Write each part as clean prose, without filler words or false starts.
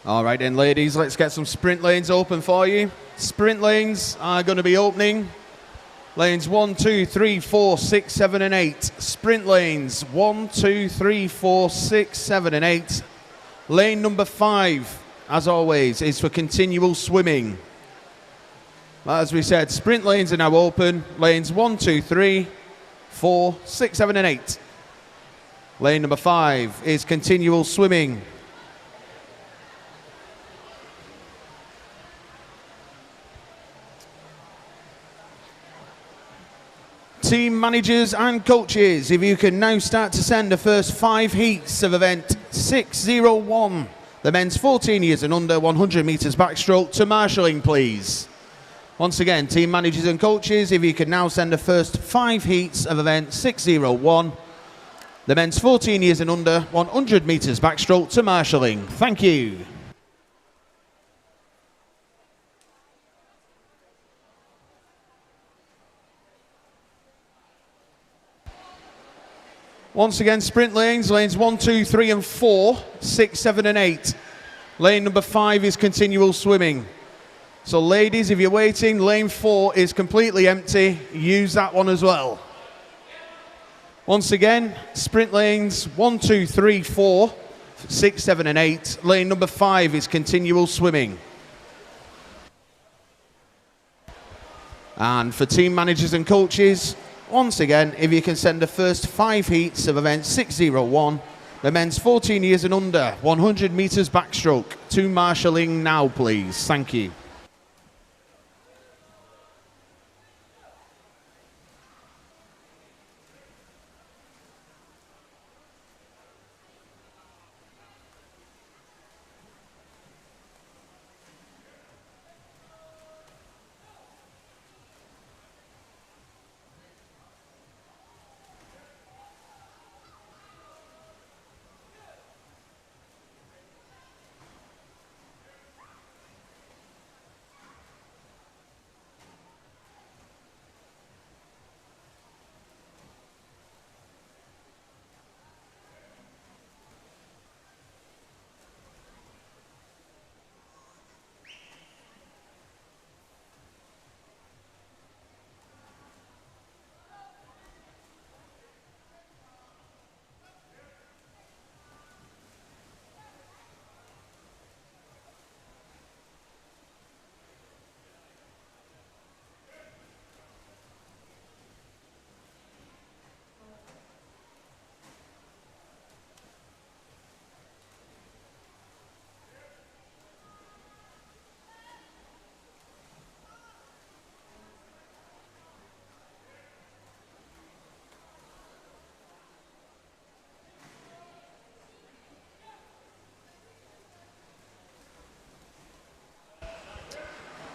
All right then, ladies, let's get some sprint lanes open for you. Sprint lanes are going to be opening. Lanes 1, 2, 3, 4, 6, 7, and 8. Sprint lanes 1, 2, 3, 4, 6, 7, and 8. Lane number 5, as always, is for continual swimming. As we said, sprint lanes are now open. Lanes 1, 2, 3, 4, 6, 7, and 8. Lane number 5 is continual swimming. Team managers and coaches, if you can now start to send the first 5 heats of event 601, the men's 14 years and under 100 metres backstroke, to marshalling, please. Once again, team managers and coaches, if you can now send the first 5 heats of event 601, the men's 14 years and under 100 metres backstroke, to marshalling. Thank you. Once again, sprint lanes 1, 2, 3, and 4, 6, 7, and 8. Lane number 5 is continual swimming. So ladies, if you're waiting, lane 4 is completely empty. Use that one as well. Once again, sprint lanes 1, 2, 3, 4, 6, 7, and 8. Lane number 5 is continual swimming. And for team managers and coaches, once again, if you can send the first 5 heats of event 601, the men's 14 years and under 100 metres backstroke, to marshalling now, please. Thank you.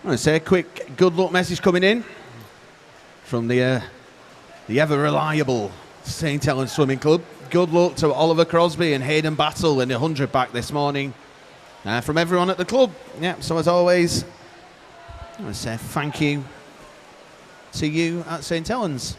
I want to say a quick good luck message coming in from the ever reliable St. Helens Swimming Club. Good luck to Oliver Crosby and Hayden Battle in the 100 back this morning from everyone at the club. Yeah, so as always, I want to say thank you to you at St. Helens.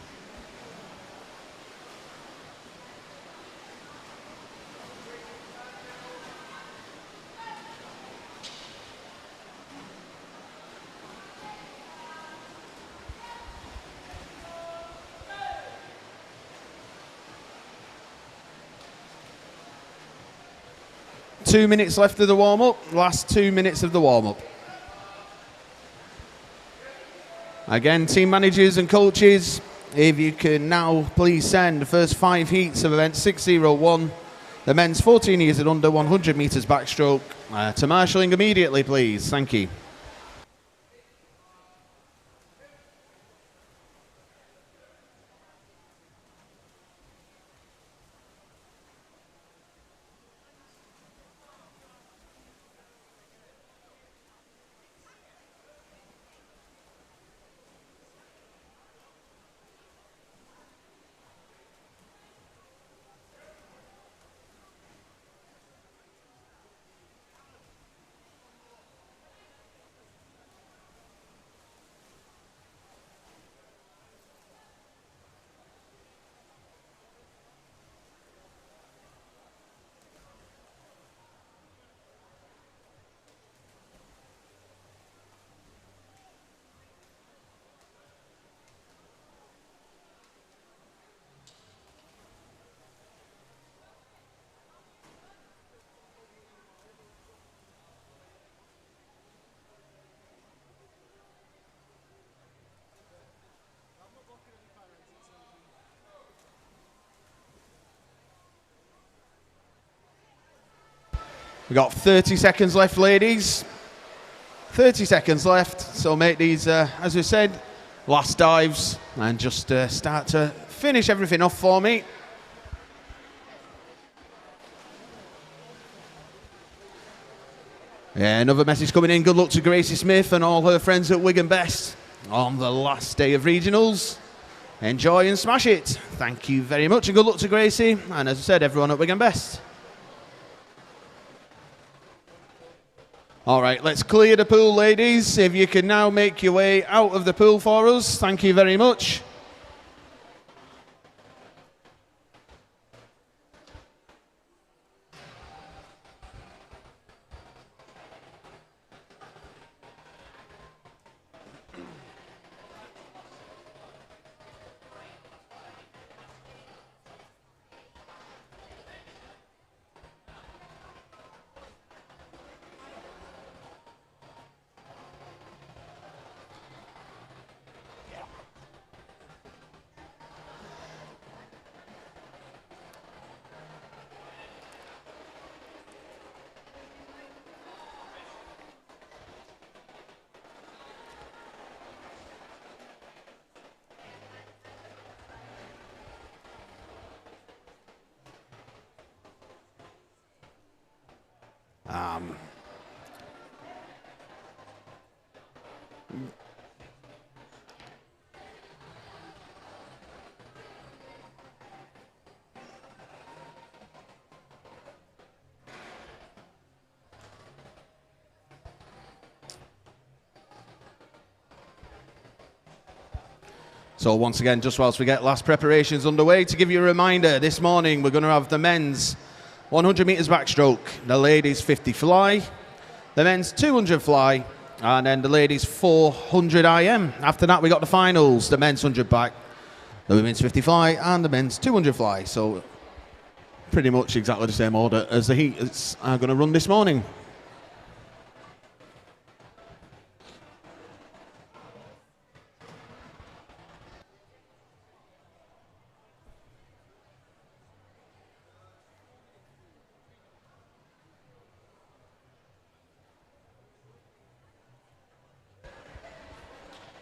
Two minutes left of the warm-up, last 2 minutes of the warm-up. Again, team managers and coaches, if you can now please send the first 5 heats of event 601, the men's 14 years and under 100 metres backstroke, to marshalling immediately, please. Thank you. We've got 30 seconds left, ladies. 30 seconds left, so make these, as we said, last dives and just start to finish everything off for me. Yeah, another message coming in. Good luck to Gracie Smith and all her friends at Wigan Best on the last day of regionals. Enjoy and smash it. Thank you very much and good luck to Gracie and, as I said, everyone at Wigan Best. All right, let's clear the pool, ladies. If you can now make your way out of the pool for us, thank you very much. So once again, just whilst we get last preparations underway, to give you a reminder, this morning we're going to have the men's 100 metres backstroke, the ladies 50 fly, the men's 200 fly, and then the ladies 400 IM. After that, we got the finals, the men's 100 back, the women's 50 fly, and the men's 200 fly. So pretty much exactly the same order as the heats are going to run this morning.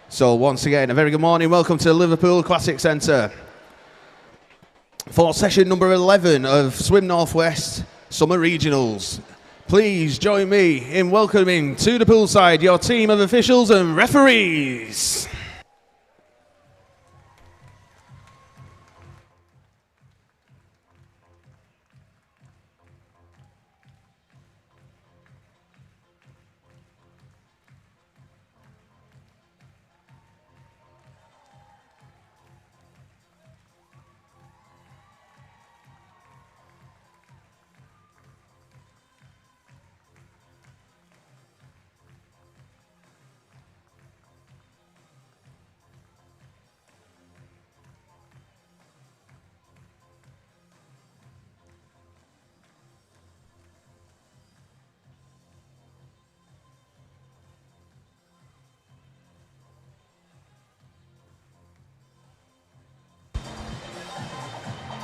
So once again, a very good morning. Welcome to the Liverpool Classic Centre for session number 11 of Swim Northwest Summer Regionals. Please join me in welcoming to the poolside your team of officials and referees.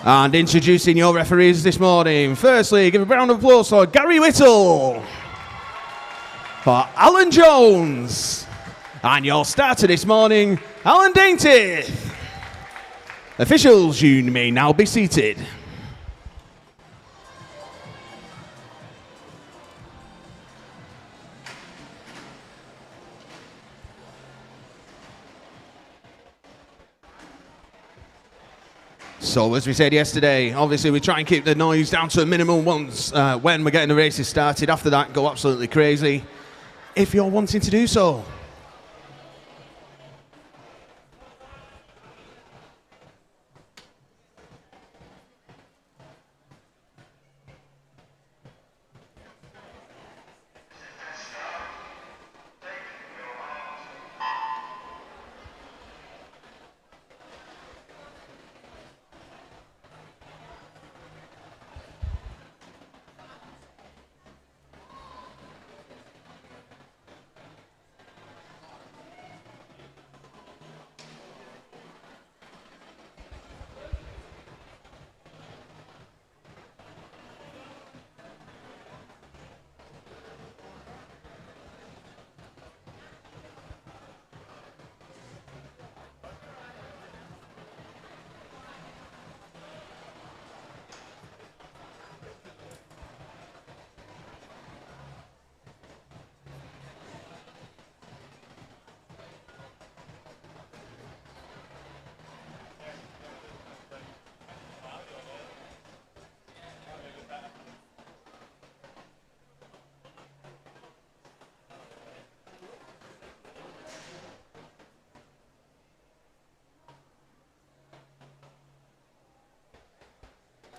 And introducing your referees this morning. Firstly, give a round of applause for Gary Whittle, for Alan Jones, and your starter this morning, Alan Dainty. Officials, you may now be seated. So as we said yesterday, obviously we try and keep the noise down to a minimum once when we're getting the races started. After that, go absolutely crazy if you're wanting to do so.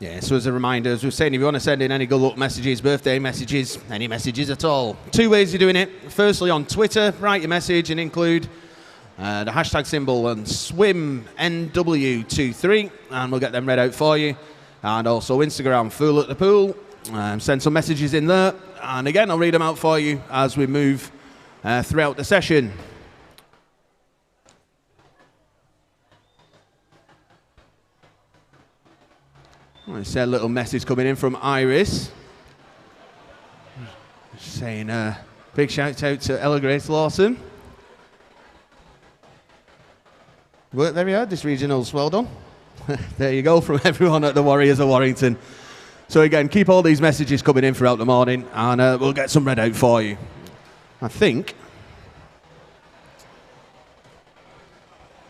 Yeah, so as a reminder, as we were saying, if you want to send in any good luck messages, birthday messages, any messages at all, two ways of doing it. Firstly, on Twitter, write your message and include the hashtag symbol and SwimNW23, and we'll get them read out for you. And also Instagram, Fool at the Pool. Send some messages in there. And again, I'll read them out for you as we move throughout the session. I see a little message coming in from Iris saying big shout out to Ella Grace Lawson. Worked very hard this regionals, well done. There you go from everyone at the Warriors of Warrington. So again, keep all these messages coming in throughout the morning and we'll get some read out for you. I think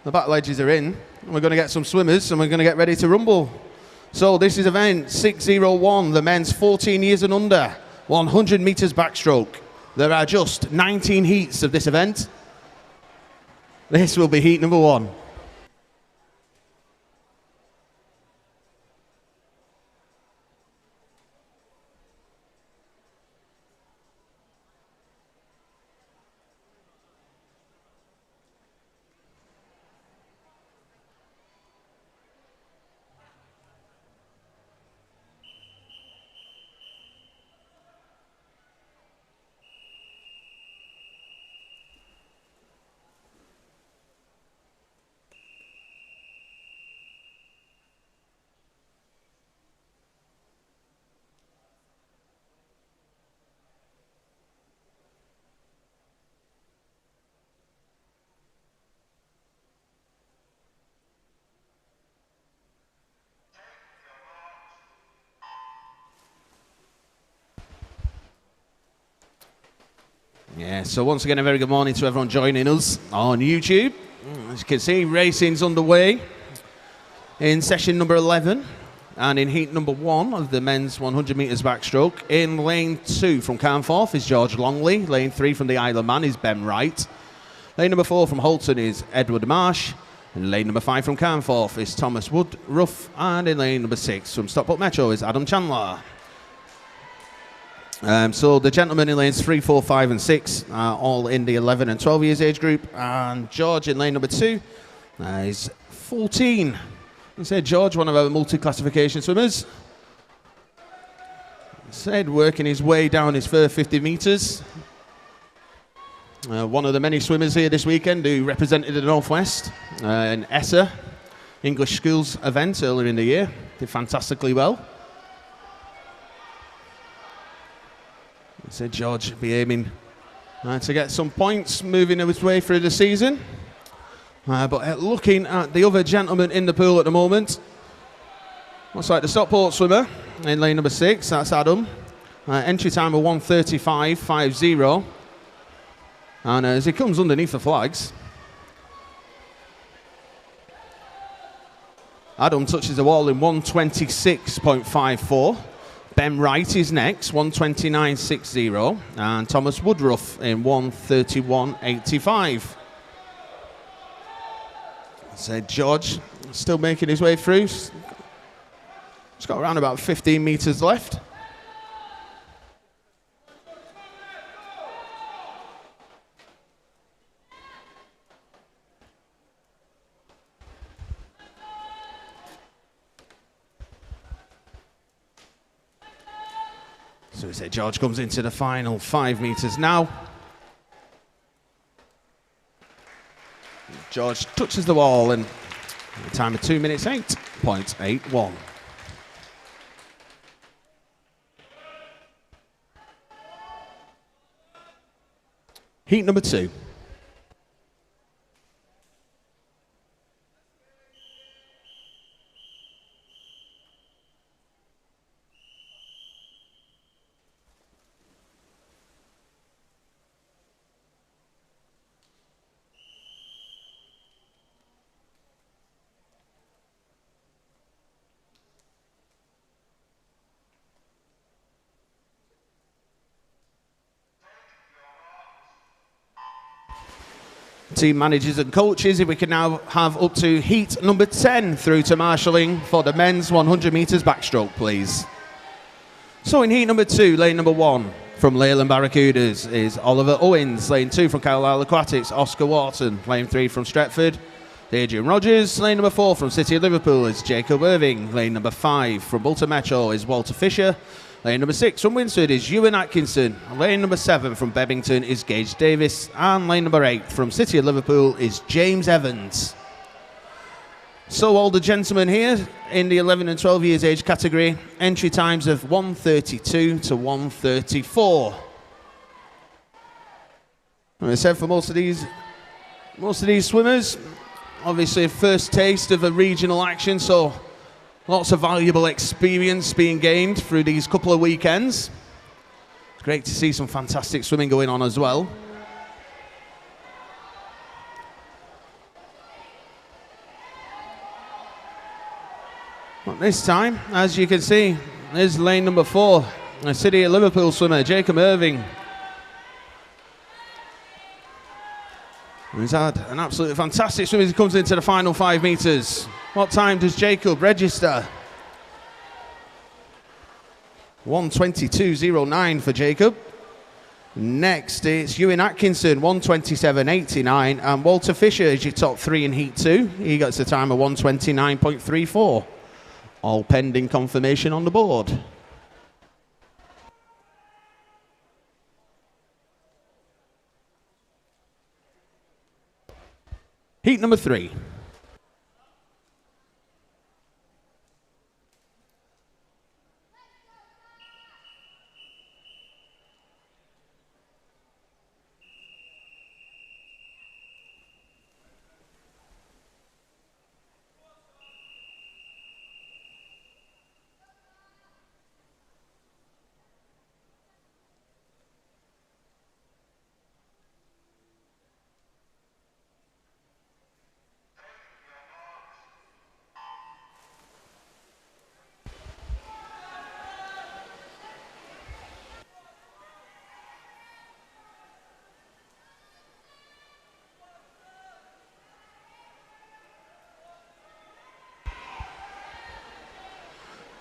the back ledges are in and we're going to get some swimmers and we're going to get ready to rumble. So this is event 601, the men's 14 years and under, 100 meters backstroke. There are just 19 heats of this event. This will be heat number 1. Yeah, so once again, a very good morning to everyone joining us on YouTube. As you can see, racing's underway in session number 11 and in heat number 1 of the men's 100 metres backstroke. In lane 2 from Carnforth is George Longley. Lane 3 from the Isle of Man is Ben Wright. Lane number 4 from Holton is Edward Marsh. And lane number 5 from Carnforth is Thomas Woodruff. And in lane number 6 from Stockport Metro is Adam Chandler. So the gentlemen in lanes 3, 4, 5 and 6 are all in the 11 and 12 years age group, and George in lane number 2 is 14. I said George, one of our multi-classification swimmers, said working his way down his first 50 metres. One of the many swimmers here this weekend who represented the Northwest in ESSA, English Schools event earlier in the year. Did fantastically well. Said George be aiming to get some points moving his way through the season. But looking at the other gentleman in the pool at the moment, looks like the Stockport swimmer in lane number 6, that's Adam. Entry time of 1:35.50. And as he comes underneath the flags, Adam touches the wall in 1:26.54. Ben Wright is next, 1:29.60, and Thomas Woodruff in 1:31.85. So George still making his way through. He's got around about 15 metres left. So we say George comes into the final 5 metres now. George touches the wall in a time of 2 minutes 8.81. Heat number 2. Team managers and coaches, if we can now have up to heat number 10 through to marshalling for the men's 100 metres backstroke, please. So in heat number 2, lane number 1 from Leyland Barracudas is Oliver Owens. Lane 2 from Carlisle Aquatics, Oscar Wharton. Lane 3 from Stretford, Adrian Rogers. Lane number 4 from City of Liverpool is Jacob Irving. Lane number 5 from Bolton Metro is Walter Fisher. Lane number 6 from Winsford is Ewan Atkinson. Lane number 7 from Bebington is Gage Davis. And lane number 8 from City of Liverpool is James Evans. So all the gentlemen here in the 11 and 12 years age category, entry times of 1:32 to 1:34. As I said, for most of these swimmers, obviously a first taste of a regional action, so lots of valuable experience being gained through these couple of weekends. It's great to see some fantastic swimming going on as well. But this time, as you can see, there's lane number 4, a City of Liverpool swimmer, Jacob Irving. He's had an absolutely fantastic swim as he comes into the final 5 metres. What time does Jacob register? 1:22.09 for Jacob. Next it's Ewan Atkinson, 1:27.89, and Walter Fisher is your top 3 in heat 2. He gets a time of 1:29.34. All pending confirmation on the board. Heat number 3.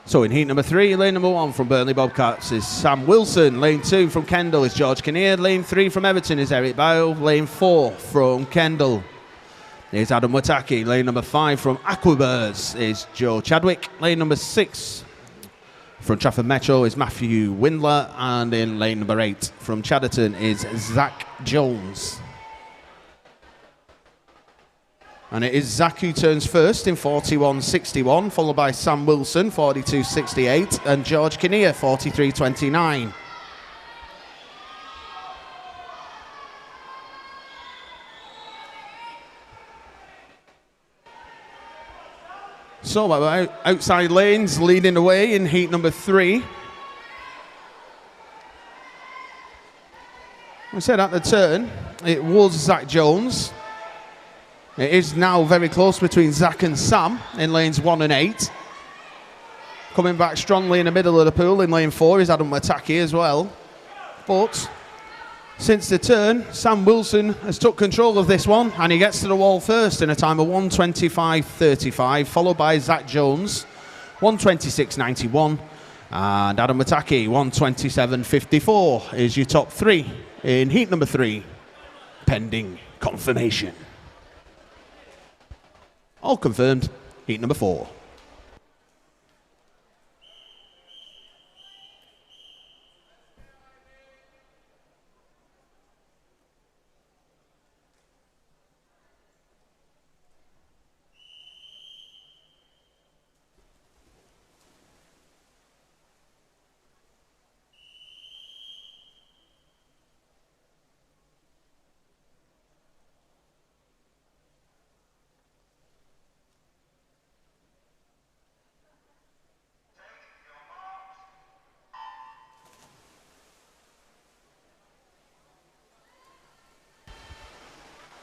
So in heat number 3, lane number 1 from Burnley Bobcats is Sam Wilson. Lane 2 from Kendal is George Kinnear. Lane 3 from Everton is Eric Bow. Lane 4 from Kendal is Adam Wataki. Lane number 5 from Aquabirds is Joe Chadwick. Lane number 6 from Trafford Metro is Matthew Windler. And in lane number 8 from Chadderton is Zach Jones. And it is Zach who turns first in 41.61, followed by Sam Wilson, 42.68, and George Kinnear, 43.29. So outside lanes leading the way in heat number 3. I said at the turn, it was Zach Jones. It is now very close between Zach and Sam in lanes 1 and 8. Coming back strongly in the middle of the pool in lane 4 is Adam Wataki as well. But since the turn, Sam Wilson has took control of this one and he gets to the wall first in a time of 1:25.35, followed by Zach Jones, 1:26.91, and Adam Wataki, 1:27.54 is your top 3 in heat number 3, pending confirmation. All confirmed, heat number 4.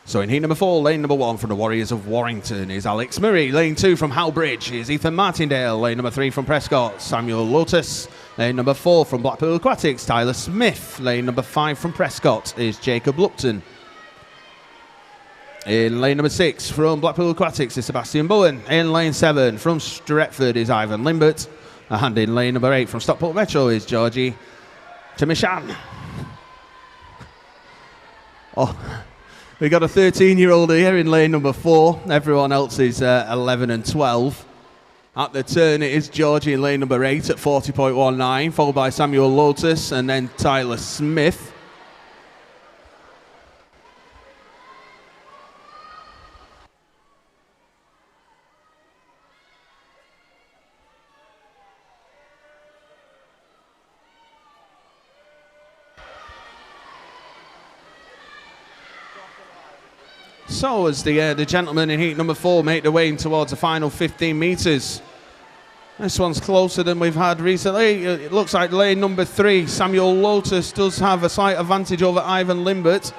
So in heat number 4, lane number 1 from the Warriors of Warrington is Alex Murray. Lane 2 from Howbridge is Ethan Martindale. Lane number 3 from Prescott, Samuel Lotus. Lane number 4 from Blackpool Aquatics, Tyler Smith. Lane number 5 from Prescott is Jacob Lupton. In lane number 6 from Blackpool Aquatics is Sebastian Bowen. In lane 7 from Stretford is Ivan Limbert. And in lane number 8 from Stockport Metro is Georgie Timishan. Oh, we got a 13-year-old here in lane number 4. Everyone else is 11 and 12. At the turn, it is Georgie in lane number 8 at 40.19, followed by Samuel Lotus and then Tyler Smith. So as the gentlemen in heat number 4 make their way in towards the final 15 metres. This one's closer than we've had recently. It looks like lane number 3, Samuel Lotus, does have a slight advantage over Ivan Limbert.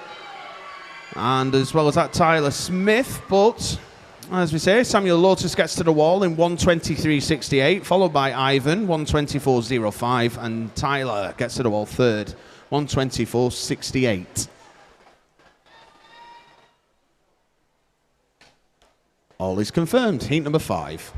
And as well as that, Tyler Smith. But, as we say, Samuel Lotus gets to the wall in 1:23.68, followed by Ivan, 1:24.05. And Tyler gets to the wall third, 1:24.68. All is confirmed. Heat number 5.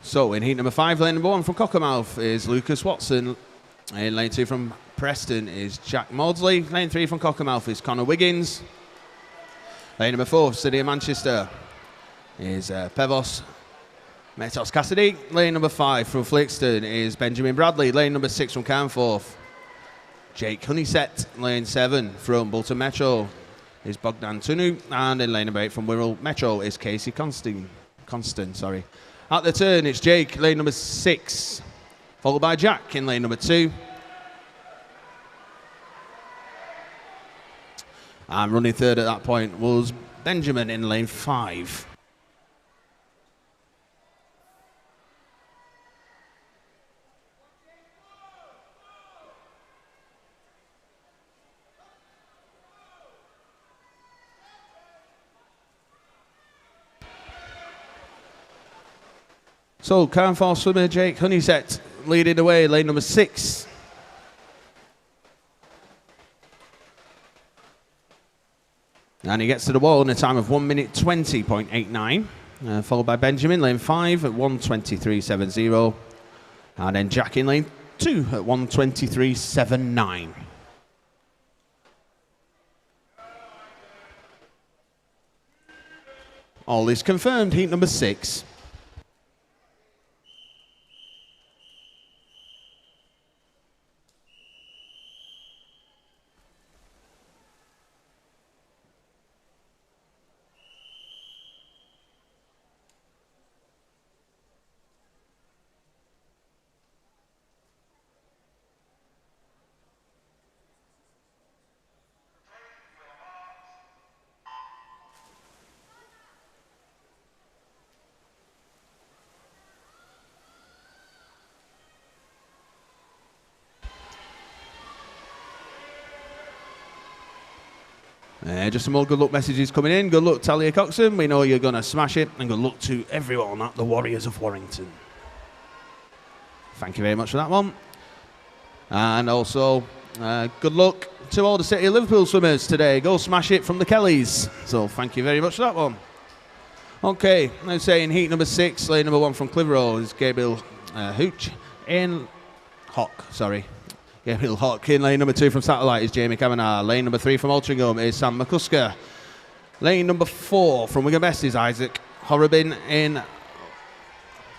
So in heat number 5, lane number 1 from Cockermouth is Lucas Watson. In lane 2 from Preston is Jack Maudsley. Lane 3 from Cockermouth is Connor Wiggins. Lane number 4, City of Manchester, is Pevos Metos Cassidy. Lane number 5 from Flixton is Benjamin Bradley. Lane number 6 from Carnforth, Jake Honeysett. Lane 7 from Bolton Metro is Bogdan Tunu. And in lane number 8 from Wirral Metro is Casey Constant. At the turn, it's Jake, lane number 6, followed by Jack in lane number 2. And running third at that point was Benjamin in lane 5. So, Carnforth swimmer Jake Honeysett leading the way, lane number 6. And he gets to the wall in a time of 1:20.89, followed by Benjamin, lane 5 at 1:23.70. And then Jack in lane 2 at 1:23.79. All is confirmed, heat number 6. Just some more good luck messages coming in. Good luck, Talia Coxon. We know you're going to smash it. And good luck to everyone at the Warriors of Warrington. Thank you very much for that one. And also, good luck to all the City of Liverpool swimmers today. Go smash it from the Kellys. So thank you very much for that one. Okay, now saying heat number 6, lane number 1 from Clitheroe is Gabriel Gabriel Hock. In lane number 2 from Satellite is Jamie Kavanagh. Lane number 3 from Altrincham is Sam McCusker. Lane number 4 from Wigan Best is Isaac Horrobin. In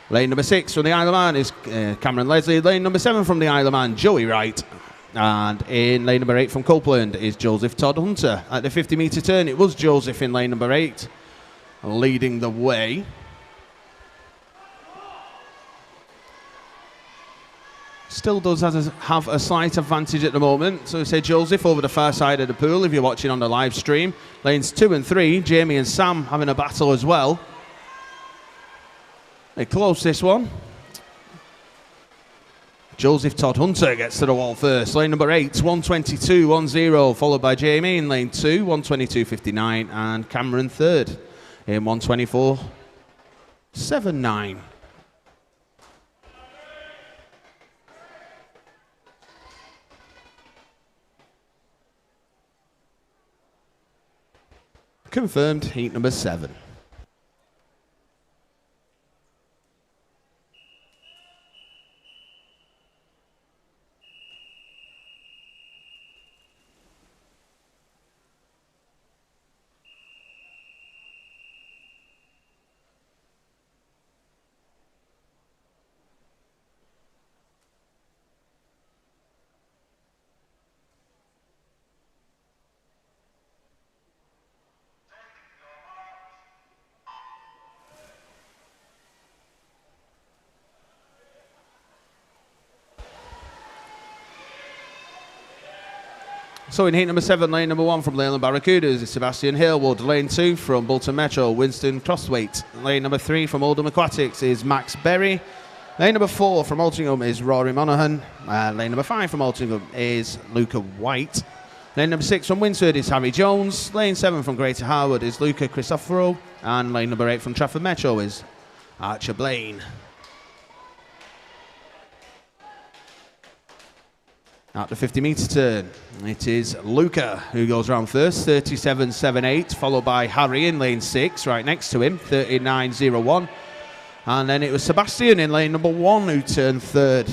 lane number 6 from the Isle of Man is Cameron Leslie. Lane number 7 from the Isle of Man, Joey Wright. And in lane number 8 from Copeland is Joseph Todd Hunter. At the 50-metre turn, it was Joseph in lane number 8, leading the way. Still does have a slight advantage at the moment. So we say Joseph over the far side of the pool if you're watching on the live stream. Lanes 2 and 3, Jamie and Sam having a battle as well. They close this one. Joseph Todd Hunter gets to the wall first. Lane number 8, 122.10, followed by Jamie in lane 2, 122.59, and Cameron third in 124.79. Confirmed heat number 7. So in heat number 7, lane number 1 from Leyland Barracudas is Sebastian Halewood. Lane 2 from Bolton Metro, Winston Crosswaite. Lane number 3 from Oldham Aquatics is Max Berry. Lane number 4 from Altrincham is Rory Monaghan. Lane number 5 from Altrincham is Luca White. Lane number 6 from Winsford is Harry Jones. Lane 7 from Greater Harwood is Luca Cristoforo. And lane number 8 from Trafford Metro is Archer Blaine. At the 50-metre turn, it is Luca who goes around first, 37.78, followed by Harry in lane 6, right next to him, 39.01. And then it was Sebastian in lane number 1 who turned third.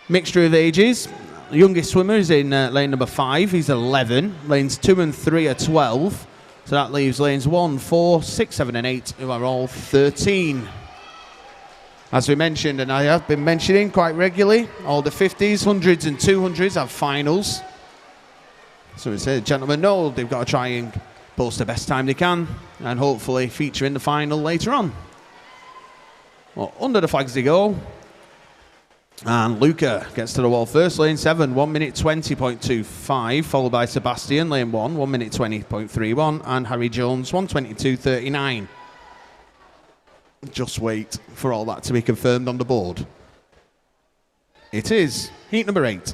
Mixture of ages. The youngest swimmer is in lane number 5, he's 11. Lanes 2 and 3 are 12. So that leaves lanes 1, 4, 6, 7 and 8, who are all 13. As we mentioned, and I have been mentioning quite regularly, all the 50s, 100s and 200s have finals. So we say, gentlemen know they've got to try and post the best time they can and hopefully feature in the final later on. Well, under the flags they go. And Luca gets to the wall first, lane 7, 1 minute 20.25, followed by Sebastian, lane 1, 1 minute 20.31, and Harry Jones, 122.39. Just wait for all that to be confirmed on the board. It is heat number 8.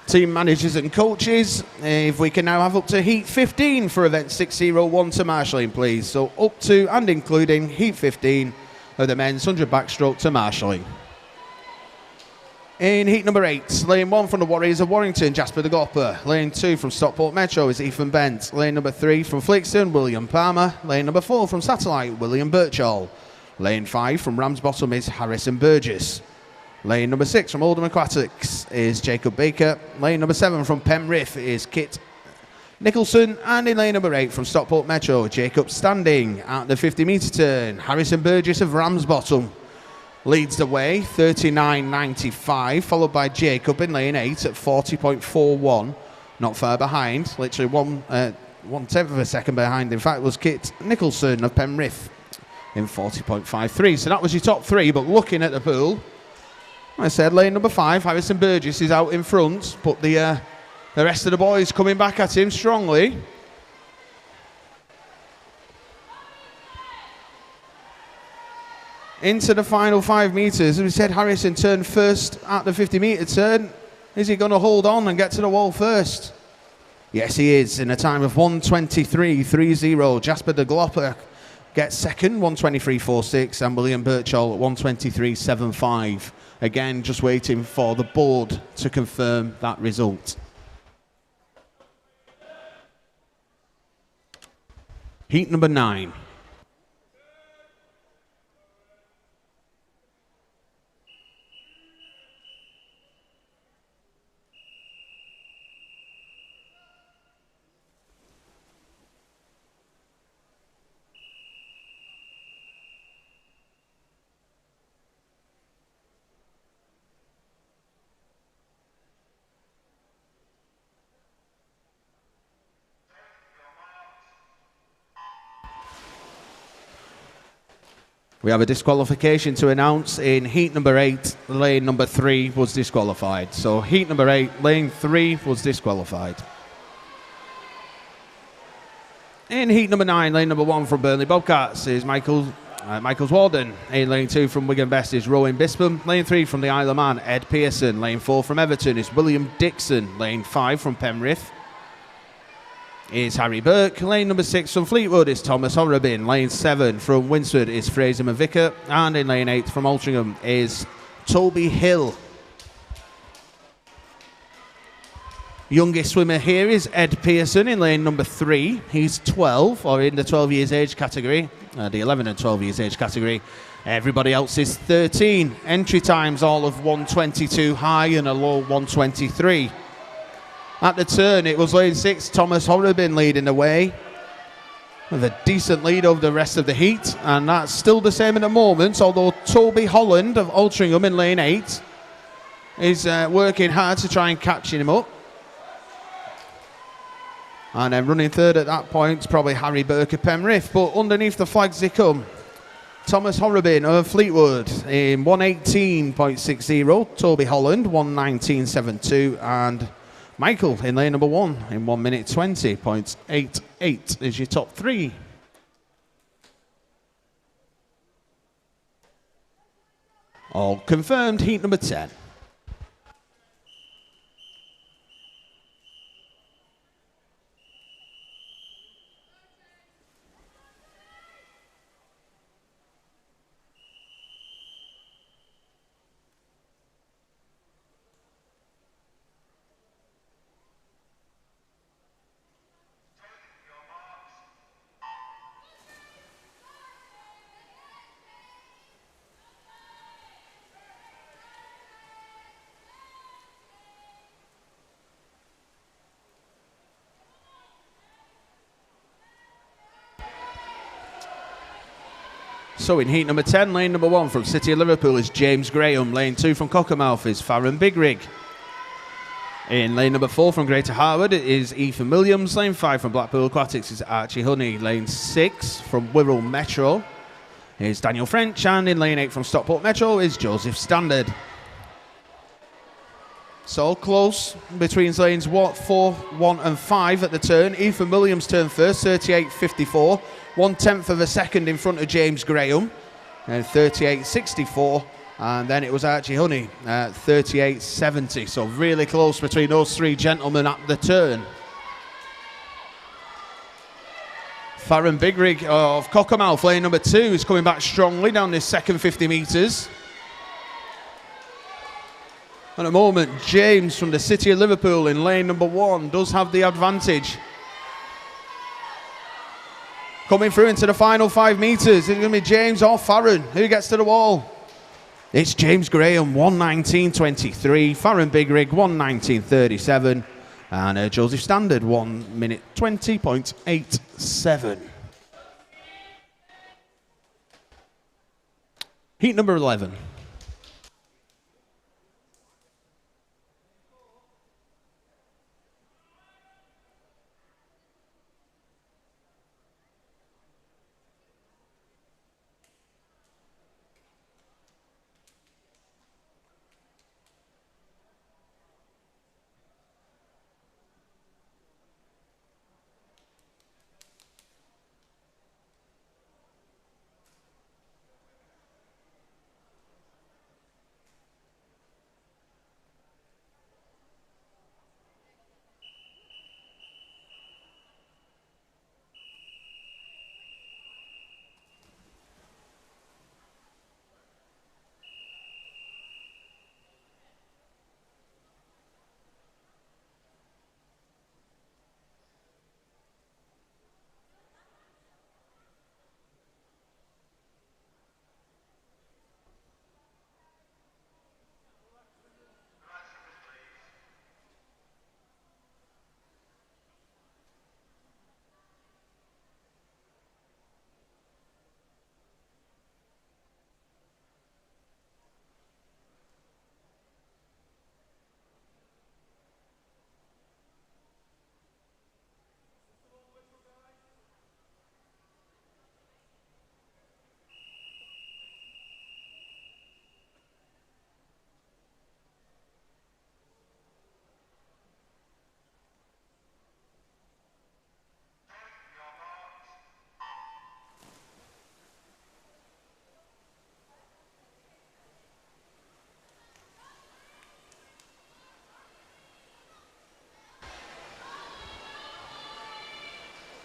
Team managers and coaches, if we can now have up to heat 15 for event 601 to marshalling, please. So up to and including heat 15 of the men's 100 backstroke to marshalling. In heat number 8, lane 1 from the Warriors of Warrington, Jasper de Glopper. Lane 2 from Stockport Metro is Ethan Bent. Lane number 3 from Flixton, William Palmer. Lane number 4 from Satellite, William Birchall. Lane 5 from Ramsbottom is Harrison Burgess. Lane number 6 from Oldham Aquatics is Jacob Baker. Lane number 7 from Penrith is Kit Nicholson. And in lane number 8 from Stockport Metro, Jacob Standing. At the 50-metre turn, Harrison Burgess of Ramsbottom leads the way, 39.95, followed by Jacob in lane 8 at 40.41. Not far behind, literally 1/10 of a second behind. In fact, was Kit Nicholson of Penrith in 40.53. So that was your top 3, but looking at the pool, I said lane number 5, Harrison Burgess is out in front, but the rest of the boys coming back at him strongly. Into the final 5 metres, as we said, Harrison turned first at the 50-metre turn. Is he going to hold on and get to the wall first? Yes, he is, in a time of 1:23.30. Jasper de Glopper gets second, 123.46, and William Birchall at 123.75. Again, just waiting for the board to confirm that result. Heat number 9. We have a disqualification to announce. In heat number 8, lane number 3 was disqualified. So heat number 8, lane 3 was disqualified. In heat number 9, lane number 1 from Burnley Bobcats is Michaels Warden. In lane 2 from Wigan Best is Rowan Bispam. Lane 3 from the Isle of Man, Ed Pearson. Lane 4 from Everton is William Dixon. Lane 5 from Penrith is Harry Burke. Lane number 6 from Fleetwood is Thomas Horrobin. Lane 7 from Winsford is Fraser McVicker. And in lane 8 from Altrincham is Toby Hill. Youngest swimmer here is Ed Pearson in lane number 3. He's 12, or in the 12 years age category, the 11 and 12 years age category. Everybody else is 13. Entry times all of 122 high and a low 123. At the turn, it was lane 6, Thomas Horrobin leading the way with a decent lead over the rest of the heat, and that's still the same at the moment, although Toby Holland of Altrincham in lane 8 is working hard to try and catch him up. And then running third at that point is probably Harry Burke of Penrith, but underneath the flags they come. Thomas Horrobin of Fleetwood in 118.60, Toby Holland 119.72, and Michael in lane number 1 in 1 minute 20.88 is your top 3. All confirmed, heat number 10. So in heat number 10, lane number 1 from City of Liverpool is James Graham. Lane 2 from Cockermouth is Farron Bigrig. In lane number 4 from Greater Harwood is Ethan Williams. Lane 5 from Blackpool Aquatics is Archie Honey. Lane 6 from Wirral Metro is Daniel French. And in lane 8 from Stockport Metro is Joseph Standard. So close between lanes 4, 1 and 5 at the turn. Ethan Williams turned first, 38.54. 1/10 of a second in front of James Graham, and 38.64. And then it was Archie Honey at 38.70. So really close between those 3 gentlemen at the turn. Farron Bigrig of Cockermouth, lane number 2, is coming back strongly down this second 50 metres. At the moment, James from the City of Liverpool in lane number 1 does have the advantage. Coming through into the final 5 metres, it's going to be James or Farron. Who gets to the wall? It's James Graham, 119.23. Farron Bigrig, 119.37. And Joseph Standard, 1 minute 20.87. Heat number 11.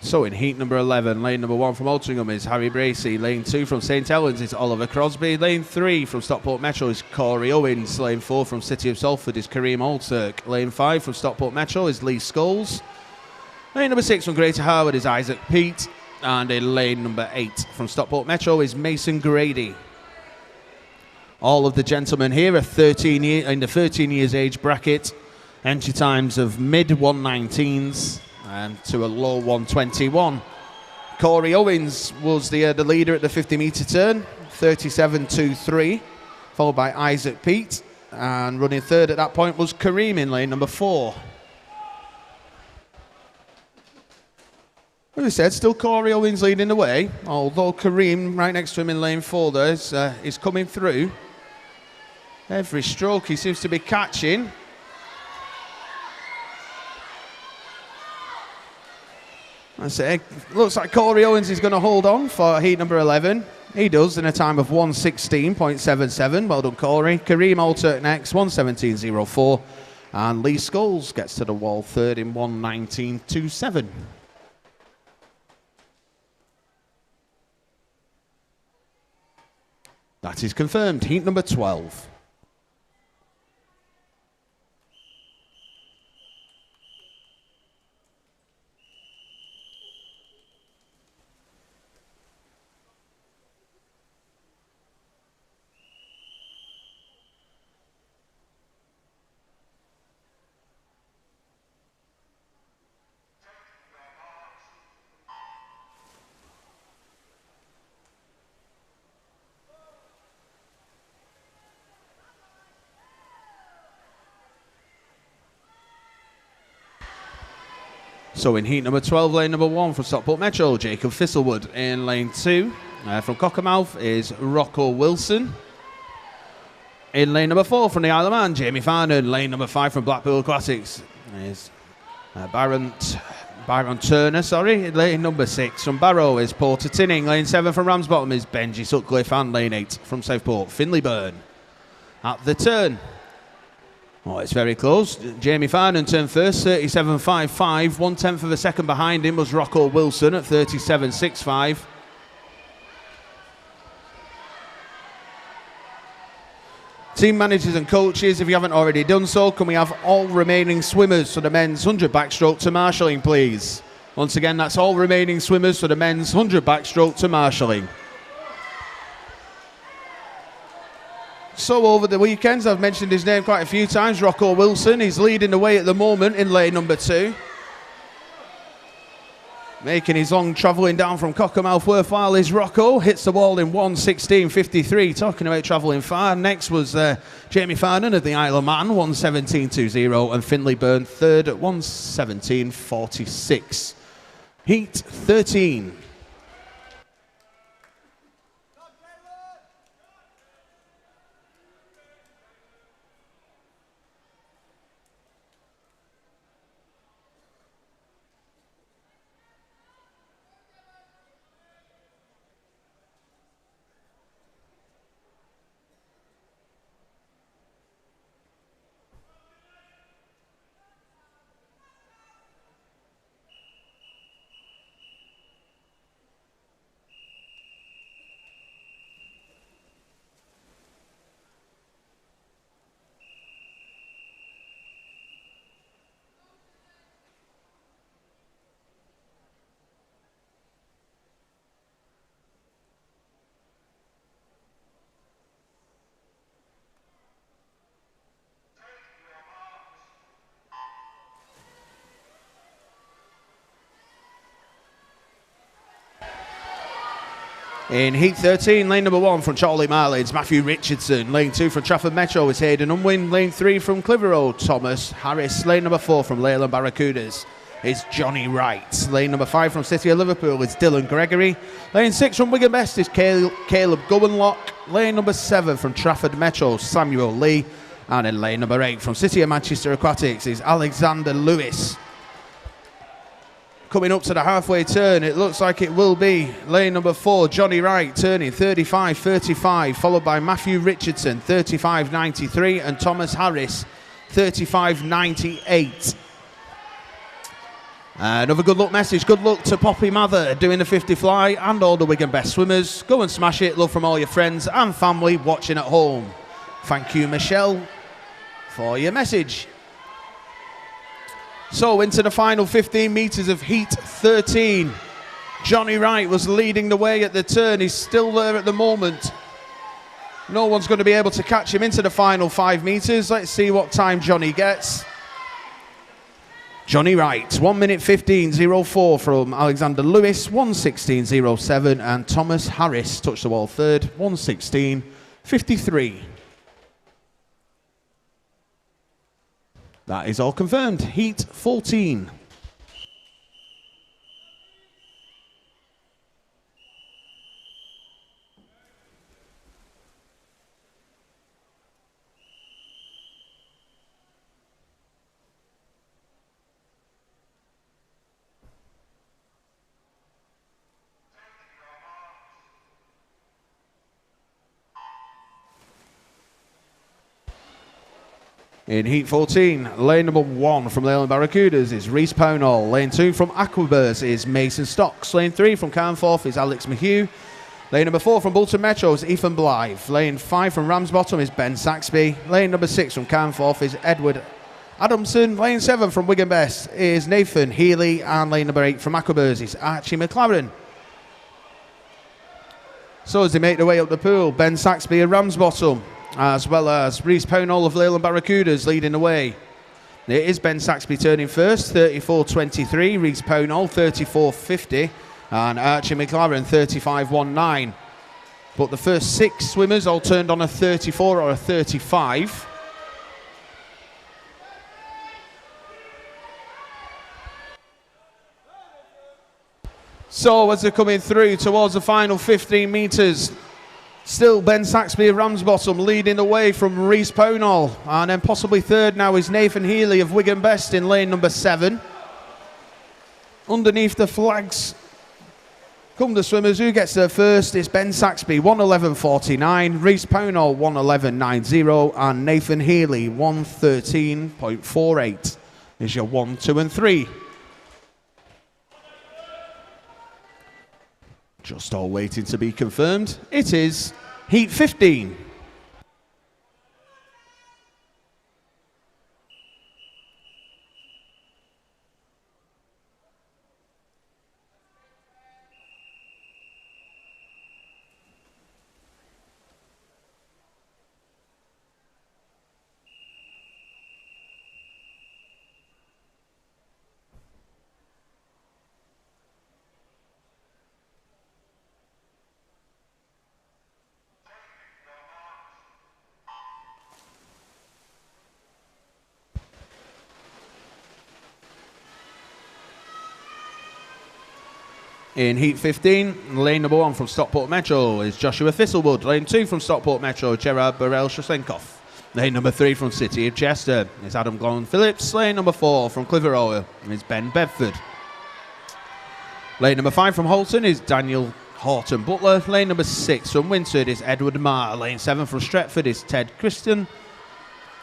So in heat number 11, lane number 1 from Altrincham is Harry Bracey. Lane 2 from St Helens is Oliver Crosby. Lane 3 from Stockport Metro is Corey Owens. Lane 4 from City of Salford is Kareem Alturk. Lane 5 from Stockport Metro is Lee Scholes. Lane number 6 from Greater Harwood is Isaac Peat. And in lane number 8 from Stockport Metro is Mason Grady. All of the gentlemen here are in the 13 years age bracket. Entry times of mid 119s and to a low 121. Corey Owens was the leader at the 50 metre turn, 37.23, followed by Isaac Peat, and running third at that point was Kareem in lane number 4. As I said, still Corey Owens leading the way, although Kareem right next to him in lane 4 there is coming through. Every stroke he seems to be catching. I say, looks like Corey Owens is going to hold on for heat number 11. He does in a time of 1:16.77. Well done, Corey. Kareem Alturk next, 1:17.04. And Lee Scholes gets to the wall third in 1:19.27. That is confirmed. Heat number 12. So in heat number 12, lane number 1 from Stockport Metro, Jacob Thistlewood. In lane 2 from Cockermouth is Rocco Wilson. In lane number 4 from the Isle of Man, Jamie Farnan. Lane number 5 from Blackpool Classics is Byron Turner. In lane number 6 from Barrow is Porter Tinning. Lane 7 from Ramsbottom is Benji Sutcliffe. And lane 8 from Southport, Finley Byrne. At the turn. Oh, it's very close. Jamie Farnan turned first, 37.55. 1/10 of a second behind him was Rocco Wilson at 37.65. Team managers and coaches, if you haven't already done so, can we have all remaining swimmers for the men's 100 backstroke to marshalling, please? Once again, that's all remaining swimmers for the men's 100 backstroke to marshalling. So over the weekends, I've mentioned his name quite a few times, Rocco Wilson. He's leading the way at the moment in lane number 2. Making his long travelling down from Cockermouth worthwhile is Rocco. Hits the wall in 1:16.53. Talking about travelling far. Next was Jamie Farnan of the Isle of Man, 1:17.20. And Finley Byrne third at 1:17.46. Heat 13. In heat 13, lane number 1 from Charlie Marley, it's Matthew Richardson. Lane 2 from Trafford Metro is Hayden Unwin. Lane 3 from Clitheroe, Thomas Harris. Lane number 4 from Leyland Barracudas is Johnny Wright. Lane number 5 from City of Liverpool is Dylan Gregory. Lane 6 from Wigan Best is Caleb Gowenlock. Lane number 7 from Trafford Metro, Samuel Lee. And in lane number 8 from City of Manchester Aquatics is Alexander Lewis. Coming up to the halfway turn, it looks like it will be lane number 4, Johnny Wright, turning 35.35, followed by Matthew Richardson, 35.93, and Thomas Harris, 35.98. Another good luck message. Good luck to Poppy Mather doing the 50 fly and all the Wigan Best swimmers. Go and smash it. Love from all your friends and family watching at home. Thank you, Michelle, for your message. So into the final 15 metres of heat 13. Johnny Wright was leading the way at the turn. He's still there at the moment. No one's going to be able to catch him into the final 5 metres. Let's see what time Johnny gets. Johnny Wright, 1 minute 15.04 from Alexander Lewis, 1:16.07, and Thomas Harris touched the wall third, 1:16.53. That is all confirmed. Heat 14. In Heat 14, lane number 1 from Leyland Barracudas is Reese Pownall. Lane 2 from Aquabirds is Mason Stocks. Lane 3 from Carnforth is Alex McHugh. Lane number 4 from Bolton Metro is Ethan Blythe. Lane 5 from Ramsbottom is Ben Saxby. Lane number 6 from Carnforth is Edward Adamson. Lane 7 from Wigan Best is Nathan Healy. And lane number 8 from Aquabirds is Archie McLaren. So as they make their way up the pool, Ben Saxby of Ramsbottom, as well as Reese Pownall of Leyland Barracudas leading the way. It is Ben Saxby turning first, 34.23, Reese Pownall 34.50, and Archie McLaren 35.19. But the first 6 swimmers all turned on a 34 or a 35. So as they're coming through towards the final 15 metres, still Ben Saxby of Ramsbottom leading the way from Reese Pownall. And then possibly third now is Nathan Healy of Wigan Best in lane number 7. Underneath the flags come the swimmers. Who gets there first? It's Ben Saxby, 1:11.49. Reese Pownall, 1:11.90. And Nathan Healy, 1:13.48. Is your 1, 2 and 3. Just all waiting to be confirmed. It is Heat 15. In Heat 15, lane number 1 from Stockport Metro is Joshua Thistlewood. Lane 2 from Stockport Metro, Gerard Burrell-Shoslenkov. Lane number 3 from City of Chester is Adam Glon-Phillips. Lane number 4 from Clitheroe is Ben Bedford. Lane number 5 from Holton is Daniel Horton Butler. Lane number 6 from Winsford is Edward Marr. Lane 7 from Stretford is Ted Christian.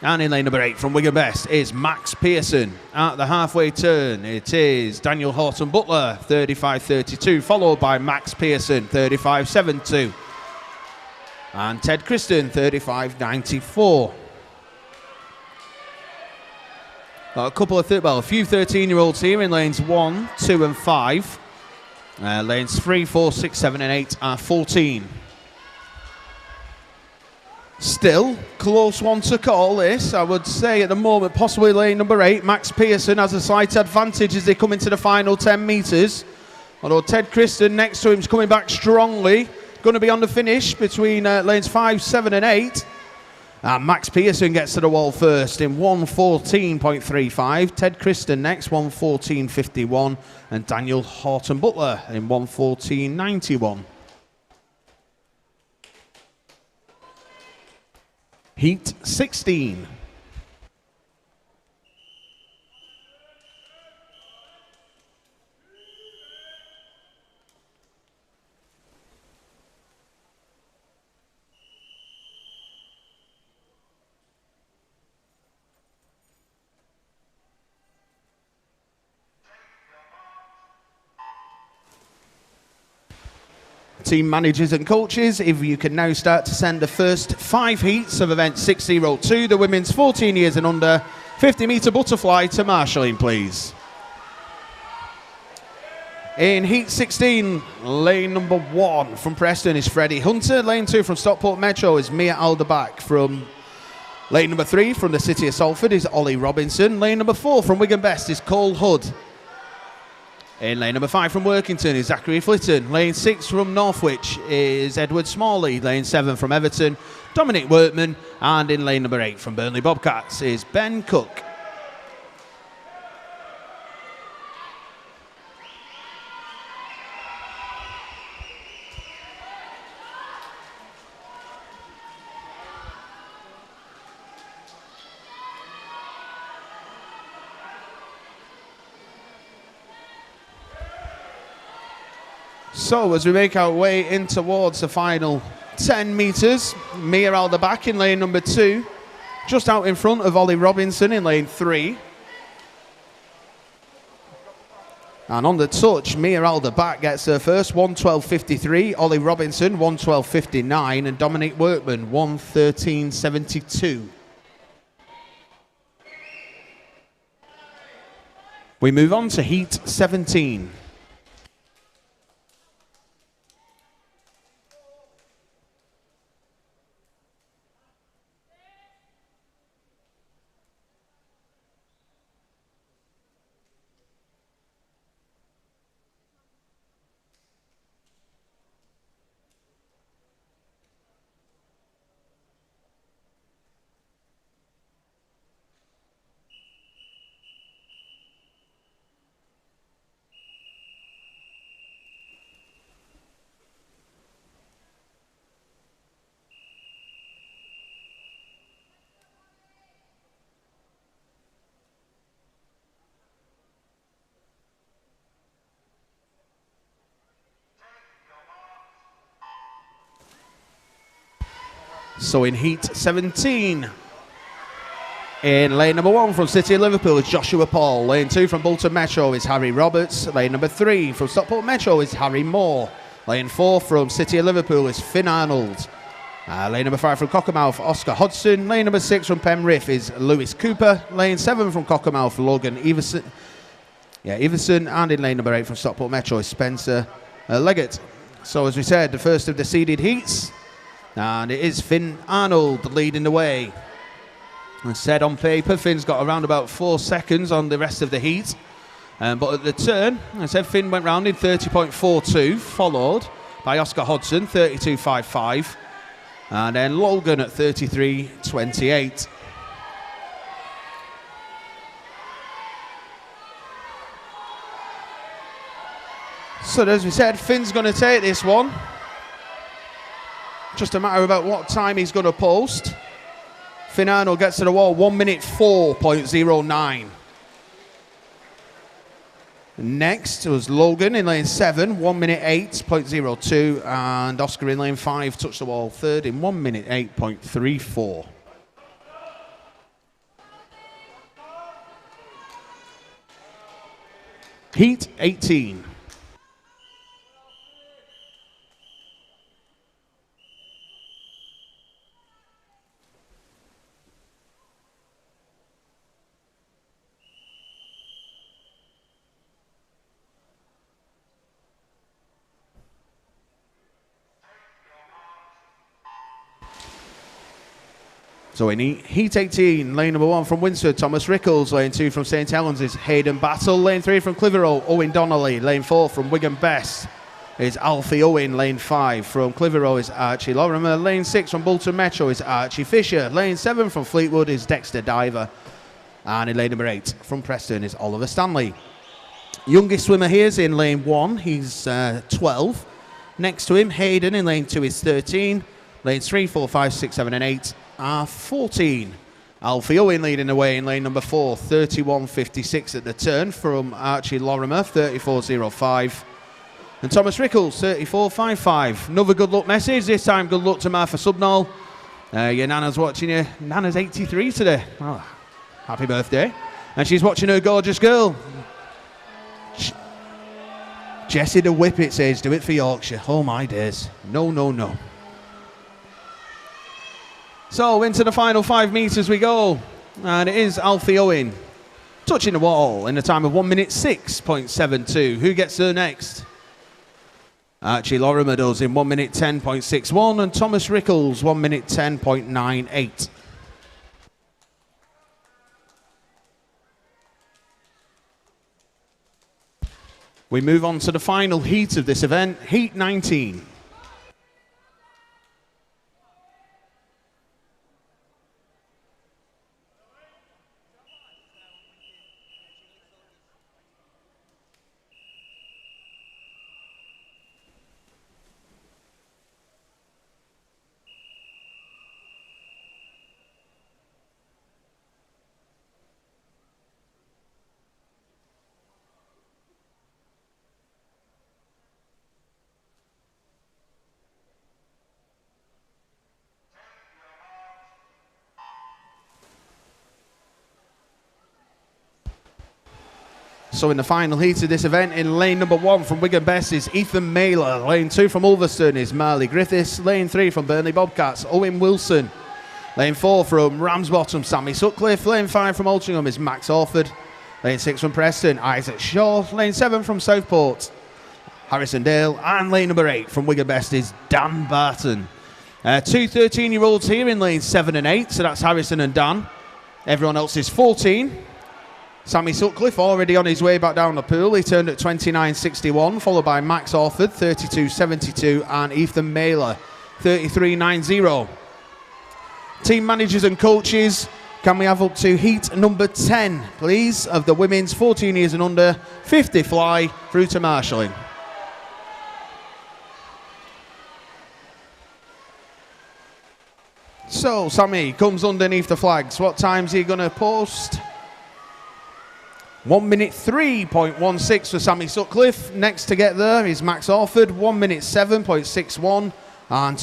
And in lane number 8 from Wigan Best is Max Pearson. At the halfway turn, it is Daniel Horton Butler, 35.32, followed by Max Pearson, 35.72. And Ted Christian, 35.94. A couple of, a few 13-year-olds here in lanes 1, 2 and 5. Lanes 3, 4, 6, 7 and 8 are 14. Still, close one to call this, I would say at the moment, possibly lane number 8. Max Pearson has a slight advantage as they come into the final 10 metres. Although Ted Christian next to him is coming back strongly. Going to be on the finish between lanes 5, 7 and 8. And Max Pearson gets to the wall first in 1:14.35. Ted Christian next, 1:14.51. And Daniel Horton Butler in 1:14.91. Heat 16. Team managers and coaches, if you can now start to send the first 5 heats of event 602, the women's 14 years and under 50-metre butterfly to marshalling, please. In heat 16, lane number 1 from Preston is Freddie Hunter. Lane 2 from Stockport Metro is Mia Alderbach. From lane number 3 from the city of Salford is Ollie Robinson. Lane number 4 from Wigan Best is Cole Hood. In lane number 5 from Workington is Zachary Flitton. Lane 6 from Northwich is Edward Smalley. Lane 7 from Everton, Dominic Workman. And in lane number 8 from Burnley Bobcats is Ben Cook. So as we make our way in towards the final 10 metres, Mia Alderbach in lane number 2, just out in front of Ollie Robinson in lane 3. And on the touch, Mia Alderbach gets her first, 1:12.53. Ollie Robinson, 1:12.59. And Dominic Workman, 1:13.72. We move on to heat 17. So in heat 17, in lane number 1 from City of Liverpool is Joshua Paul. Lane 2 from Bolton Metro is Harry Roberts. Lane number 3 from Stockport Metro is Harry Moore. Lane 4 from City of Liverpool is Finn Arnold. Lane number 5 from Cockermouth, Oscar Hodgson. Lane number 6 from Penrith is Lewis Cooper. Lane 7 from Cockermouth, Logan Everson. And in lane number 8 from Stockport Metro is Spencer Leggett. So as we said, the first of the seeded heats. And it is Finn Arnold leading the way. As said on paper, Finn's got around about 4 seconds on the rest of the heat. But at the turn, I said Finn went round in 30.42, followed by Oscar Hodgson, 32.55. And then Logan at 33.28. So as we said, Finn's going to take this one. Just a matter about what time he's going to post. Finn Arnold gets to the wall 1:04.09. Next was Logan in lane 7, 1:08.02. And Oscar in lane 5 touched the wall third in 1:08.34. Heat 18. So in heat 18, lane number 1 from Windsor, Thomas Rickles. Lane 2 from St Helens is Hayden Battle. Lane 3 from Clitheroe, Owen Donnelly. Lane 4 from Wigan Best is Alfie Owen. Lane 5 from Clitheroe is Archie Lorimer. Lane 6 from Bolton Metro is Archie Fisher. Lane 7 from Fleetwood is Dexter Diver. And in lane number 8 from Preston is Oliver Stanley. Youngest swimmer here is in lane 1. He's 12. Next to him, Hayden in lane 2 is 13. Lanes 3, 4, 5, 6, 7 and 8 are 14. Alfie Owen leading the way in lane number 4, 31.56 at the turn from Archie Lorimer, 34.05. And Thomas Rickles, 34.55. Another good luck message, this time good luck to Martha Subnall. Your Nana's watching you. Nana's 83 today. Oh, happy birthday. And she's watching her gorgeous girl. Jessie the Whippet says, do it for Yorkshire. Oh my days. No, no, no. So into the final 5 metres we go. And it is Alfie Owen touching the wall in a time of 1 minute 6.72. Who gets there next? Archie Lorimer does in 1 minute 10.61 and Thomas Rickles 1 minute 10.98. We move on to the final heat of this event, Heat 19. So in the final heat of this event, in lane number 1 from Wigan Best is Ethan Mailer. Lane 2 from Ulverston is Marley Griffiths. Lane 3 from Burnley Bobcats, Owen Wilson. Lane 4 from Ramsbottom, Sammy Sutcliffe. Lane 5 from Altrincham is Max Orford. Lane 6 from Preston, Isaac Shaw. Lane 7 from Southport, Harrison Dale. And lane number 8 from Wigan Best is Dan Barton. 2 13-year-olds here in lanes 7 and 8, so that's Harrison and Dan. Everyone else is 14. Sammy Sutcliffe already on his way back down the pool. He turned at 29.61, followed by Max Orford, 32.72, and Ethan Mailer, 33.90. Team managers and coaches, can we have up to heat number 10, please, of the women's 14 years and under 50 fly through to marshalling. So, Sammy comes underneath the flags. What time's he going to post? 1 minute 3.16 for Sammy Sutcliffe. Next to get there is Max Orford, 1 minute 7.61. And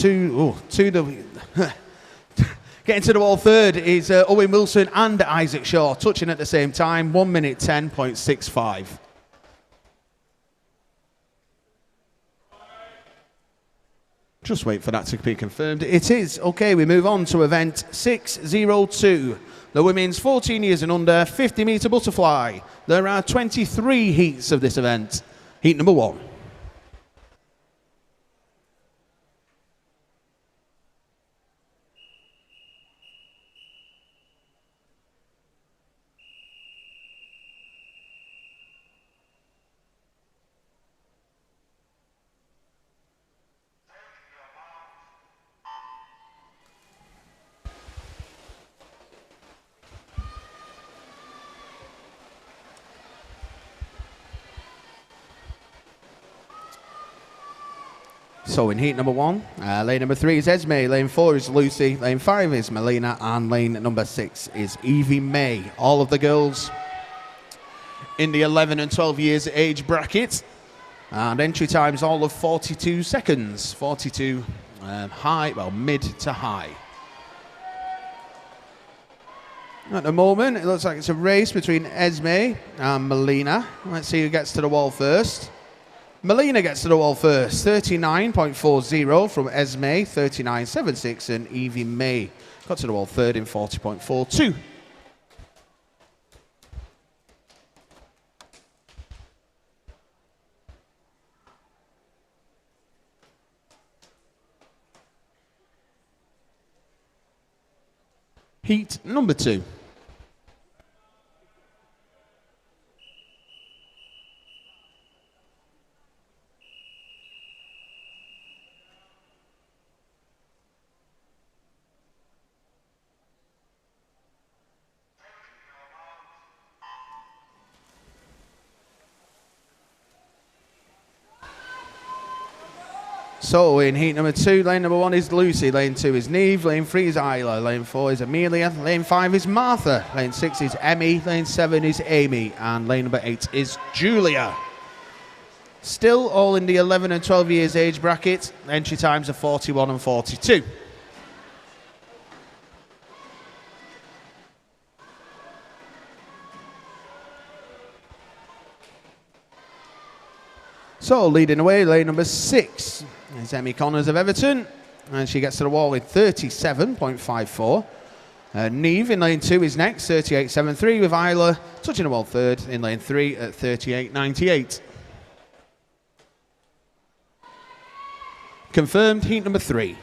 getting to the wall third is Owen Wilson and Isaac Shaw, touching at the same time, 1 minute 10.65. Just wait for that to be confirmed. It is. Okay, we move on to event 602. The women's 14 years and under 50 metre butterfly. There are 23 heats of this event. Heat number 1. So in heat number 1, lane number 3 is Esme, lane 4 is Lucy, lane 5 is Melina, and lane number 6 is Evie May. All of the girls in the 11 and 12 years age bracket. And entry times all of 42 seconds. 42 mid to high. At the moment, it looks like it's a race between Esme and Melina. Let's see who gets to the wall first. Melina gets to the wall first, 39.40 from Esme, 39.76, and Evie May got to the wall third in 40.42. Heat number 2. So in heat number 2, lane number 1 is Lucy, lane 2 is Neve, lane 3 is Isla, lane 4 is Amelia, lane 5 is Martha, lane 6 is Emmy, lane 7 is Amy, and lane number 8 is Julia. Still all in the 11 and 12 years age bracket. Entry times are 41 and 42. So leading away, lane number 6 is Emmy Connors of Everton, and she gets to the wall with 37.54. Neve in lane 2 is next, 38.73, with Isla touching the wall third in lane 3 at 38.98. Confirmed heat number 3.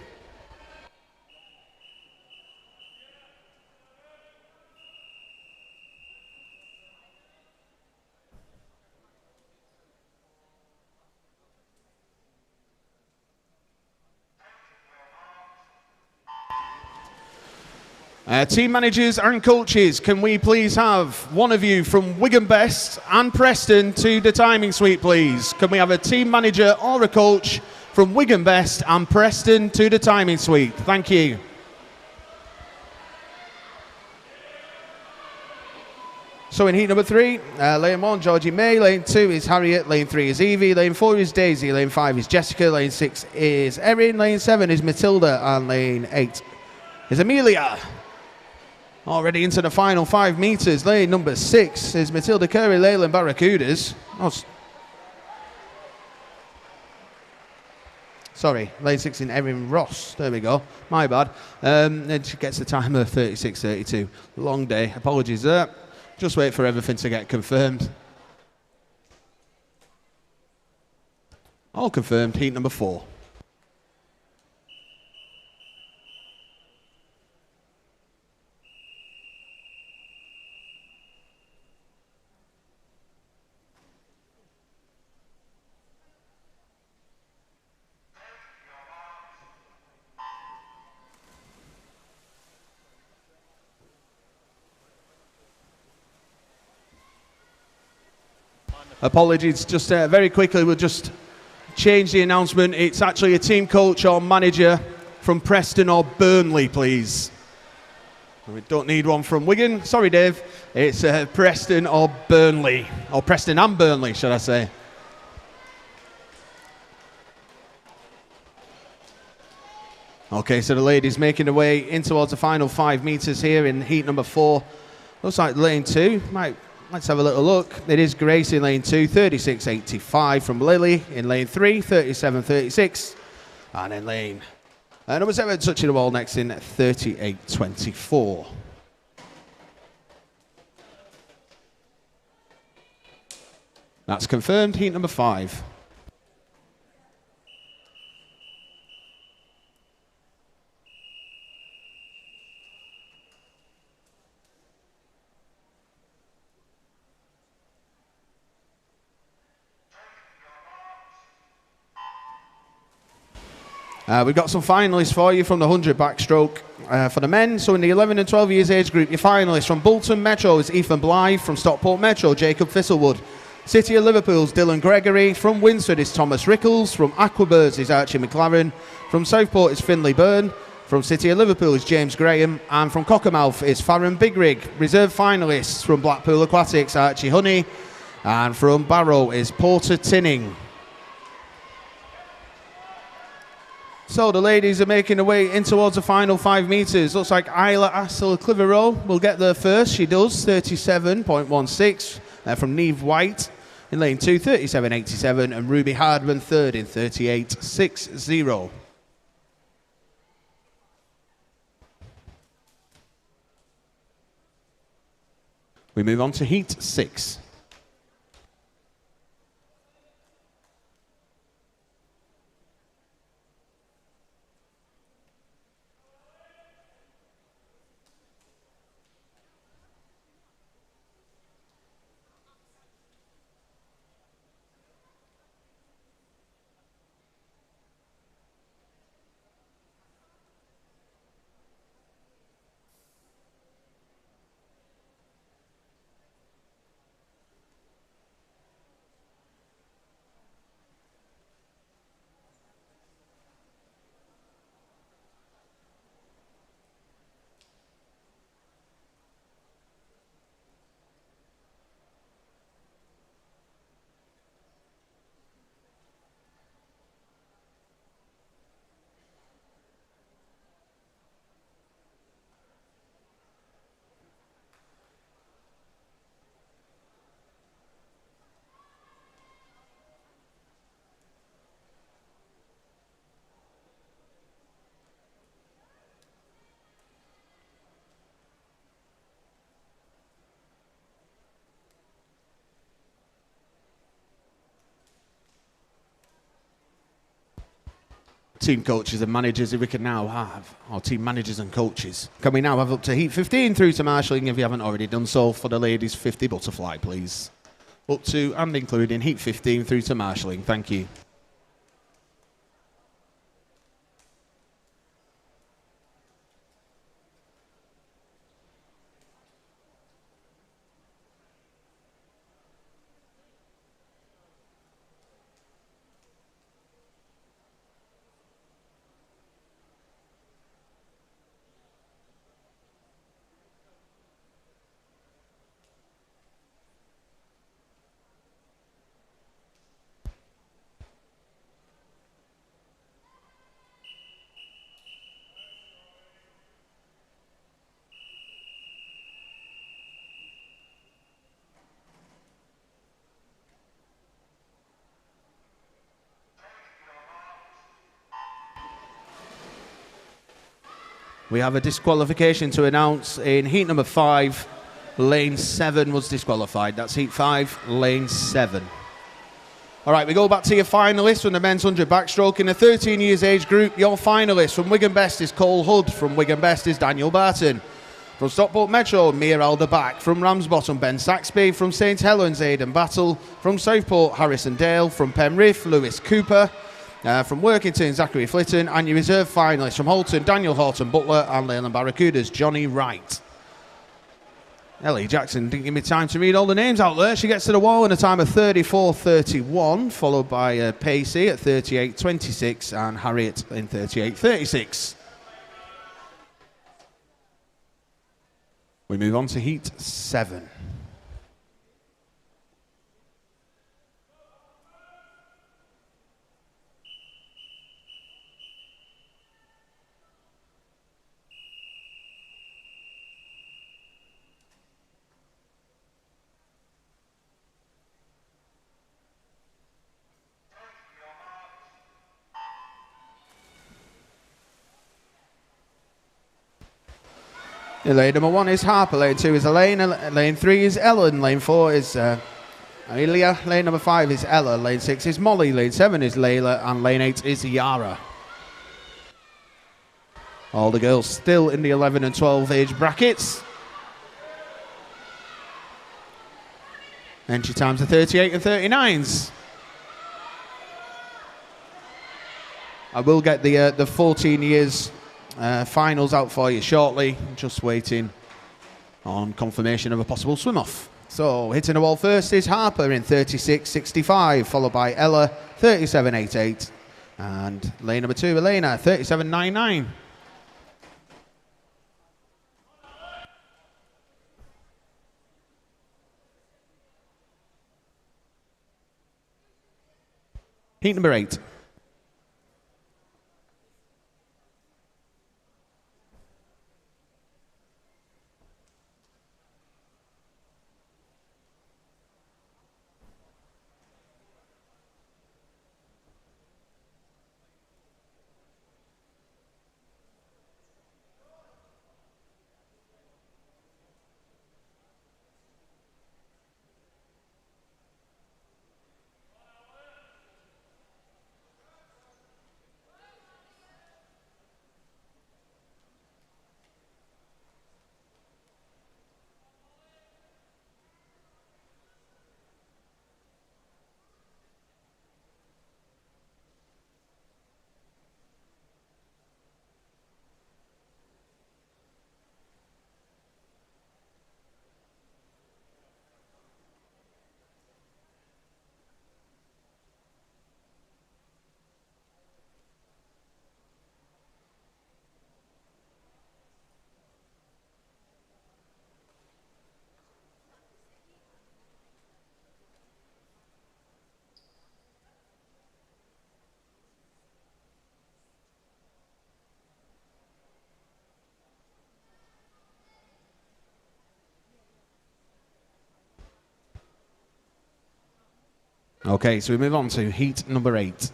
Team managers and coaches, can we please have one of you from Wigan Best and Preston to the timing suite, please? Can we have a team manager or a coach from Wigan Best and Preston to the timing suite? Thank you. So in heat number 3, lane 1, Georgie May, lane 2 is Harriet, lane 3 is Evie, lane 4 is Daisy, lane 5 is Jessica, lane 6 is Erin, lane 7 is Matilda, and lane 8 is Amelia. Already into the final 5 metres, lane number 6 is Matilda Curry, Leyland Barracudas. Sorry, lane 6 in Erin Ross. There we go. My bad. Then she gets the time of 36.32. Long day. Apologies there. Just wait for everything to get confirmed. All confirmed. Heat number 4. Apologies, just very quickly, we'll just change the announcement. It's actually a team coach or manager from Preston or Burnley, please. We don't need one from Wigan. Sorry, Dave. It's Preston or Burnley. Or Preston and Burnley, should I say. Okay, so the ladies making their way in towards the final 5 metres here in heat number 4. Looks like lane 2 Let's have a little look. It is Grace in lane 2, 36.85 from Lily. In lane 3, 37.36. And in lane number 7, touching the wall next in 38.24. That's confirmed. Heat number 5. We've got some finalists for you from the 100 backstroke for the men. So in the 11 and 12 years age group, your finalists from Bolton Metro is Ethan Blythe, from Stockport Metro, Jacob Thistlewood. City of Liverpool's Dylan Gregory, from Winsford is Thomas Rickles, from Aquabirds is Archie McLaren, from Southport is Finley Byrne, from City of Liverpool is James Graham, and from Cockermouth is Farron Bigrig. Reserve finalists from Blackpool Aquatics, Archie Honey, and from Barrow is Porter Tinning. So the ladies are making their way in towards the final 5 metres. Looks like Isla Assel Clitheroe will get there first. She does, 37.16 from Neve White. In lane 2, 37.87, and Ruby Hardman third in 38.60. We move on to heat 6. team coaches and managers if we can now have, or team managers and coaches. Can we now have up to heat 15 through to marshalling if you haven't already done so for the ladies 50 butterfly, please? Up to and including heat 15 through to marshalling. Thank you. We have a disqualification to announce in heat number 5. Lane 7 was disqualified. That's heat 5, lane 7. All right, we go back to your finalists from the men's 100 backstroke. In the 13 years age group, your finalists from Wigan Best is Cole Hood. From Wigan Best is Daniel Barton. From Stockport Metro, Mia Alder-Back. From Ramsbottom, Ben Saxby. From St Helens, Aidan Battle. From Southport, Harrison Dale. From Penrith, Lewis Cooper. From Workington, Zachary Flitton. And your reserve finalists from Holton, Daniel Horton Butler. And Leyland Barracudas, Johnny Wright. Ellie Jackson didn't give me time to read all the names out there. She gets to the wall in a time of 34.31, followed by Pacey at 38.26 and Harriet in 38.36. We move on to heat 7. Lane number 1 is Harper, lane 2 is Elaine, lane 3 is Ellen, lane 4 is Amelia, lane number 5 is Ella, lane 6 is Molly, lane 7 is Layla, and lane 8 is Yara. All the girls still in the 11 and 12 age brackets. Entry times are 38 and 39s. I will get the 14 years finals out for you shortly. Just waiting on confirmation of a possible swim off. So hitting the wall first is Harper in 36.65, followed by Ella 37.88, and lane number 2 Elena 37.99. Heat number 8. Okay, so we move on to heat number 8.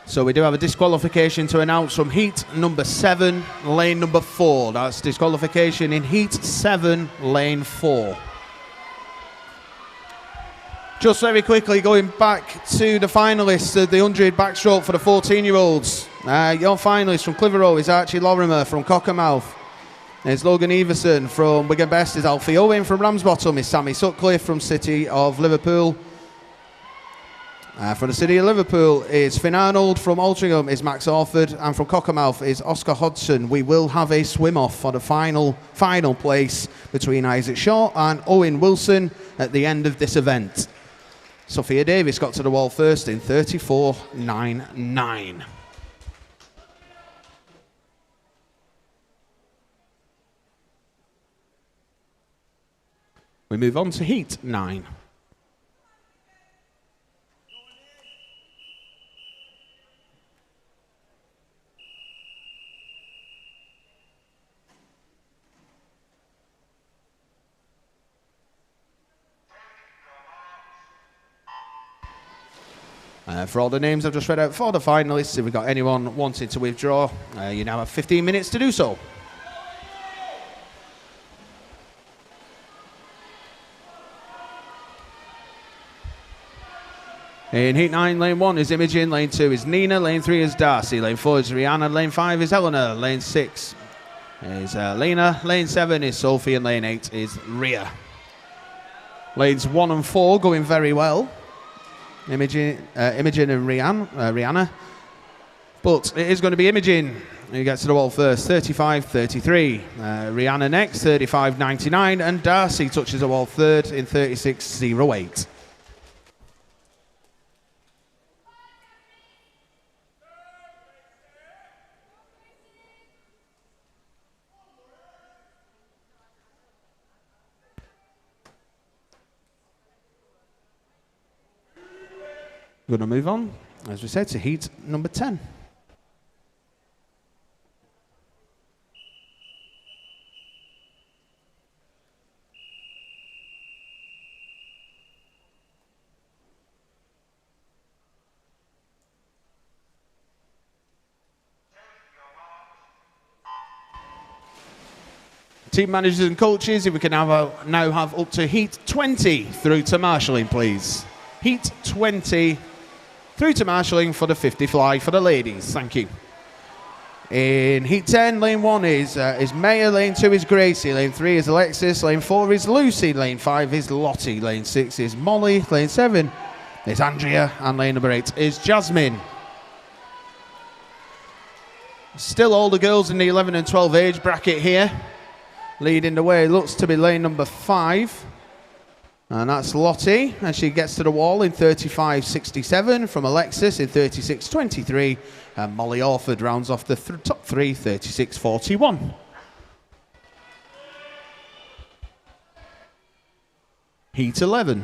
So we do have a disqualification to announce from heat number 7, lane number 4. That's disqualification in heat 7, lane 4. Just very quickly, going back to the finalists of the 100 backstroke for the 14-year-olds. Your finalist from Clitheroe is Archie Lorimer from Cockermouth. There's Logan Everson from Wigan Best. Is Alfie Owen from Ramsbottom. Is Sammy Sutcliffe from City of Liverpool. From the City of Liverpool is Finn Arnold. From Altrincham is Max Orford. And from Cockermouth is Oscar Hodgson. We will have a swim-off for the final place between Isaac Shaw and Owen Wilson at the end of this event. Sophia Davis got to the wall first in 34.99. We move on to heat 9. For all the names I've just read out for the finalists, if we've got anyone wanting to withdraw, you now have 15 minutes to do so. In heat 9, lane 1 is Imogen, lane 2 is Nina, lane 3 is Darcy, lane 4 is Rihanna, lane 5 is Eleanor, lane 6 is Lena, lane 7 is Sophie, and lane 8 is Rhea. Lanes 1 and 4 going very well. Imogen and Rihanna. But it is going to be Imogen who gets to the wall first, 35.33. Rihanna next, 35.99. And Darcy touches the wall third in 36.08. We're going to move on, as we said, to heat number 10. Team managers and coaches, if we can now have up to heat 20 through to marshalling, please. Heat 20 through to marshalling for the 50 fly for the ladies. Thank you. In heat 10, lane 1 is Maya, lane 2 is Gracie, lane 3 is Alexis, lane 4 is Lucy, lane 5 is Lottie, lane 6 is Molly, lane 7 is Andrea, and lane number 8 is Jasmine. Still all the girls in the 11 and 12 age bracket here. Leading the way looks to be lane number 5. And that's Lottie, and she gets to the wall in 35.67 from Alexis in 36.23. And Molly Orford rounds off the top 3, 36.41. Heat 11.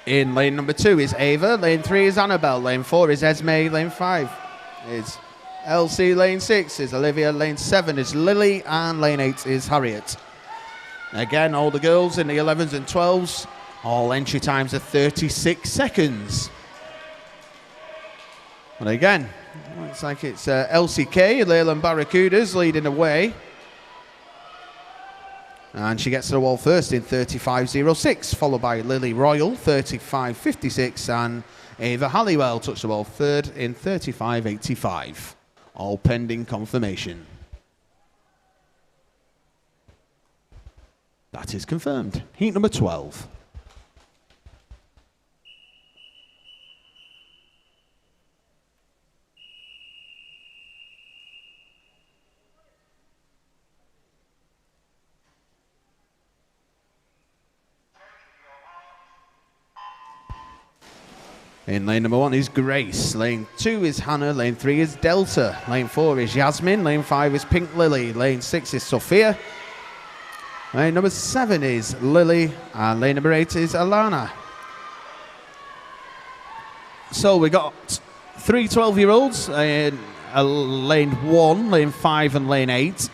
In lane number 2 is Ava, lane 3 is Annabelle, lane 4 is Esme, lane 5 is Elsie, lane 6 is Olivia, lane 7 is Lily, and lane 8 is Harriet. Again, all the girls in the 11s and 12s, all entry times are 36 seconds. And again, looks like it's Elsie Kay, Leyland Barracudas leading the way. And she gets to the wall first in 35.06, followed by Lily Royal, 35.56, and Ava Halliwell touched the wall third in 35.85. All pending confirmation. That is confirmed. Heat number 12. In lane number 1 is Grace. Lane 2 is Hannah. Lane 3 is Delta. Lane 4 is Yasmin. Lane 5 is Pink Lily. Lane 6 is Sophia. Lane number 7 is Lily. And lane number 8 is Alana. So we got 3 12-year-olds in lane 1, lane 5 and lane 8.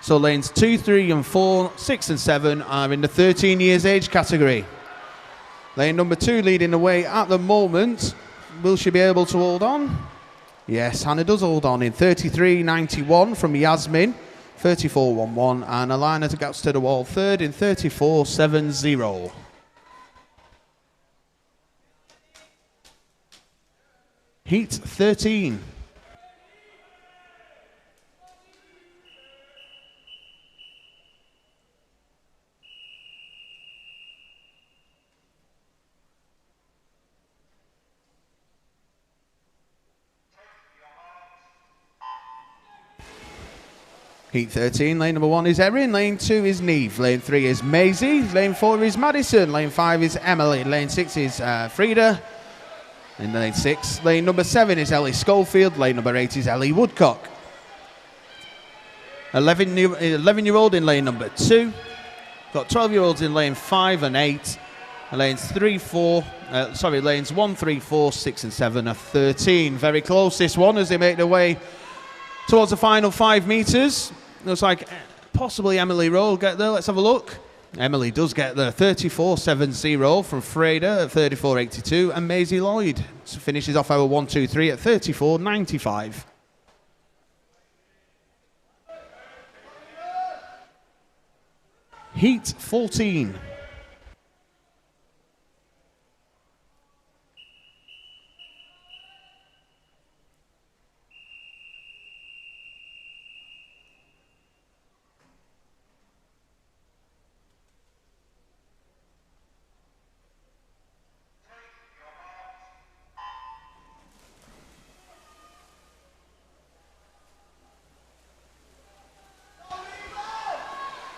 So lanes 2, 3 and 4, 6 and 7 are in the 13 years age category. Lane number 2 leading the way at the moment. Will she be able to hold on? Yes, Hannah does hold on in 33.91 from Yasmin, 34.11, and Alana gets to the wall third in 34.70. Heat 13. Heat 13, lane number 1 is Erin, lane 2 is Neve, lane 3 is Maisie, lane 4 is Madison, lane 5 is Emily, lane 6 is Frida, in lane 6, lane number 7 is Ellie Schofield, lane number 8 is Ellie Woodcock. 11-year-old in lane number 2, got 12-year-olds in lane 5 and 8, and lanes 1, 3, 4, 6 and 7 are 13. Very close this one as they make their way towards the final 5 metres. Looks like possibly Emily Rowe will get there. Let's have a look. Emily does get there. 34.70 from Freda at 34.82. And Maisie Lloyd finishes off our 1, 2, 3 at 34.95. Heat 14.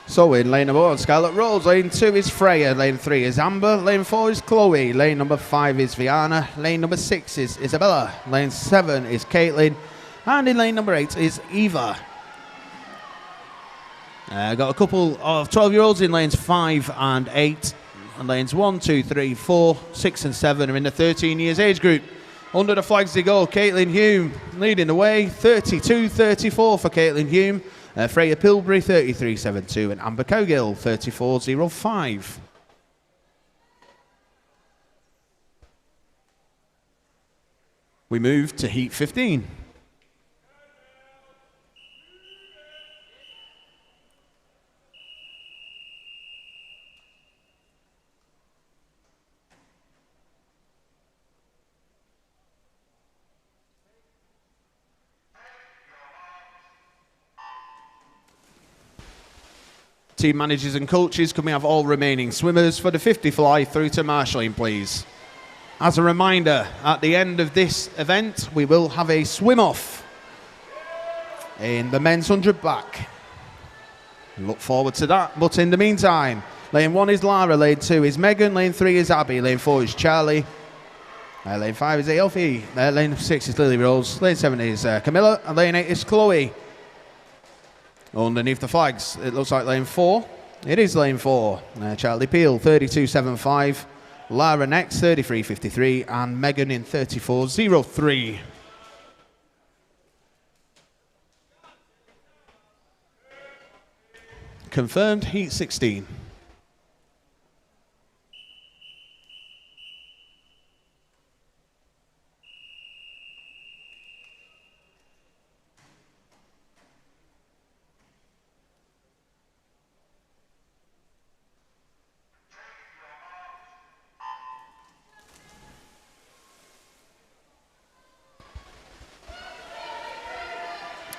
So in lane number 1, Scarlett Rose. Lane 2 is Freya. Lane 3 is Amber. Lane 4 is Chloe. Lane number 5 is Viana. Lane number 6 is Isabella. Lane 7 is Caitlin. And in lane number 8 is Eva. Got a couple of 12-year-olds in lanes 5 and 8. And lanes 1, 2, 3, 4, 6 and 7 are in the 13 years age group. Under the flags they go. Caitlin Hume leading the way. 32.34 for Caitlin Hume. Freya Pilbury, 33.72, and Amber Cogill, 34.05. We move to Heat 15. Team managers and coaches, can we have all remaining swimmers for the 50 fly through to marshalling, please? As a reminder, at the end of this event, we will have a swim-off in the men's 100 back. Look forward to that, but in the meantime, lane 1 is Lara, lane 2 is Megan, lane 3 is Abby, lane 4 is Charlie, lane 5 is Aofi, lane 6 is Lily Rose, lane 7 is Camilla, and lane 8 is Chloe. Underneath the flags, it looks like lane 4. It is lane 4. Charlie Peel, 32.75. Lara next, 33.53. And Megan in 34.03. Confirmed, Heat 16.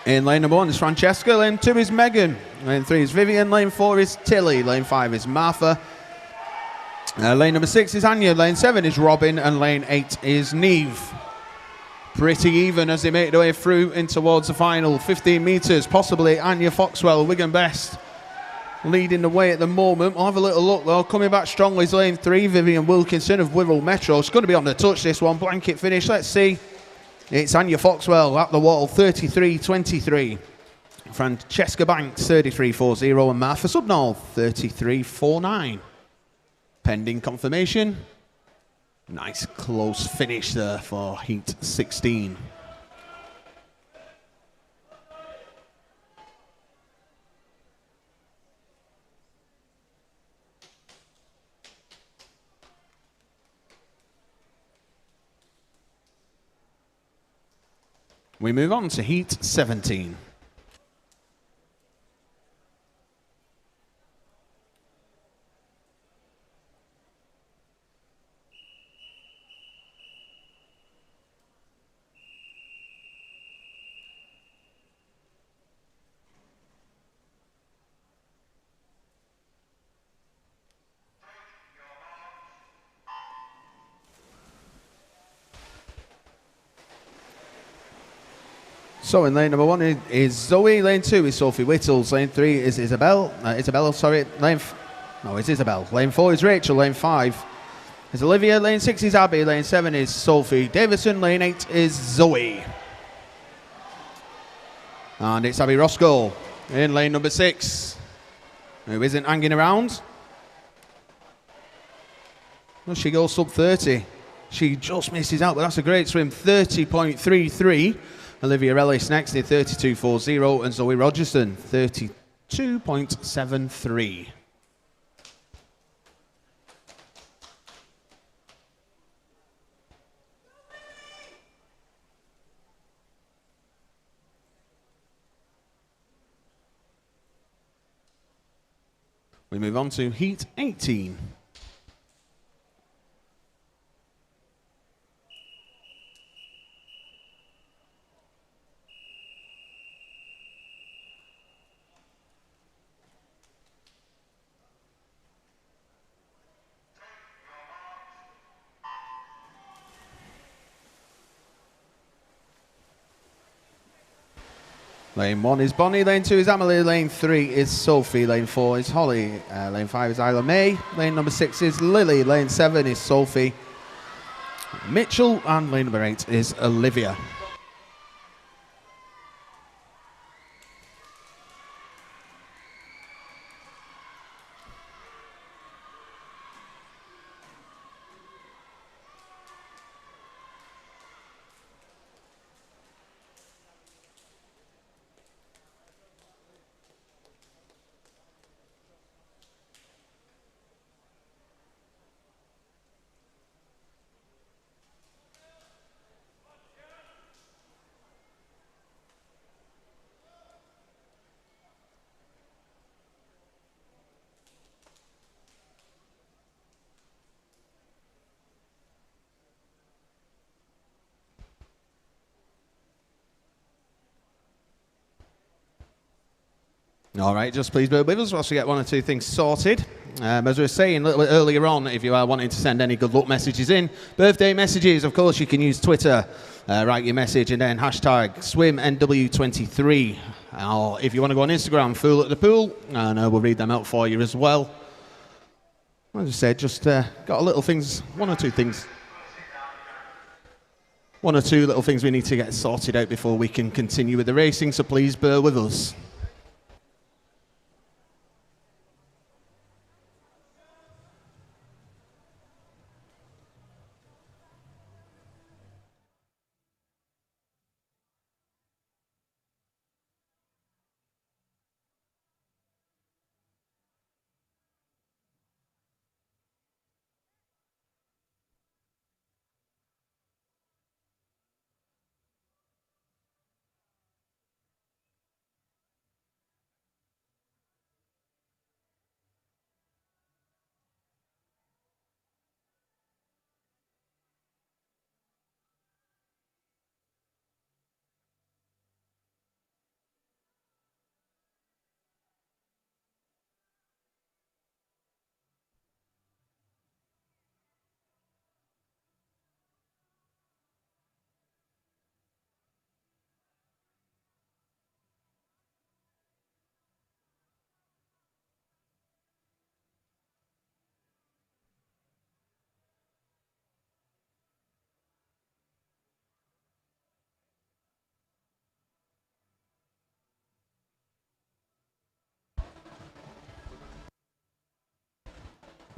In lane number 1 is Francesca, lane 2 is Megan, lane 3 is Vivian, lane 4 is Tilly, lane 5 is Martha, lane number 6 is Anya, lane 7 is Robin, and lane 8 is Neve. Pretty even as they make their way through in towards the final 15 metres, possibly Anya Foxwell, Wigan best, leading the way at the moment. I'll have a little look though. Coming back strongly is lane 3, Vivian Wilkinson of Wirral Metro. It's going to be on the touch, this one. Blanket finish. Let's see. It's Anya Foxwell at the wall, 33.23. Francesca Banks, 33.40. And Martha Subnall, 33.49. Pending confirmation. Nice close finish there for Heat 16. We move on to Heat 17. So in lane number 1 is Zoe, lane 2 is Sophie Whittles, lane 3 is Isabel, it's Isabel, lane 4 is Rachel, lane 5 is Olivia, lane 6 is Abby, lane 7 is Sophie Davison, lane 8 is Zoe. And it's Abby Roscoe in lane number 6, who isn't hanging around. Well, she goes sub 30. She just misses out, but that's a great swim, 30.33. Olivia Ellis next in 32.40 and Zoe Rogerson 32.73. We move on to Heat 18. Lane 1 is Bonnie, lane 2 is Emily, lane 3 is Sophie, lane 4 is Holly, lane 5 is Isla May, lane number 6 is Lily, lane 7 is Sophie Mitchell, and lane number 8 is Olivia. All right, just please bear with us whilst we get one or two things sorted. As we were saying a little bit earlier on, if you are wanting to send any good luck messages in, birthday messages, of course, you can use Twitter, write your message, and then hashtag SwimNW23. Or if you want to go on Instagram, Fool at the Pool, and we'll read them out for you as well. As I said, just got a little things, one or two little things we need to get sorted out before we can continue with the racing, so please bear with us.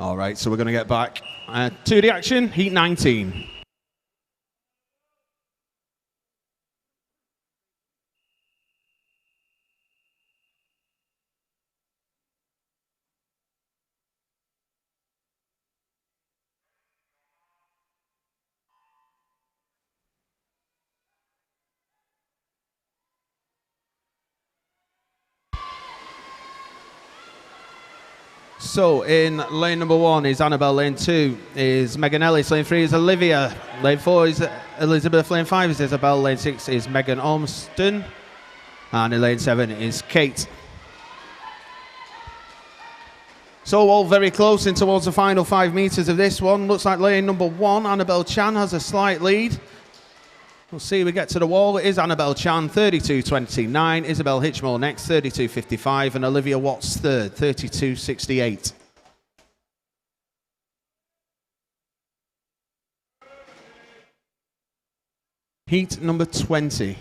All right, so we're going to get back to the action, heat 19. So in lane number 1 is Annabelle, lane 2 is Megan Ellis, lane 3 is Olivia, lane 4 is Elizabeth, lane 5 is Isabel, lane 6 is Megan Ormston, and in lane 7 is Kate. So all very close in towards the final 5 metres of this one. Looks like lane number 1, Annabelle Chan, has a slight lead. We'll see, we get to the wall. It is Annabelle Chan, 32.29. Isabel Hitchmore next, 32.55. And Olivia Watts third, 32.68. Heat number 20.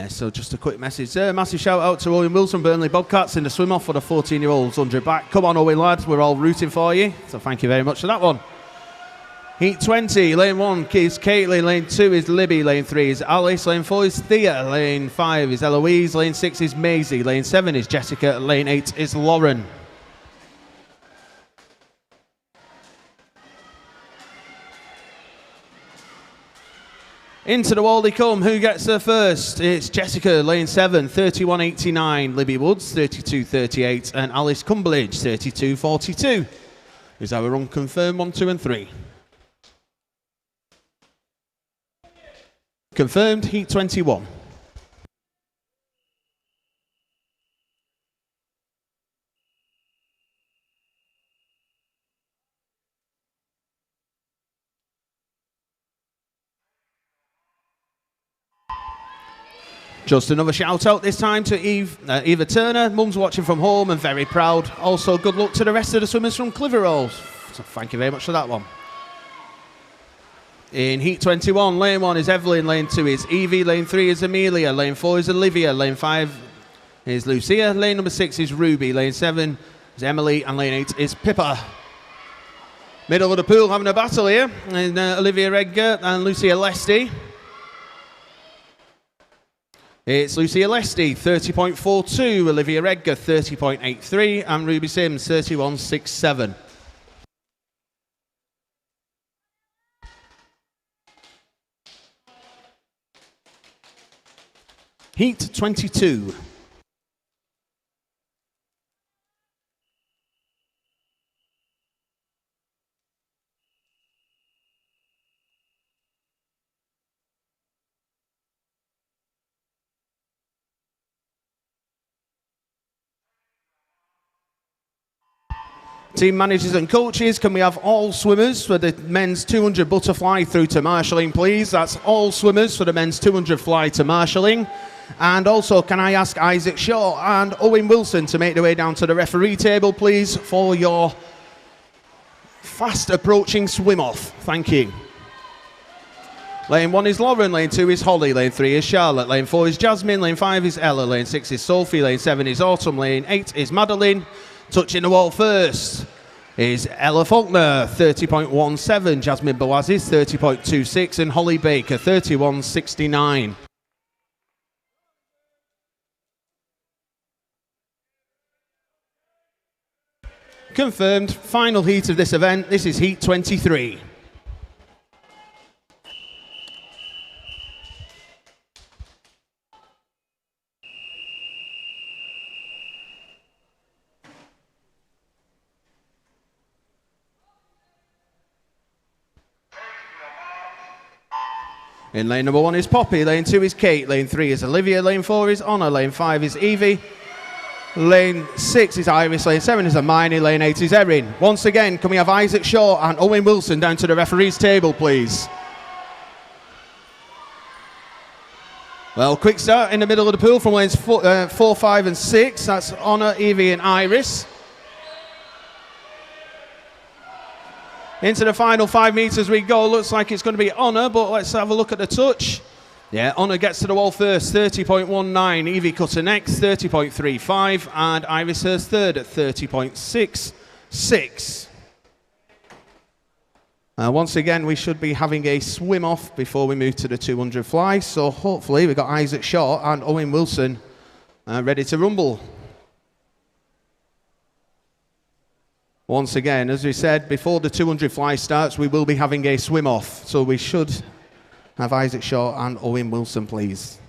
So just a quick message there. Massive shout out to Owen Wilson, Burnley Bobcats in the swim off for the 14-year-olds 100 back. Come on, Owen, lad. We're all rooting for you. So thank you very much for that one. Heat 20. Lane 1 is Caitlin. Lane 2 is Libby. Lane 3 is Alice. Lane 4 is Thea. Lane 5 is Eloise. Lane 6 is Maisie. Lane 7 is Jessica. Lane 8 is Lauren. Into the wall they come. Who gets there first? It's Jessica, lane 7, 31.89. Libby Woods, 32.38. And Alice Cumberledge, 32.42. Is our run confirmed? 1, 2 and 3. Confirmed, heat 21. Just another shout out this time to Eva Turner. Mum's watching from home and very proud. Also, good luck to the rest of the swimmers from Clitheroe. So thank you very much for that one. In heat 21, lane 1 is Evelyn, lane 2 is Evie, lane 3 is Amelia, lane 4 is Olivia, lane 5 is Lucia, lane number 6 is Ruby, lane 7 is Emily, and lane 8 is Pippa. Middle of the pool having a battle here, and Olivia Edgar and Lucia Lesty. It's Lucia Lesty, 30.42, Olivia Edgar, 30.83, and Ruby Sims, 31.67. Heat 22. Team managers and coaches, can we have all swimmers for the men's 200 butterfly through to marshalling, please? That's all swimmers for the men's 200 fly to marshalling. And also, can I ask Isaac Shaw and Owen Wilson to make their way down to the referee table, please, for your fast approaching swim off. Thank you. Lane 1 is Lauren, lane 2 is Holly, lane 3 is Charlotte, lane 4 is Jasmine, lane 5 is Ella, lane 6 is Sophie, lane 7 is Autumn, lane 8 is Madeline. Touching the wall first is Ella Faulkner, 30.17, Jasmine Boazis, 30.26, and Holly Baker, 31.69. Confirmed, final heat of this event. This is heat 23. In lane number 1 is Poppy, lane 2 is Kate, lane 3 is Olivia, lane 4 is Honor, lane 5 is Evie, lane 6 is Iris, lane 7 is Hermione, lane 8 is Erin. Once again, can we have Isaac Shaw and Owen Wilson down to the referee's table, please? Well, quick start in the middle of the pool from lanes 4, 5 and 6. That's Honor, Evie and Iris. Into the final 5 meters we go. Looks like it's going to be Honor, but let's have a look at the touch. Yeah, Honor gets to the wall first, 30.19. Evie Cutter next, 30.35. And Iris Hurst third at 30.66. Once again, we should be having a swim off before we move to the 200 fly. So hopefully we've got Isaac Shaw and Owen Wilson ready to rumble. Once again, as we said, before the 200 fly starts, we will be having a swim off. So we should have Isaac Shaw and Owen Wilson, please.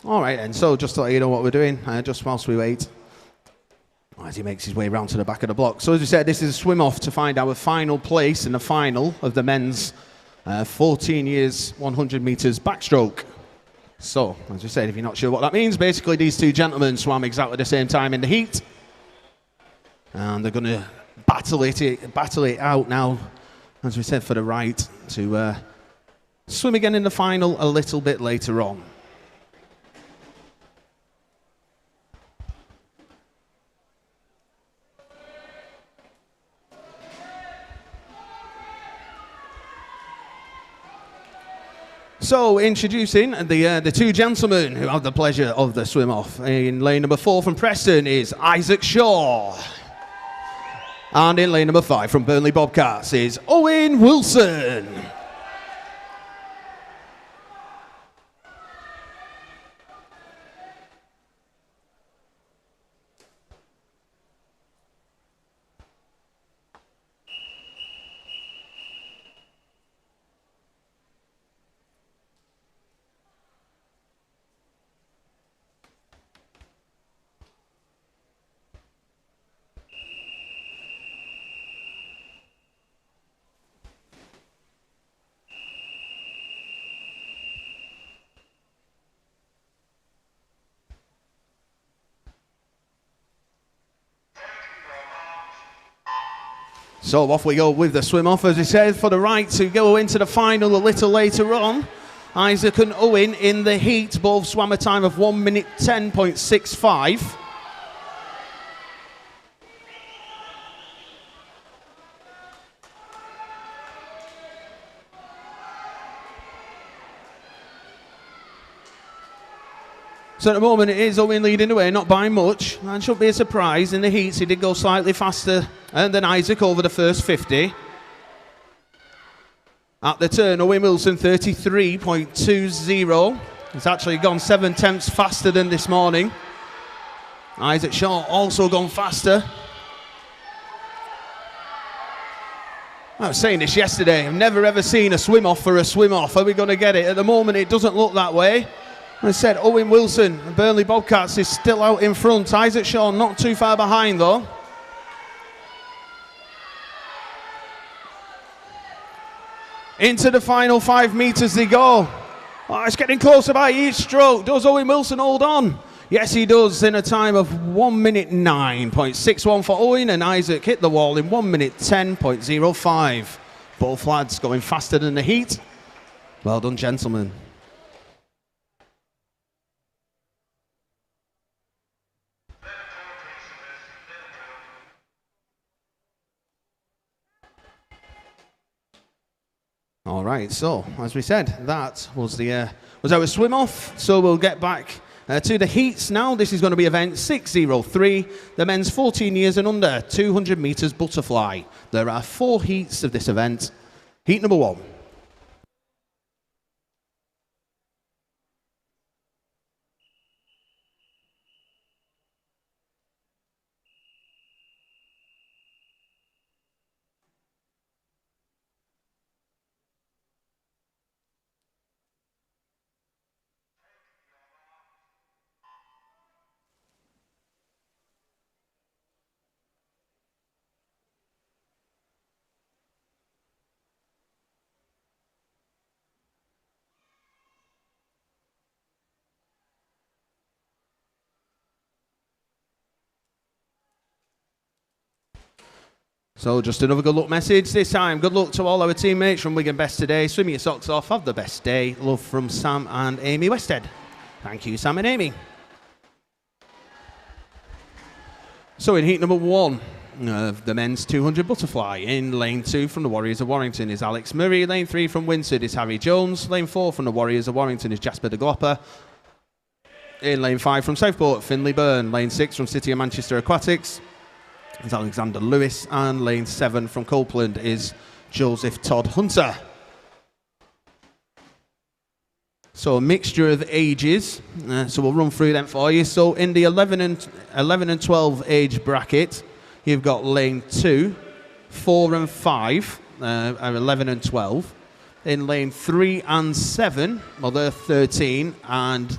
All right, and so just to let you know what we're doing, just whilst we wait, as he makes his way round to the back of the block. So as we said, this is a swim off to find our final place in the final of the men's 14 years, 100 metres backstroke. So, as we said, if you're not sure what that means, basically these two gentlemen swam exactly the same time in the heat. And they're going to battle it out now, as we said, for the right to swim again in the final a little bit later on. So, introducing the two gentlemen who have the pleasure of the swim-off. In lane number 4 from Preston is Isaac Shaw. And in lane number 5 from Burnley Bobcats is Owen Wilson. So off we go with the swim off, as he said, for the right to go into the final a little later on. Isaac and Owen in the heat, both swam a time of 1 minute 10.65. So at the moment it is Owen leading the way, not by much. That shouldn't be a surprise. In the heats he did go slightly faster than Isaac over the first 50. At the turn, Owen Wilson 33.20. He's actually gone 7 tenths faster than this morning. Isaac Shaw also gone faster. I was saying this yesterday, I've never ever seen a swim off for a swim off. Are we going to get it? At the moment it doesn't look that way. As I said, Owen Wilson and Burnley Bobcats is still out in front. Isaac Shaw not too far behind though. Into the final 5 meters they go. Oh, it's getting closer by each stroke. Does Owen Wilson hold on? Yes, he does, in a time of 1 minute 9.61 for Owen, and Isaac hit the wall in 1 minute 10.05. Both lads going faster than the heat. Well done, gentlemen. All right, so as we said, that was our swim off. So we'll get back to the heats now. This is going to be event 603, the men's 14 years and under 200 meters butterfly. There are 4 heats of this event. Heat number 1. So just another good luck message this time. Good luck to all our teammates from Wigan Best today. Swim your socks off. Have the best day. Love from Sam and Amy Westhead. Thank you, Sam and Amy. So in heat number 1 of the men's 200 butterfly, in lane 2 from the Warriors of Warrington is Alex Murray. Lane 3 from Winsford is Harry Jones. Lane 4 from the Warriors of Warrington is Jasper de Glopper. In lane 5 from Southport, Finley Byrne. Lane 6 from City of Manchester Aquatics is Alexander Lewis. And lane 7 from Copeland is Joseph Todd Hunter. So a mixture of ages, so we'll run through them for you. So in the 11 and 12 age bracket, you've got lane 2, 4 and 5 are 11 and 12. In lane 3 and 7, well, they're 13, and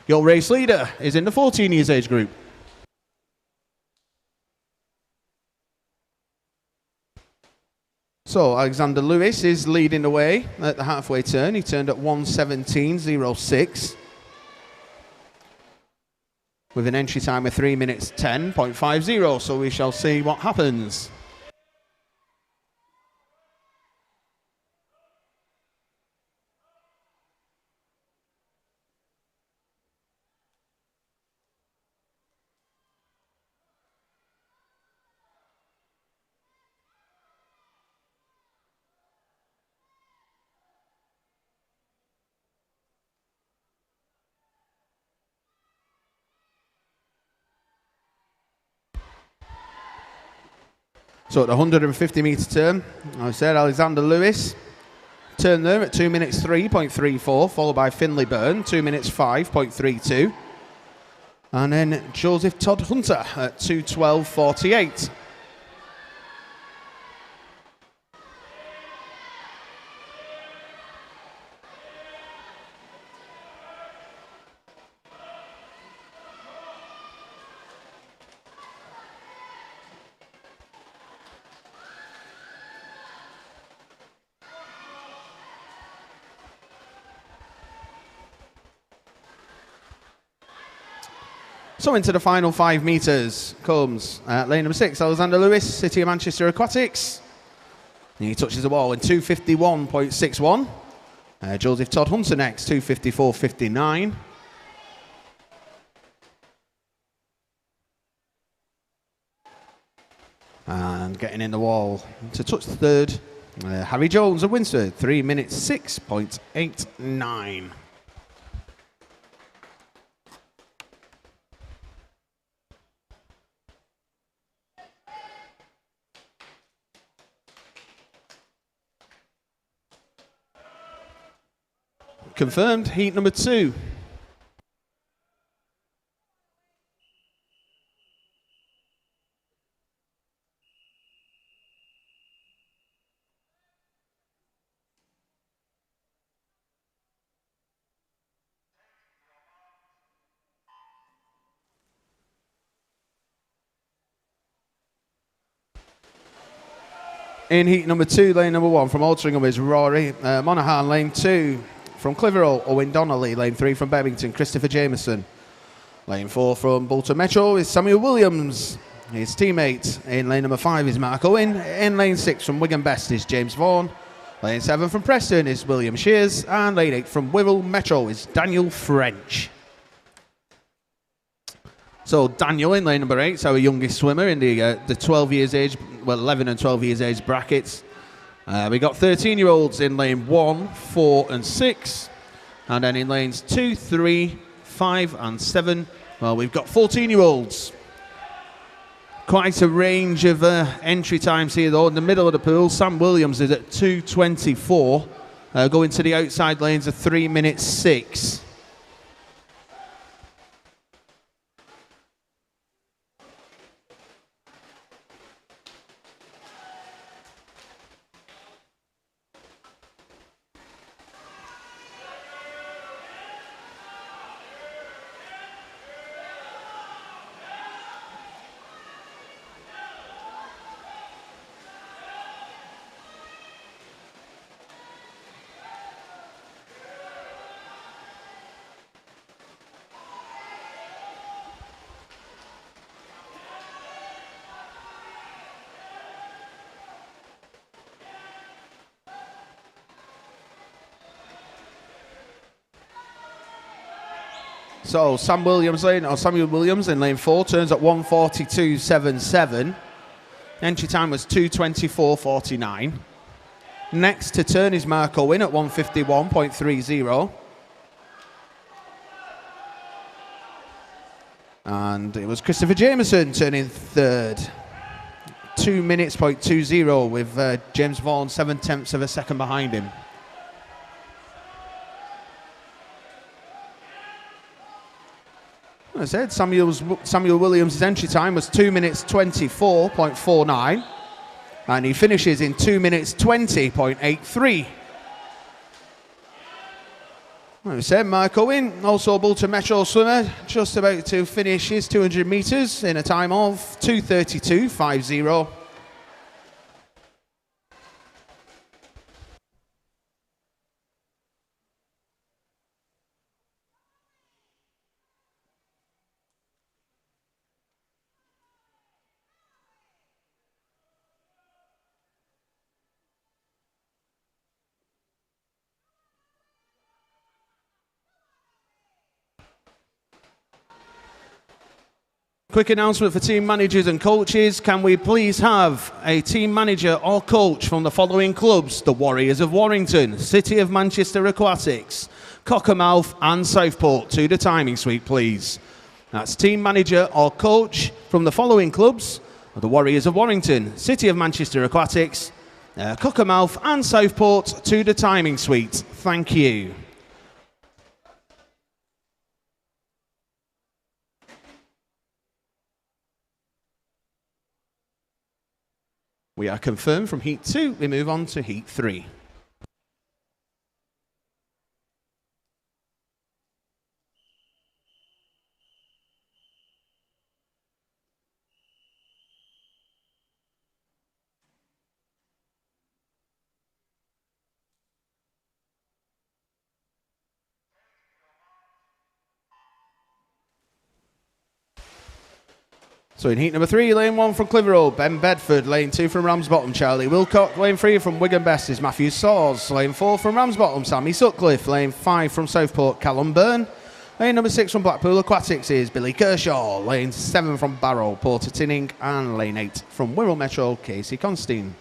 your race leader is in the 14 years age group. So Alexander Lewis is leading the way at the halfway turn. He turned at 1:17.06 with an entry time of 3 minutes 10.50. So we shall see what happens. So at the 150 metre turn, I said Alexander Lewis turned there at 2 minutes 3.34, followed by Finley Byrne, 2 minutes 5.32. And then Joseph Todd Hunter at 2:12.48. So into the final 5 metres comes lane number 6, Alexander Lewis, City of Manchester Aquatics. And he touches the wall in 2:51.61. Joseph Todd Hunter next, 2:54.59. And getting in the wall to touch the third, Harry Jones of Winsford, 3 minutes 6.89. Confirmed, heat number 2. In heat number 2, lane number 1 from Altrincham is Rory Monaghan. Lane 2 from Clitheroe, Owen Donnelly. Lane 3 from Birmingham, Christopher Jameson. Lane 4 from Bolton Metro is Samuel Williams. His teammate in lane number 5 is Mark Owen. In lane 6 from Wigan Best is James Vaughan. Lane 7 from Preston is William Shears. And lane 8 from Wirral Metro is Daniel French. So Daniel in lane number 8 is our youngest swimmer in the 12 years age, well, 11 and 12 years age brackets. We got 13-year-olds in lane 1, 4 and 6. And then in lanes 2, 3, 5 and 7, well, we've got 14-year-olds. Quite a range of entry times here, though. In the middle of the pool, Sam Williams is at 2:24. Going to the outside lanes of 3 minutes 6. So Samuel Williams in lane 4 turns at 1:42.77. Entry time was 2:24.49. Next to turn is Mark Owen at 1:51.30. And it was Christopher Jameson turning third. 2:20 with James Vaughan 7/10 of a second behind him. As I said, Samuel Williams' entry time was 2:24.49, and he finishes in 2:20.83. As I said, Mark Owen, also a Bolton Metro swimmer, just about to finish his 200 metres in a time of 2:32.50. Quick announcement for team managers and coaches. Can we please have a team manager or coach from the following clubs? The Warriors of Warrington, City of Manchester Aquatics, Cockermouth and Southport to the timing suite, please. That's team manager or coach from the following clubs. The Warriors of Warrington, City of Manchester Aquatics, Cockermouth and Southport to the timing suite. Thank you. We are confirmed from Heat 2. We move on to Heat 3. So in heat number 3, lane 1 from Clitheroe, Ben Bedford. Lane 2 from Ramsbottom, Charlie Wilcock. Lane 3 from Wigan Best is Matthew Saws. Lane 4 from Ramsbottom, Sammy Sutcliffe. Lane 5 from Southport, Callum Byrne. Lane number 6 from Blackpool Aquatics is Billy Kershaw. Lane 7 from Barrow, Porter Tinning. And lane 8 from Wirral Metro, Casey Constine.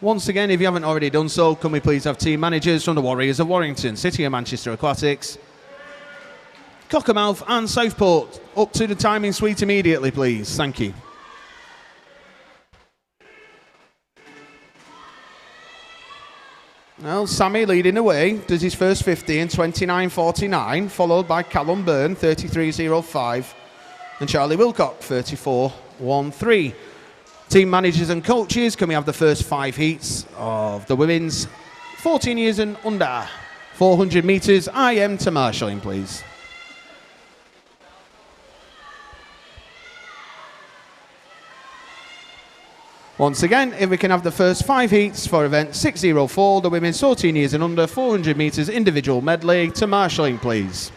Once again, if you haven't already done so, can we please have team managers from the Warriors of Warrington, City of Manchester Aquatics, Cockermouth and Southport up to the timing suite immediately, please. Thank you. Well, Sammy leading the way, does his first 50 in 29.49, followed by Callum Byrne, 33.05, and Charlie Wilcock, 34.13. Team managers and coaches, can we have the first 5 heats of the women's 14 years and under 400 metres IM to marshalling, please. Once again, if we can have the first 5 heats for event 604, the women's 14 years and under 400 metres individual medley to marshalling, please.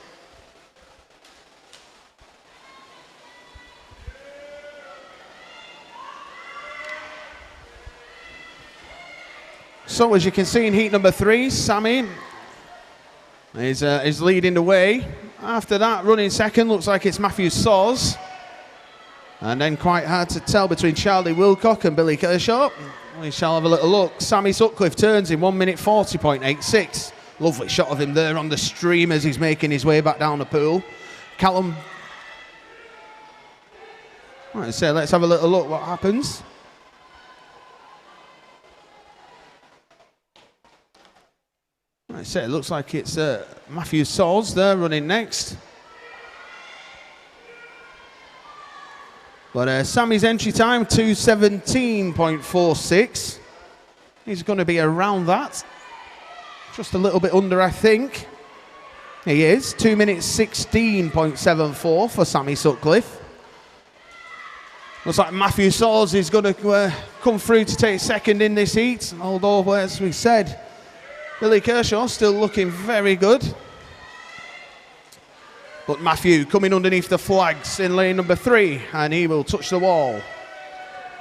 So as you can see in heat number 3, Sammy is leading the way. After that, running second, looks like it's Matthew Saws. And then quite hard to tell between Charlie Wilcock and Billy Kershaw. We shall have a little look. Sammy Sutcliffe turns in 1:40.86. Lovely shot of him there on the stream as he's making his way back down the pool. Callum. Right, so let's have a little look what happens. Right, so it looks like it's Matthew Saws there running next. But Sammy's entry time, 2:17.46. He's going to be around that. Just a little bit under, I think. He is. 2:16.74 for Sammy Sutcliffe. Looks like Matthew Saws is going to come through to take second in this heat. Although, as we said, Billy Kershaw still looking very good. But Matthew coming underneath the flags in lane number 3, and he will touch the wall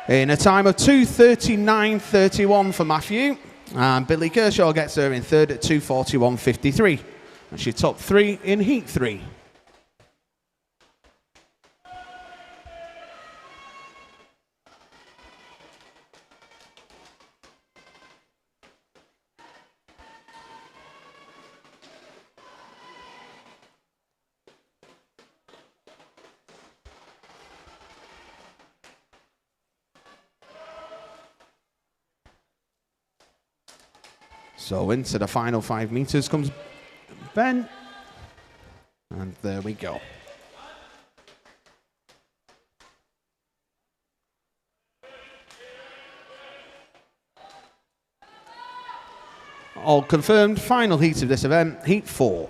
in a time of 2:39.31 for Matthew. And Billy Kershaw gets her in third at 2:41.53. That's your top three in Heat 3. So into the final 5 meters comes Ben. And there we go. All confirmed, final heat of this event, Heat 4.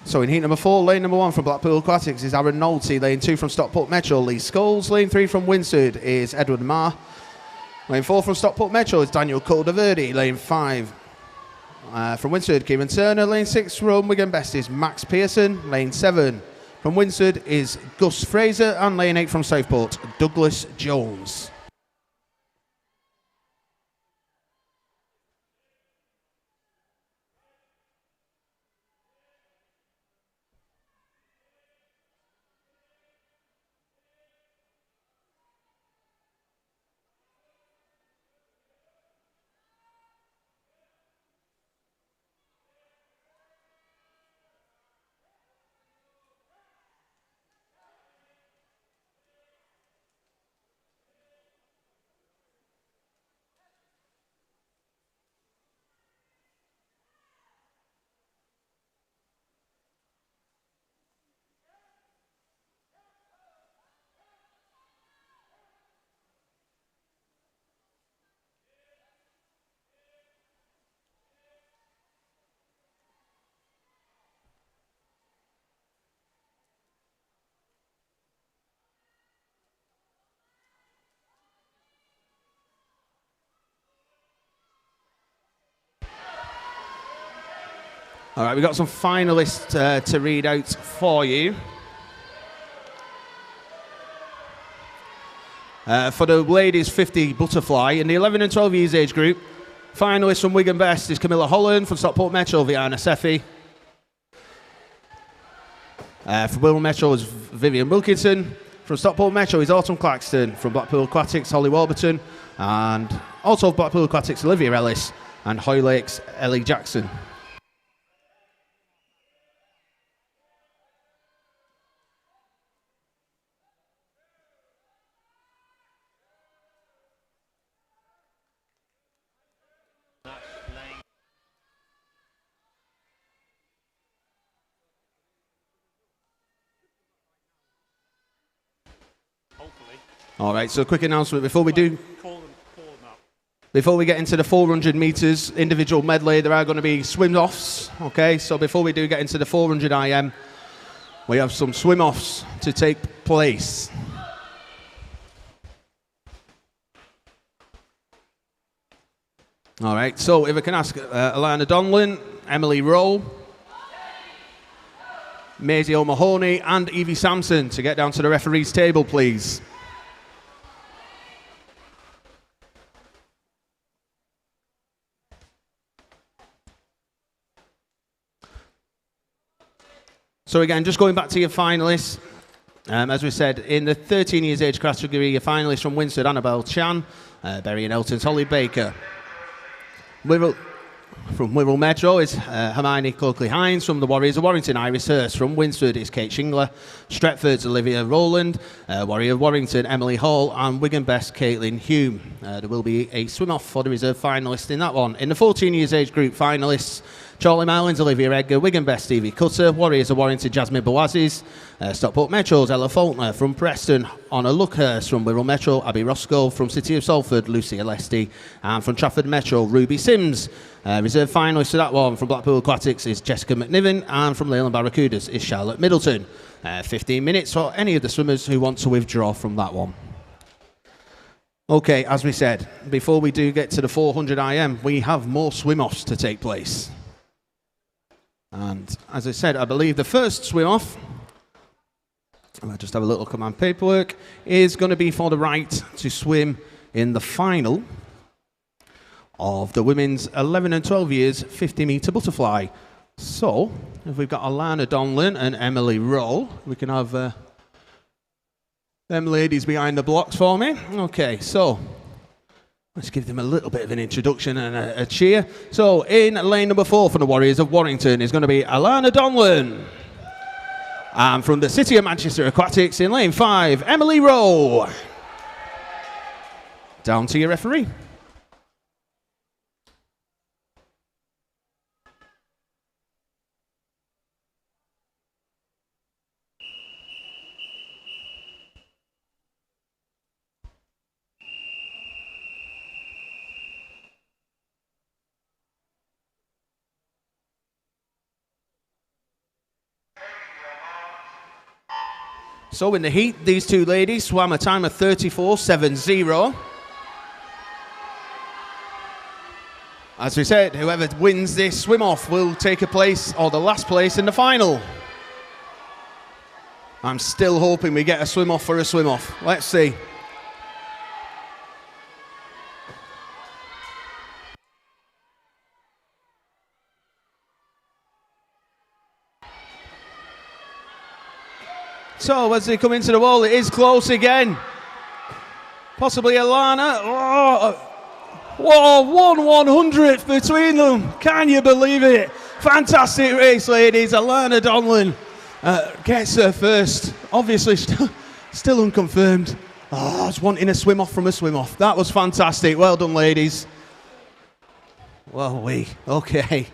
So in heat number 4, lane number 1 from Blackpool Aquatics is Aaron Nolte. Lane 2 from Stockport Metro, Lee Scholes. Lane 3 from Winsford is Edward Marr. Lane 4 from Stockport Metro is Daniel Calderverde. Lane 5 from Winsford, Kieran Turner. Lane 6 from Wigan Best is Max Pearson. Lane 7 from Winsford is Gus Fraser. And lane 8 from Southport, Douglas Jones. All right, we've got some finalists to read out for you. For the ladies 50 butterfly, in the 11 and 12 years age group, finalist from Wigan Best is Camilla Holland. From Stockport Metro, Viana Sefi. From Wirral Metro is Vivian Wilkinson. From Stockport Metro is Autumn Claxton. From Blackpool Aquatics, Holly Warburton. And also Blackpool Aquatics, Olivia Ellis. And Hoylakes, Ellie Jackson. All right, so quick announcement before we do. Before we get into the 400 meters individual medley, there are going to be swim-offs. Okay, so before we do get into the 400 IM, we have some swim-offs to take place. All right, so if I can ask Alana Donlan, Emily Rowe, Maisie O'Mahony, and Evie Sampson to get down to the referee's table, please. So again, just going back to your finalists, as we said, in the 13 years age category, your finalists from Winsford, Annabelle Chan, Berry and Elton's Holly Baker. From Wirral Metro is Hermione Coakley-Hines. From the Warriors of Warrington, Iris Hurst. From Winsford is Kate Shingler. Stretford's Olivia Rowland. Warrior of Warrington, Emily Hall. And Wigan Best, Caitlin Hume. There will be a swim-off for the reserve finalist in that one. In the 14 years age group finalists, Charlie Marlins, Olivia Edgar, Wigan Best, Stevie Cutter, Warriors of Warrington, Jasmine Bawazis, Stockport Metro's Ella Faulkner from Preston, Honor Luckhurst from Wirral Metro, Abby Roscoe from City of Salford, Lucy Alesti, and from Trafford Metro, Ruby Sims. Reserve finalist to that one from Blackpool Aquatics is Jessica McNiven, and from Leyland Barracudas is Charlotte Middleton. 15 minutes for any of the swimmers who want to withdraw from that one. Okay, as we said, before we do get to the 400 IM, we have more swim-offs to take place. And as I said, I believe the first swim-off, I'll just have a little look at my paperwork, is going to be for the right to swim in the final of the women's 11 and 12 years 50-metre butterfly. So, if we've got Alana Donlan and Emily Roll, we can have them ladies behind the blocks for me. Okay, so let's give them a little bit of an introduction and a cheer. So, in lane number 4 from the Warriors of Warrington is going to be Alana Donlan. And from the City of Manchester Aquatics in lane 5, Emily Rowe. Down to your referee. So in the heat, these two ladies swam a time of 34.70. As we said, whoever wins this swim-off will take a place, or the last place, in the final. I'm still hoping we get a swim-off for a swim-off. Let's see. So as they come into the wall, it is close again. Possibly Alana. Oh, whoa, 1/100th between them. Can you believe it? Fantastic race, ladies. Alana Donlan gets her first. Obviously, still unconfirmed. Oh, I was wanting a swim off from a swim off. That was fantastic. Well done, ladies. Well, okay.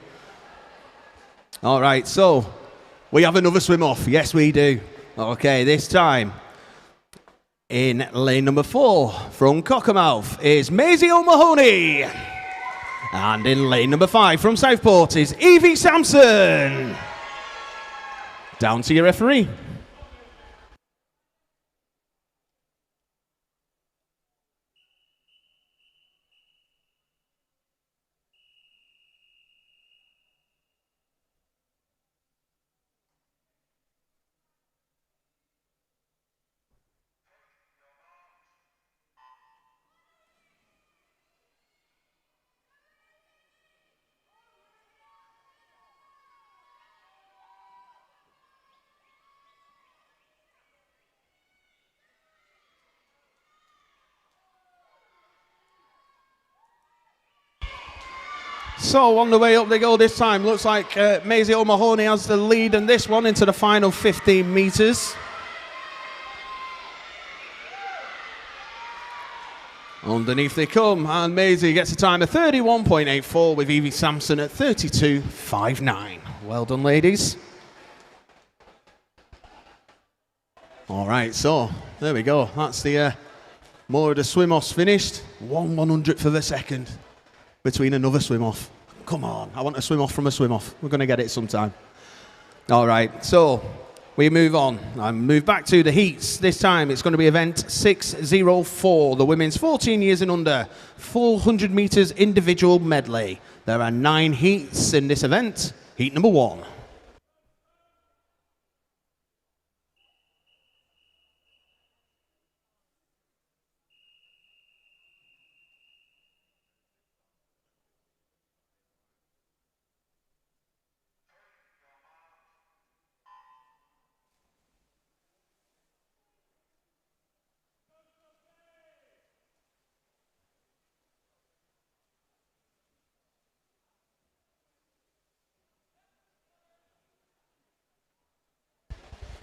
All right, so we have another swim off. Yes, we do. Okay, this time in lane number 4 from Cockermouth is Maisie O'Mahony. And in lane number 5 from Southport is Evie Sampson. Down to your referee. So on the way up they go this time. Looks like Maisie O'Mahony has the lead in this one into the final 15 metres. Underneath they come, and Maisie gets a time of 31.84 with Evie Sampson at 32.59. Well done, ladies. All right, so there we go. That's the more of the swim-offs finished. 1/100th of a second between another swim-off. Come on, I want a swim-off from a swim-off. We're going to get it sometime. All right, so we move on and move back to the heats. This time it's going to be event 604, the women's 14 years and under, 400 metres individual medley. There are 9 heats in this event. Heat number 1.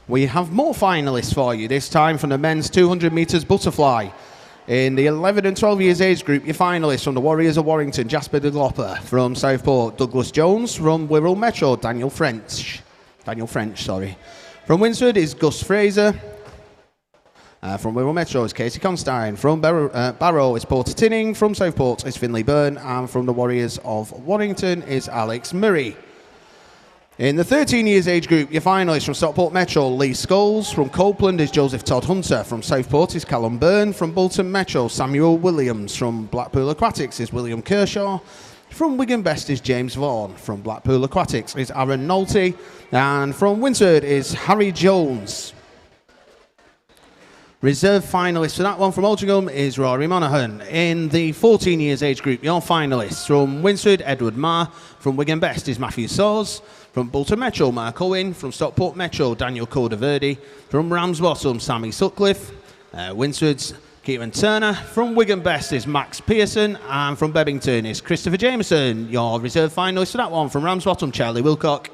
We have more finalists for you, this time from the men's 200 metres butterfly. In the 11 and 12 years age group, your finalists from the Warriors of Warrington, Jasper de Glopper. From Southport, Douglas Jones. From Wirral Metro, Daniel French, sorry. From Winsford is Gus Fraser. From Wirral Metro is Casey Constine. From Barrow is Porter Tinning. From Southport is Finley Byrne. And from the Warriors of Warrington is Alex Murray. In the 13 years age group, your finalists from Stockport Metro, Lee Scholes. From Copeland is Joseph Todd Hunter. From Southport is Callum Byrne. From Bolton Metro, Samuel Williams. From Blackpool Aquatics is William Kershaw. From Wigan Best is James Vaughan. From Blackpool Aquatics is Aaron Nolte. And from Winsford is Harry Jones. Reserve finalist for that one from Altrincham is Rory Monaghan. In the 14 years age group, your finalists from Winsford, Edward Marr. From Wigan Best is Matthew Soers. From Bolton Metro, Mark Owen. From Stockport Metro, Daniel Cordoverde. From Ramsbottom, Sammy Sutcliffe. Winsford's Kieran Turner. From Wigan Best is Max Pearson. And from Bebington is Christopher Jameson. Your reserve finalist for that one from Ramsbottom, Charlie Wilcock.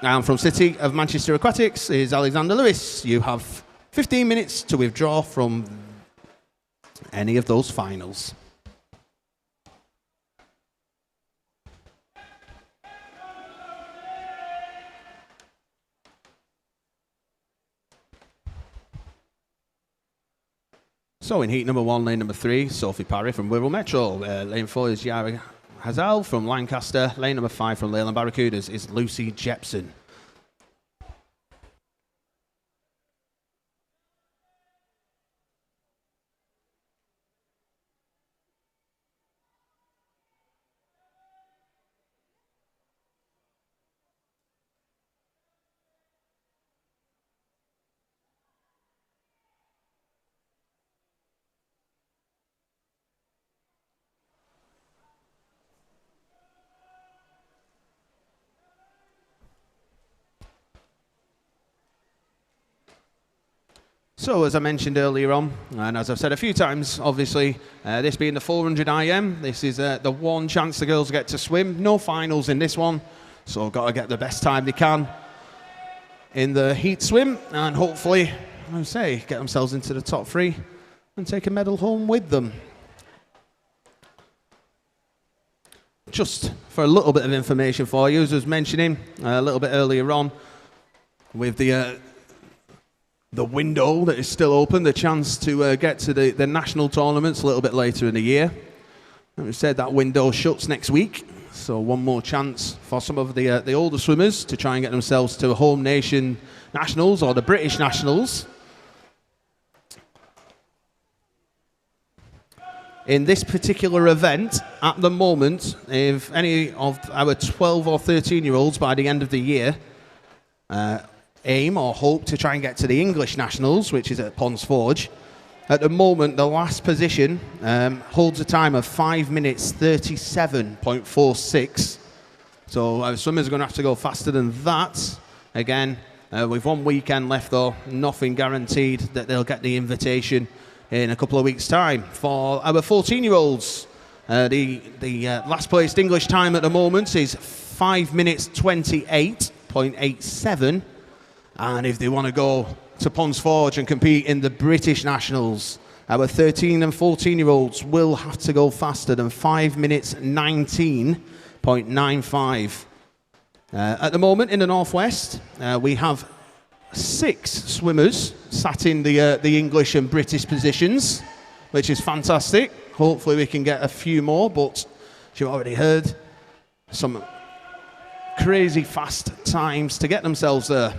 And from City of Manchester Aquatics is Alexander Lewis. You have 15 minutes to withdraw from any of those finals. So in heat number 1, lane number 3, Sophie Parry from Wirral Metro. Lane 4 is Yara Hazal from Lancaster. Lane number 5 from Leyland Barracudas is Lucy Jepson. So as I mentioned earlier on, and as I've said a few times, obviously, this being the 400 IM, this is the one chance the girls get to swim. No finals in this one, so got to get the best time they can in the heat swim, and hopefully, I would say, get themselves into the top 3 and take a medal home with them. Just for a little bit of information for you, as I was mentioning a little bit earlier on, with the window that is still open, the chance to get to the national tournaments a little bit later in the year. And we said that window shuts next week, so one more chance for some of the older swimmers to try and get themselves to a home nation nationals or the British nationals. In this particular event, at the moment, if any of our 12 or 13-year-olds by the end of the year aim or hope to try and get to the English Nationals, which is at Ponds Forge. At the moment, the last position holds a time of 5 minutes 37.46. So our swimmers are going to have to go faster than that. Again, with 1 weekend left though, nothing guaranteed that they'll get the invitation in a couple of weeks' time. For our 14-year-olds, the last placed English time at the moment is 5 minutes 28.87. And if they want to go to Ponds Forge and compete in the British Nationals, our 13 and 14-year-olds will have to go faster than 5 minutes 19.95. At the moment in the Northwest, we have 6 swimmers sat in the English and British positions, which is fantastic. Hopefully we can get a few more, but as you've already heard, some crazy fast times to get themselves there.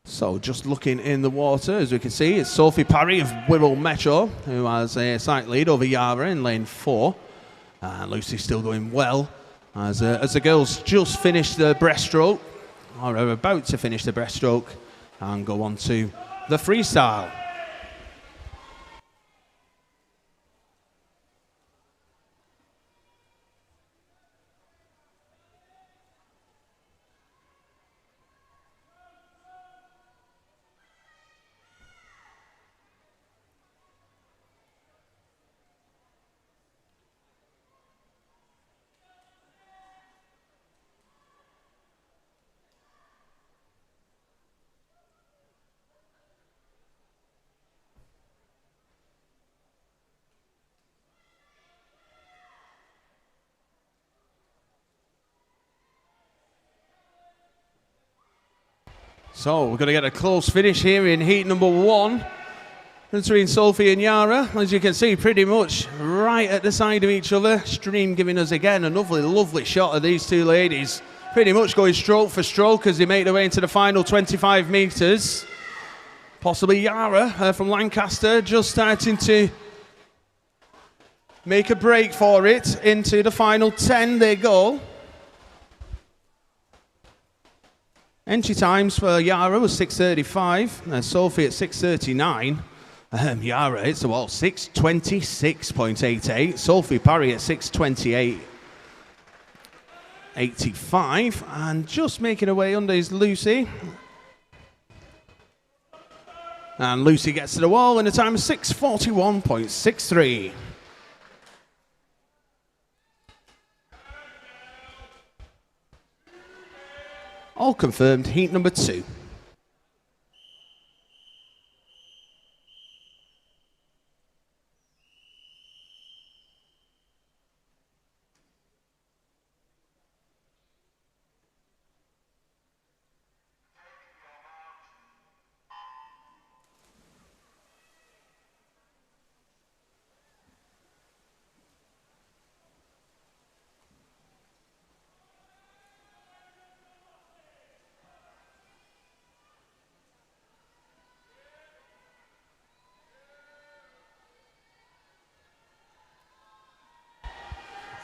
So just looking in the water, as we can see, it's Sophie Parry of Wirral Metro, who has a slight lead over Yara in lane 4. Lucy's still going well, as the girls just finished the breaststroke, or are about to finish the breaststroke, and go on to the freestyle. So we're going to get a close finish here in heat number 1 between Sophie and Yara. As you can see, pretty much right at the side of each other. Stream giving us again a lovely shot of these two ladies. Pretty much going stroke for stroke as they make their way into the final 25 metres. Possibly Yara from Lancaster just starting to make a break for it. Into the final 10 they go. Entry times for Yara was 6:35 and Sophie at 6:39. Yara hits the wall 6:26.88. Sophie Parry at 6:28.85. And just making her way under is Lucy. And Lucy gets to the wall in a time of 6:41.63. All confirmed, heat number 2.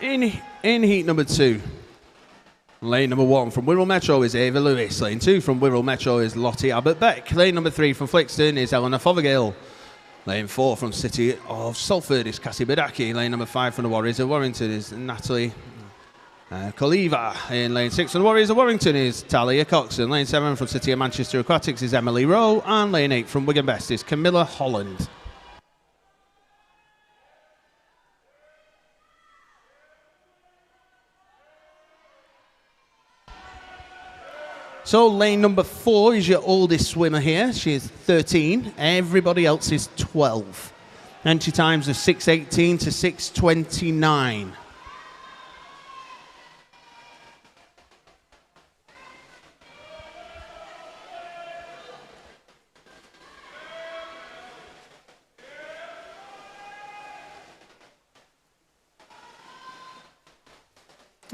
In heat number 2, lane number 1 from Wirral Metro is Ava Lewis. Lane 2 from Wirral Metro is Lottie Abbott-Beck. Lane number 3 from Flixton is Eleanor Fothergill. Lane 4 from City of Salford is Cassie Badaki. Lane number 5 from the Warriors of Warrington is Natalie Koliva. In lane 6 from the Warriors of Warrington is Talia Coxon. Lane 7 from City of Manchester Aquatics is Emily Rowe. And lane 8 from Wigan Best is Camilla Holland. So lane number 4 is your oldest swimmer here. She is 13. Everybody else is 12. Entry times are 6:18 to 6:29.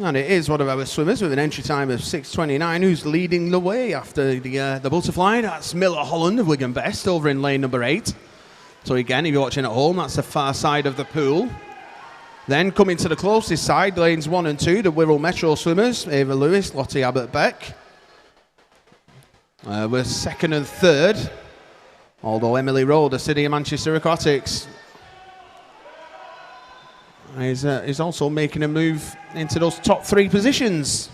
And it is one of our swimmers with an entry time of 6:29 who's leading the way after the butterfly. That's Miller Holland of Wigan Best over in lane number 8. So again, if you're watching at home, that's the far side of the pool. Then coming to the closest side, lanes 1 and 2, the Wirral Metro swimmers, Ava Lewis, Lottie Abbott-Beck. We're 2nd and 3rd, although Emily Rowe, the City of Manchester Aquatics, is also making a move into those top 3 positions.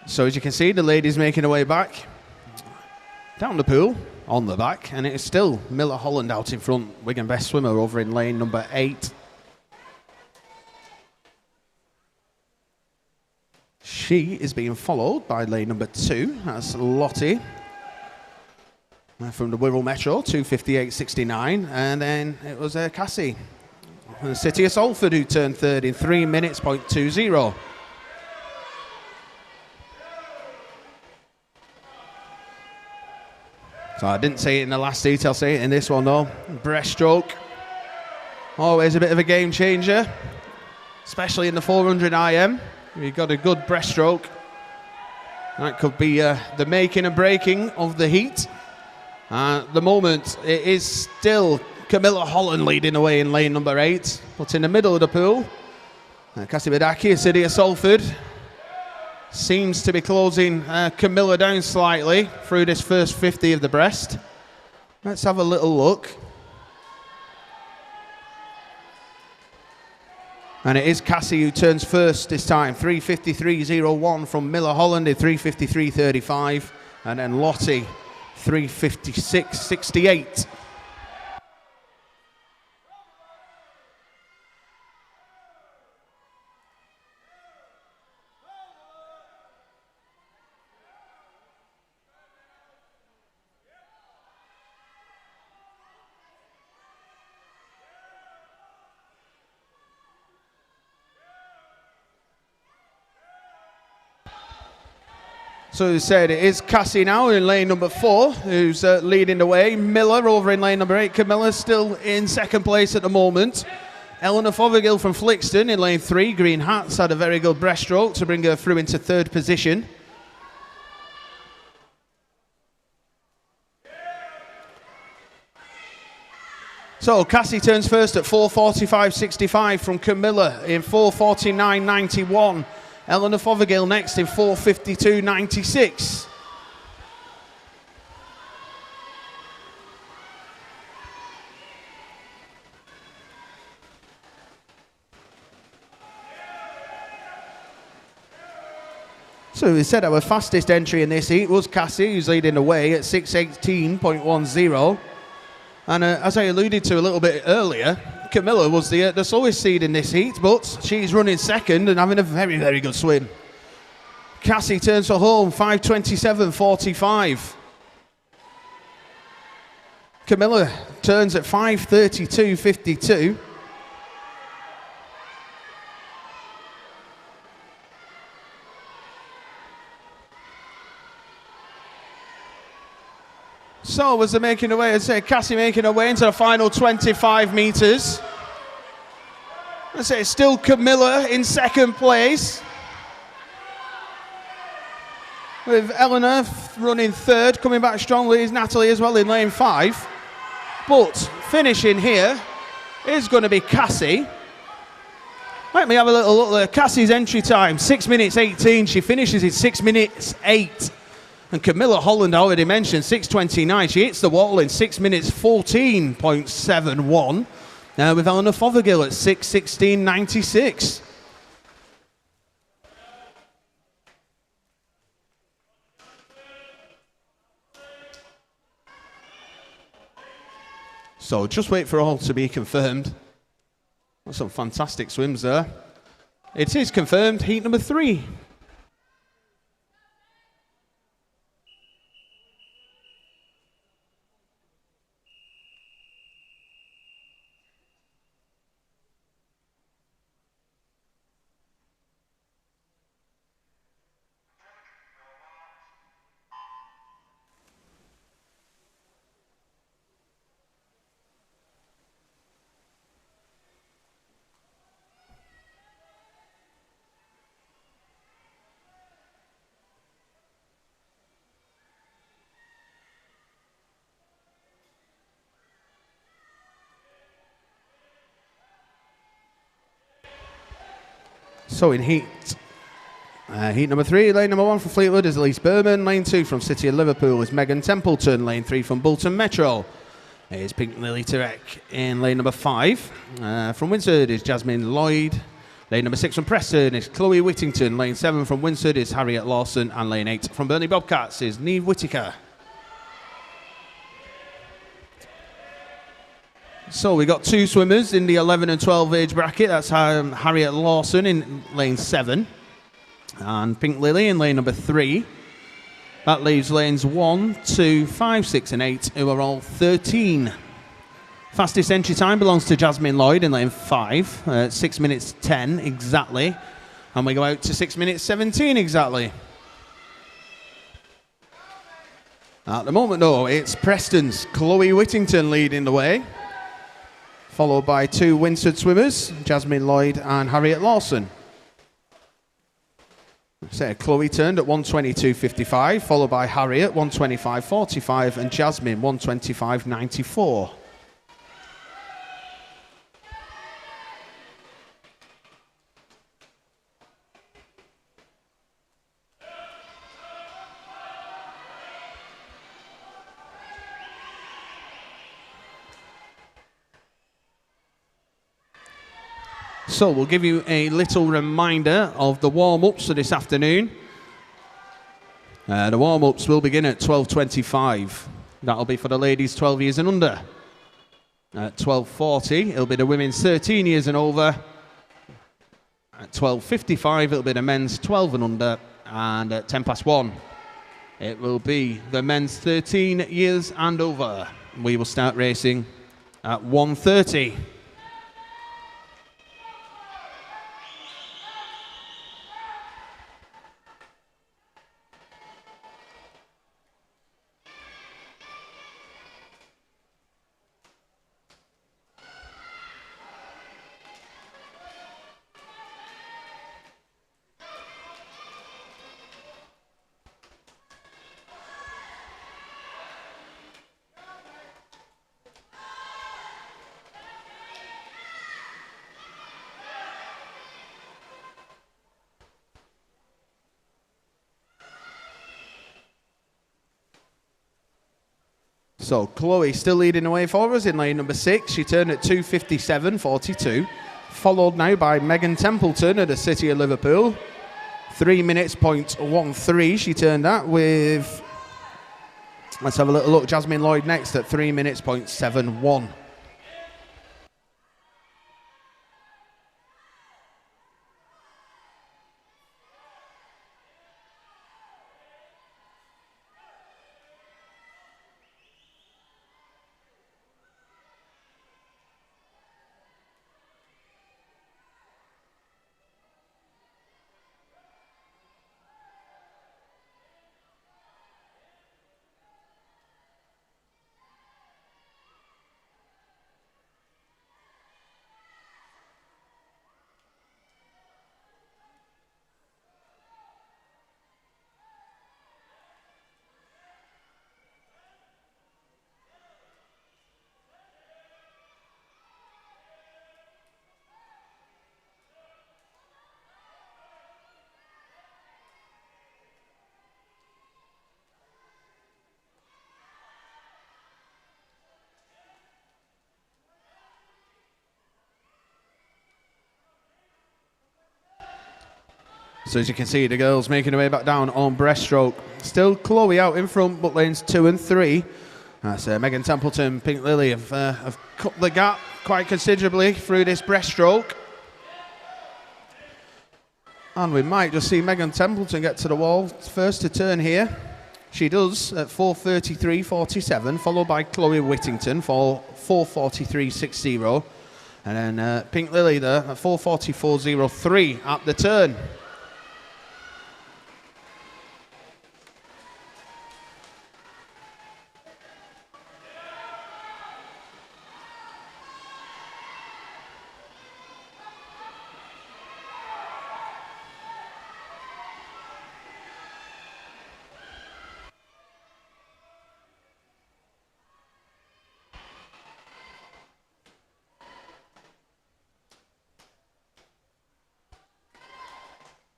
So as you can see, the ladies making her way back down the pool on the back, and it is still Miller Holland out in front, Wigan Best swimmer over in lane number 8. She is being followed by lane number 2. That's Lottie from the Wirral Metro, 2:58.69, and then it was Cassie from the City of Salford who turned 3rd in 3 minutes, .20. So I didn't say it in the last heat, I'll say it in this one though. Breaststroke, always a bit of a game changer, especially in the 400 IM. If you've got a good breaststroke, that could be the making and breaking of the heat. At the moment, it is still Camilla Holland leading away in lane number 8, but in the middle of the pool, Cassie Badaki, City of Salford, seems to be closing Camilla down slightly through this first 50 of the breast. Let's have a little look. And it is Cassie who turns first this time. 3:53.01 from Miller Holland in 3:53.35. And then Lottie, 3:56.68. So as I said, it is Cassie now in lane number 4, who's leading the way. Miller over in lane number 8. Camilla still in second place at the moment. Eleanor Fothergill from Flixton in lane 3. Green Hats had a very good breaststroke to bring her through into third position. So Cassie turns first at 4:45.65 from Camilla in 4:49.91. Eleanor Fothergill next in 4:52.96. So we said our fastest entry in this heat was Cassie, who's leading the way at 6:18.10. And as I alluded to a little bit earlier, Camilla was the slowest seed in this heat, but she's running second and having a very, very good swim. Cassie turns for home, 5:27.45. Camilla turns at 5:32.52. So as they're making their way, I'd say Cassie making her way into the final 25 metres. I'd say it's still Camilla in second place, with Eleanor running third. Coming back strongly is Natalie as well in lane 5. But finishing here is going to be Cassie. Let me have a little look there. Cassie's entry time, 6:18. She finishes in 6:08. And Camilla Holland, I already mentioned, 6:29. She hits the wall in 6:14.71. Now with Eleanor Fothergill at 6:16.96. So just wait for all to be confirmed. That's some fantastic swims there. It is confirmed, heat number 3. So in heat number 3, lane number 1 from Fleetwood is Elise Berman. Lane 2 from City of Liverpool is Megan Templeton. Lane 3 from Bolton Metro is Pink Lily Turek. In lane number 5 from Winsford is Jasmine Lloyd. Lane number 6 from Preston is Chloe Whittington. Lane 7 from Winsford is Harriet Lawson. And lane 8 from Burnley Bobcats is Neve Whittaker. So we got 2 swimmers in the 11 and 12 age bracket. That's Harriet Lawson in lane 7 and Pink Lily in lane number 3. That leaves lanes 1, 2, 5, 6 and 8, who are all 13. Fastest entry time belongs to Jasmine Lloyd in lane 5, 6:10 exactly. And we go out to 6:17 exactly. At the moment though, it's Preston's Chloe Whittington leading the way, followed by 2 Winsford swimmers, Jasmine Lloyd and Harriet Lawson. So Chloe turned at 1:22.55, followed by Harriet 1:25.45 and Jasmine 1:25.94. So we'll give you a little reminder of the warm-ups for this afternoon. The warm-ups will begin at 12:25. That'll be for the ladies 12 years and under. At 12:40, it'll be the women's 13 years and over. At 12:55, it'll be the men's 12 and under. And at 1:10, it will be the men's 13 years and over. We will start racing at 1:30. So Chloe still leading the way for us in lane number 6. She turned at 2:57.42. Followed now by Megan Templeton of the City of Liverpool. 3 minutes, 0.13 she turned at with, let's have a little look, Jasmine Lloyd next at 3 minutes, 0.71. So as you can see, the girls making their way back down on breaststroke. Still Chloe out in front, but lanes 2 and 3. That's Megan Templeton, Pink Lily have cut the gap quite considerably through this breaststroke. And we might just see Megan Templeton get to the wall first to turn here. She does at 4:33.47, followed by Chloe Whittington for 4:43.60. And then Pink Lily there at 4:44.03 at the turn.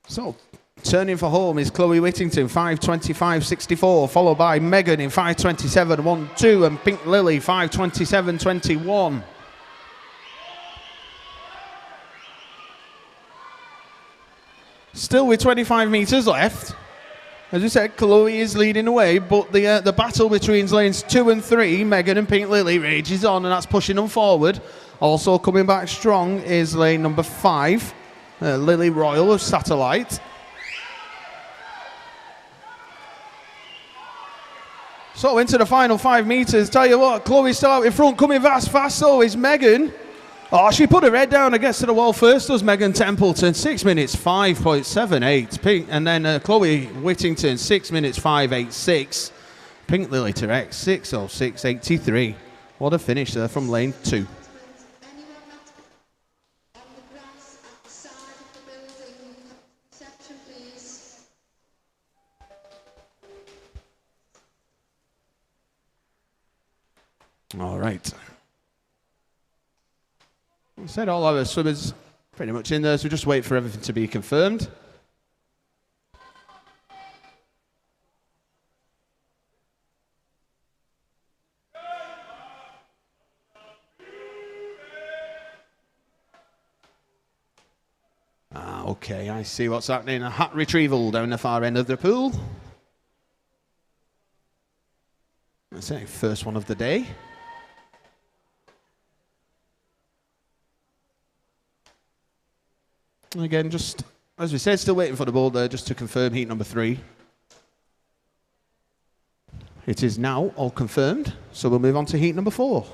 So, turning for home is Chloe Whittington, 5:25.64, followed by Megan in 5:27.12 and Pink Lily, 5:27.21. Still with 25 metres left. As I said, Chloe is leading the way, but the battle between lanes 2 and 3, Megan and Pink Lily, rages on, and that's pushing them forward. Also coming back strong is lane number 5. Lily Royal of Satellite. So into the final 5 metres. Tell you what, Chloe still out in front, coming fast so is Megan. Oh, she put her head down and gets to the wall first, does Megan Templeton. 6 minutes 5.78. Pink, and then Chloe Whittington, 6 minutes 5.86. Pink Lily Terex, 6:06.83. What a finish there from lane 2. All right. We said all our swimmers pretty much in there, so we just wait for everything to be confirmed. Okay, I see what's happening. A hat retrieval down the far end of the pool. That's it, first one of the day. And again, just as we said, still waiting for the ball there just to confirm heat number 3. It is now all confirmed, so we'll move on to heat number 4.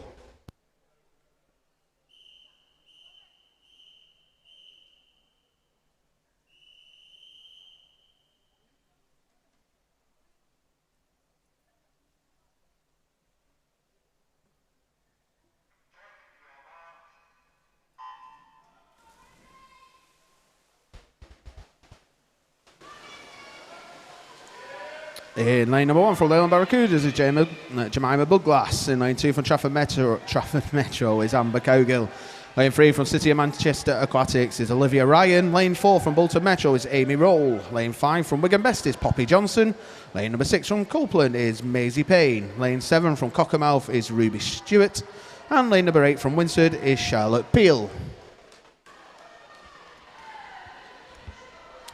In lane number 1 from Leyland Barracudas is Jemima Buglass. In lane 2 from Trafford Metro is Amber Cogill. Lane 3 from City of Manchester Aquatics is Olivia Ryan. Lane 4 from Bolton Metro is Amy Roll. Lane 5 from Wigan Best is Poppy Johnson. Lane number 6 from Copeland is Maisie Payne. Lane 7 from Cockermouth is Ruby Stewart. And lane number 8 from Winsford is Charlotte Peel.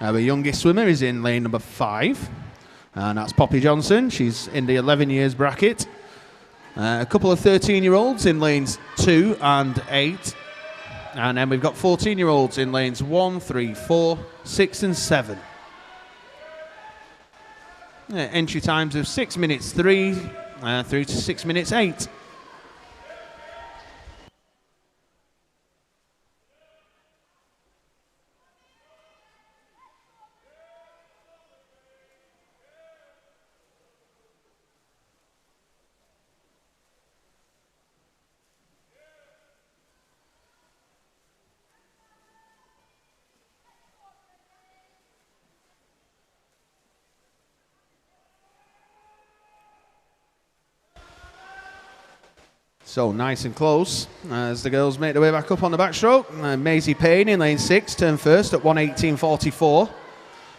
Our youngest swimmer is in lane number 5. And that's Poppy Johnson. She's in the 11 years bracket. A couple of 13-year-olds in lanes 2 and 8. And then we've got 14-year-olds in lanes 1, 3, 4, 6 and 7. Entry times of 6 minutes 3 through to 6 minutes 8. So nice and close as the girls make their way back up on the backstroke. Maisie Payne in lane 6 turned first at 1:18.44,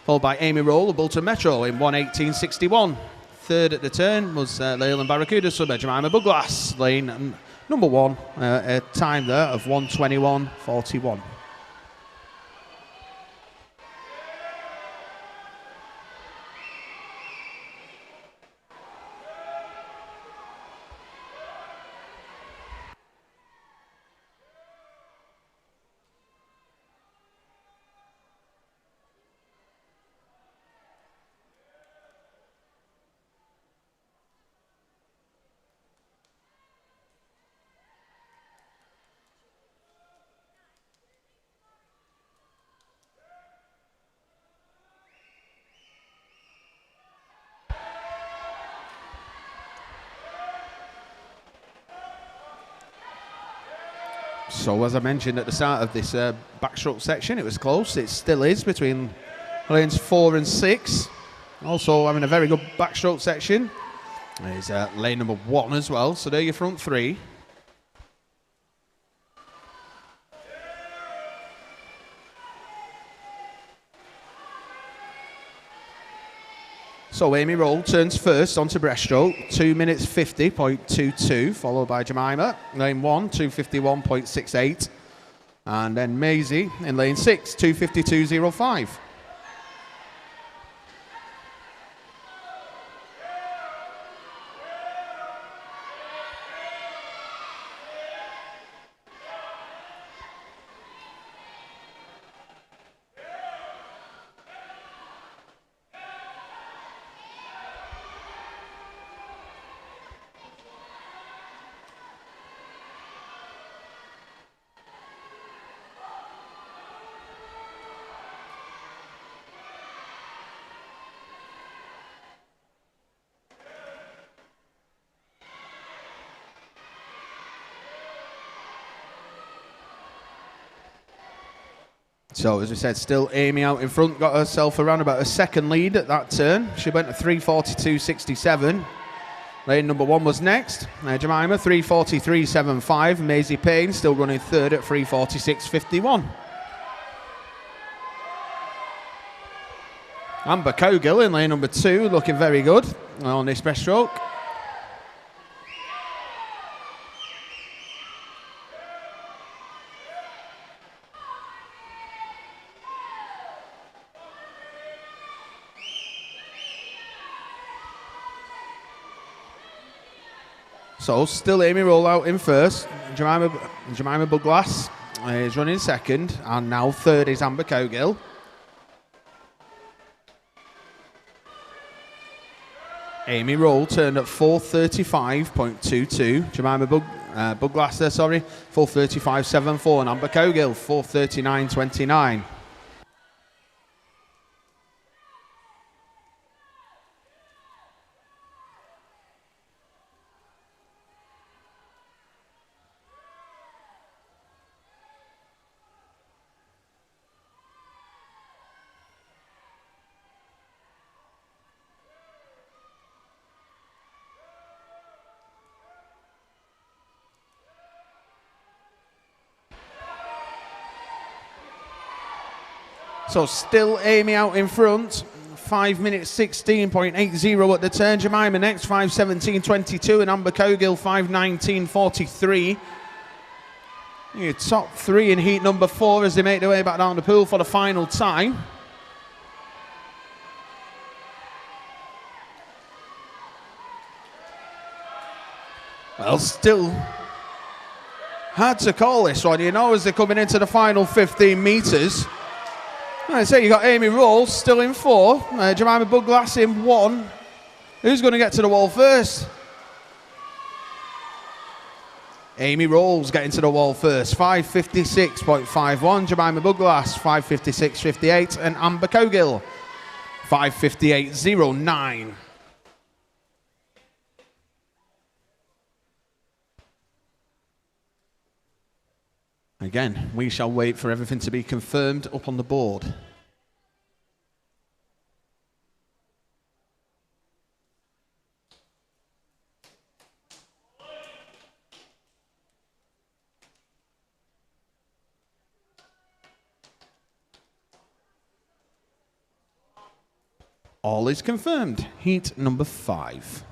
followed by Amy Roll of Bolton Metro in 1:18.61. Third at the turn was Leyland Barracudas swimmer Jemima Buglass, lane number 1, a time there of 1:21.41. So as I mentioned at the start of this backstroke section, it was close. It still is between lanes 4 and 6. Also having a very good backstroke section is lane number 1 as well. So they're your front 3. So Amy Roll turns first onto breaststroke, 2 minutes 50.22, followed by Jemima, lane 1, 2:51.68, and then Maisie in lane 6, 2:52.05. So, as we said, still Amy out in front, got herself around about a second lead at that turn. She went to 3:42.67. Lane number 1 was next. Jemima, 3:43.75. Maisie Payne still running third at 3:46.51. Amber Cogill in lane number 2, looking very good on this breaststroke. So still Amy Rollout in first. Jemima Buglass is running second, and now third is Amber Cogill. Amy Roll turned at 4:35.22. Jemima Buglass there, sorry, 4:35.74, and Amber Cogill 4:39.29. So still Amy out in front. 5 minutes 16.80 at the turn. Jemima next, 5:17.22, and Amber Cogill 5:19.43. Your top three in heat number 4 as they make their way back down the pool for the final time. Well, still hard to call this one, you know, as they're coming into the final 15 metres. I'd say you got Amy Rolls still in 4, Jemima Buglass in 1. Who's going to get to the wall first? Amy Rolls getting to the wall first, 5:56.51. Jemima Buglass 5:56.58, and Amber Cogill 5:58.09. Again, we shall wait for everything to be confirmed up on the board. All is confirmed. Heat number 5.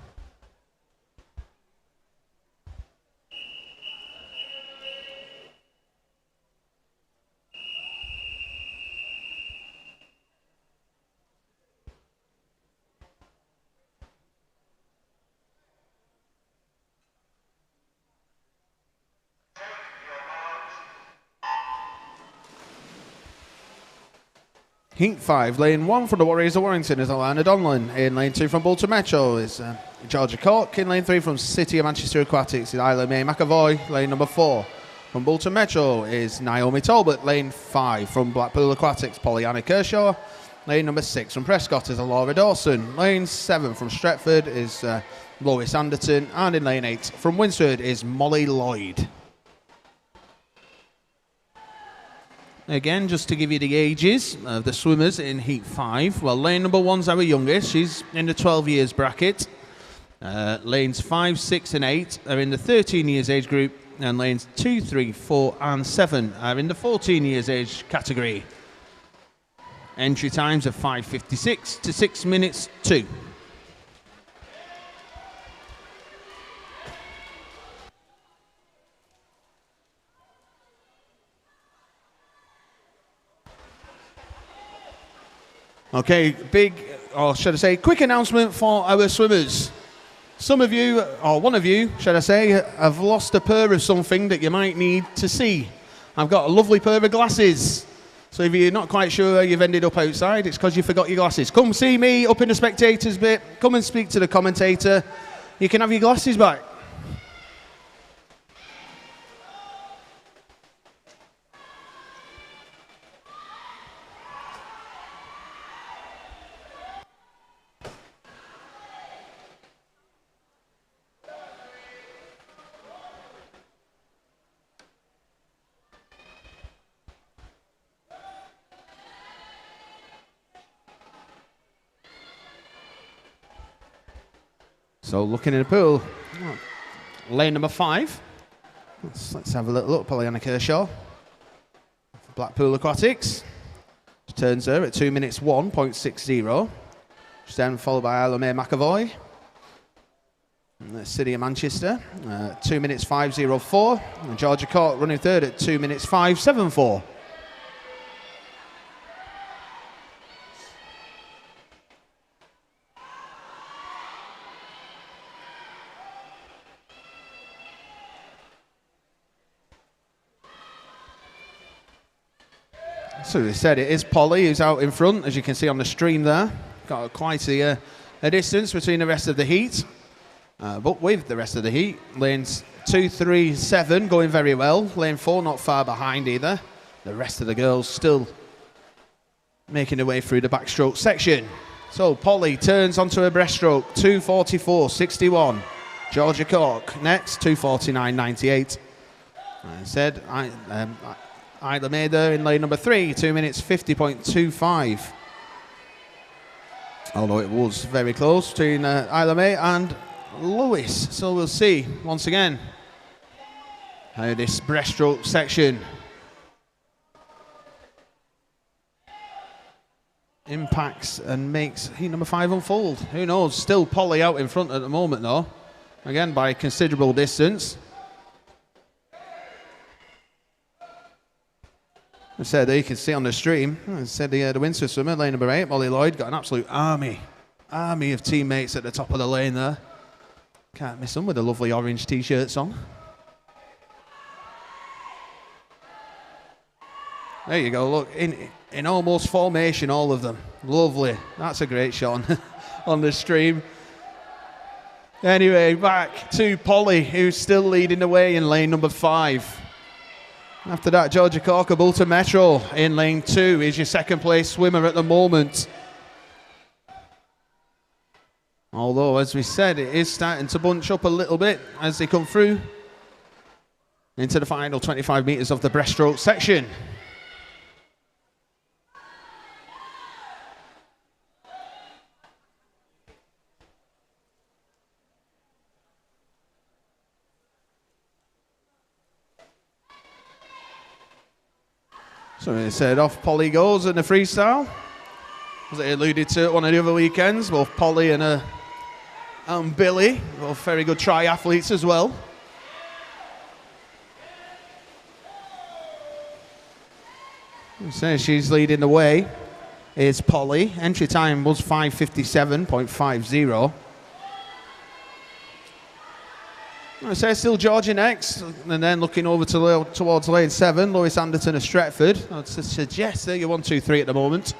Heat 5, lane 1 from the Warriors of Warrington is Alana Donlan. In lane 2 from Bolton Metro is Georgia Cork. In lane 3 from City of Manchester Aquatics is Isla May McAvoy. Lane number 4 from Bolton Metro is Naomi Talbot. Lane 5 from Blackpool Aquatics, Pollyanna Kershaw. Lane number 6 from Prescott is Laura Dawson. Lane 7 from Stretford is Lois Anderton. And in lane 8 from Winsford is Molly Lloyd. Again, just to give you the ages of the swimmers in Heat 5. Well, lane number 1's our youngest. She's in the 12 years bracket. Lanes 5, 6 and 8 are in the 13 years age group. And lanes 2, 3, 4 and 7 are in the 14 years age category. Entry times are 5:56 to 6 minutes 2. Okay, big, or should I say, quick announcement for our swimmers. Some of you, or one of you, should I say, have lost a pair of something that you might need to see. I've got a lovely pair of glasses. So if you're not quite sure where you've ended up outside, it's because you forgot your glasses. Come see me up in the spectators bit. Come and speak to the commentator. You can have your glasses back. So looking in the pool, lane number 5. Let's have a little look. Pollyanna Kershaw, Blackpool Aquatics. She turns her at 2 minutes 1.60. She's then followed by Isla May McAvoy. And the City of Manchester, 2 minutes 5:04. And Georgia Cork running third at 2 minutes 5:74. So they said it is Polly who's out in front, as you can see on the stream there. Got quite a distance between the rest of the heat. But with the rest of the heat, lanes 2, 3, 7 going very well. Lane 4 not far behind either. The rest of the girls still making their way through the backstroke section. So Polly turns onto her breaststroke, 2:44.61. Georgia Cork next, 2:49.98. I said, Isla May there in lane number 3, 2 minutes 50.25. Although it was very close between Isla May and Lewis. So we'll see once again how this breaststroke section impacts and makes heat number 5 unfold. Who knows? Still Polly out in front at the moment though. Again by considerable distance. I said you can see on the stream, I said the winter swimmer, lane number 8, Molly Lloyd, got an absolute army of teammates at the top of the lane there. Can't miss them with the lovely orange t-shirts on. There you go, look, in almost formation, all of them. Lovely. That's a great shot on the stream. Anyway, back to Polly, who's still leading the way in lane number 5. After that, Georgia Cork, Bolton Metro in lane 2 is your second place swimmer at the moment. Although, as we said, it is starting to bunch up a little bit as they come through into the final 25 metres of the breaststroke section. So they said off Polly goes in the freestyle. As I alluded to at one of the other weekends, both Polly and Billy, both very good triathletes as well. So she's leading the way is Polly. Entry time was 5:57.50. I say still Georgia next, and then looking over towards lane 7, Lois Anderton of Stretford. I'd suggest that you're 1, 2, 3 at the moment.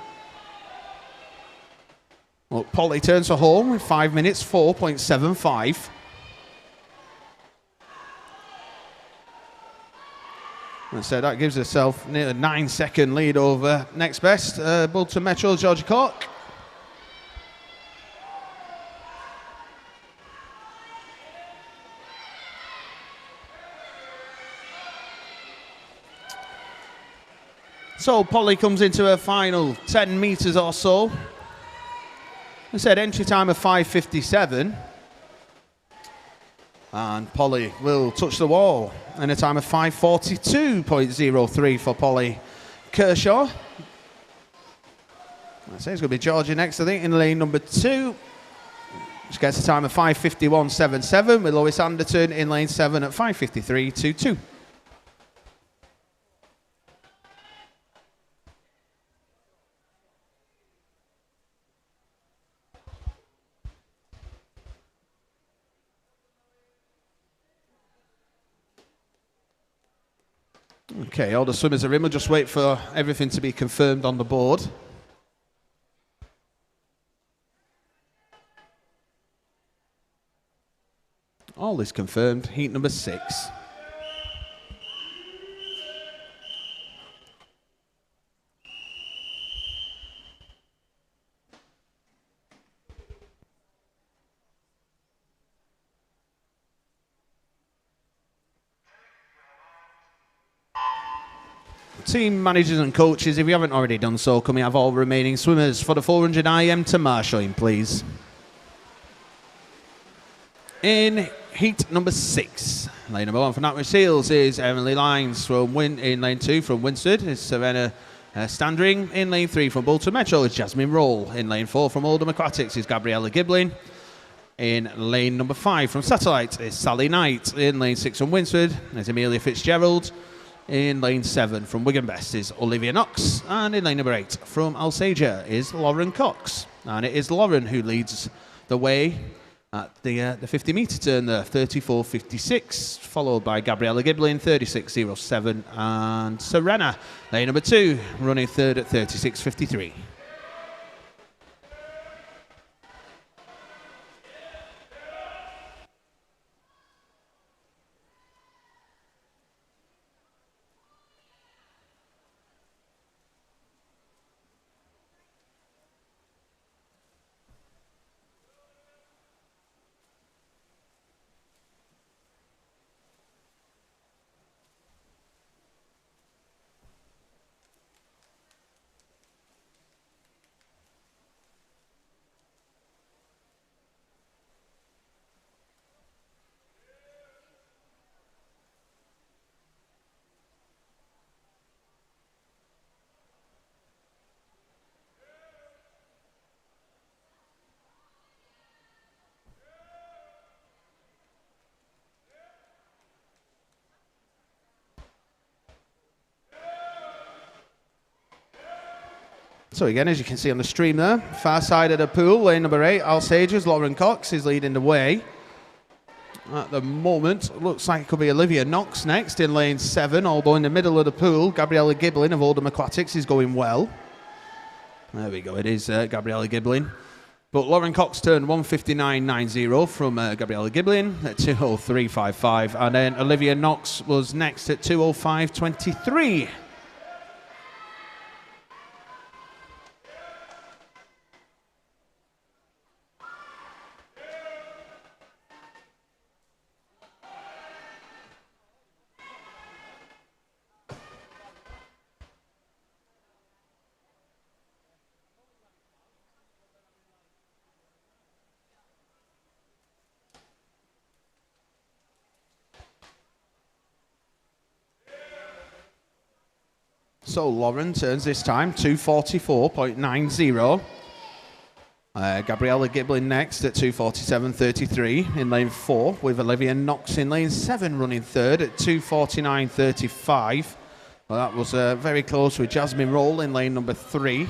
Well, Polly turns for home with 5 minutes 4.75. So that gives herself near a 9-second lead over next best, Bolton Metro, Georgia Cork. So Polly comes into her final 10 metres or so. I said entry time of 5:57. And Polly will touch the wall in a time of 5:42.03 for Polly Kershaw. I say it's going to be Georgia next, I think, in lane number 2. Which gets a time of 5:51.77 with Lois Anderton in lane 7 at 5:53.22. Okay, all the swimmers are in. We'll just wait for everything to be confirmed on the board. All is confirmed. Heat number 6. Team managers and coaches, if you haven't already done so, can we have all remaining swimmers for the 400 IM to marshalling, please? In heat number 6, lane number 1 for Natwich Seals is Emily Lines from in lane 2 from Winsford is Savannah Standring. In lane 3 from Bolton Metro is Jasmine Roll. In lane 4 from Oldham Aquatics is Gabriella Giblin. In lane number 5 from Satellite is Sally Knight. In lane 6 from Winsford is Amelia Fitzgerald. In lane 7 from Wigan Best is Olivia Knox. And in lane number 8 from Alsager is Lauren Cox. And it is Lauren who leads the way at the 50-metre turn there, 34.56, followed by Gabriella Giblin, 36.07, and Serena, lane number 2, running third at 36.53. So again, as you can see on the stream there, far side of the pool, lane number 8, Alsager's Lauren Cox is leading the way. At the moment, looks like it could be Olivia Knox next in lane 7, although in the middle of the pool, Gabriella Giblin of Oldham Aquatics is going well. There we go, it is Gabriella Giblin. But Lauren Cox turned 1:59.90 from Gabriella Giblin at 2:03.55, and then Olivia Knox was next at 2:05.23. So Lauren turns this time, 2:44.90. Gabriella Giblin next at 2:47.33 in lane 4, with Olivia Knox in lane 7 running third at 2:49.35. Well, that was very close with Jasmine Roll in lane number 3.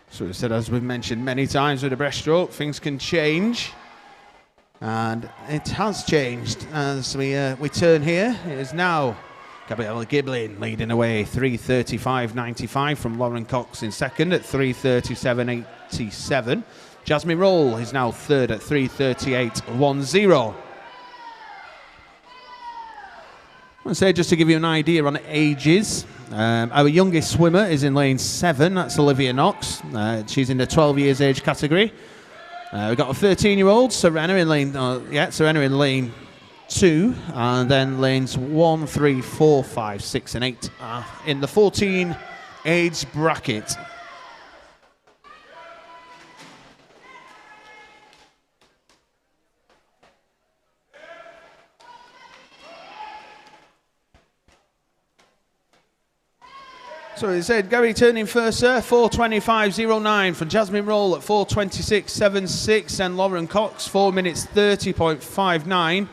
So we said, as we've mentioned many times with the breaststroke, things can change. And it has changed as we turn here. It is now Gabriella Giblin leading away, 3:35.95 from Lauren Cox in second at 3:37.87. Jasmine Roll is now third at 3:38.10. I want to say, just to give you an idea on ages, our youngest swimmer is in lane 7. That's Olivia Knox. She's in the 12 years age category. We've got a 13-year-old, Serena in lane 2, and then lanes 1, 3, 4, 5, 6, and 8 in the 14 age bracket. So it said Gary turning first, sir, 4:25.09 from Jasmine Roll at 4:26.76, and Lauren Cox 4 minutes 30.59.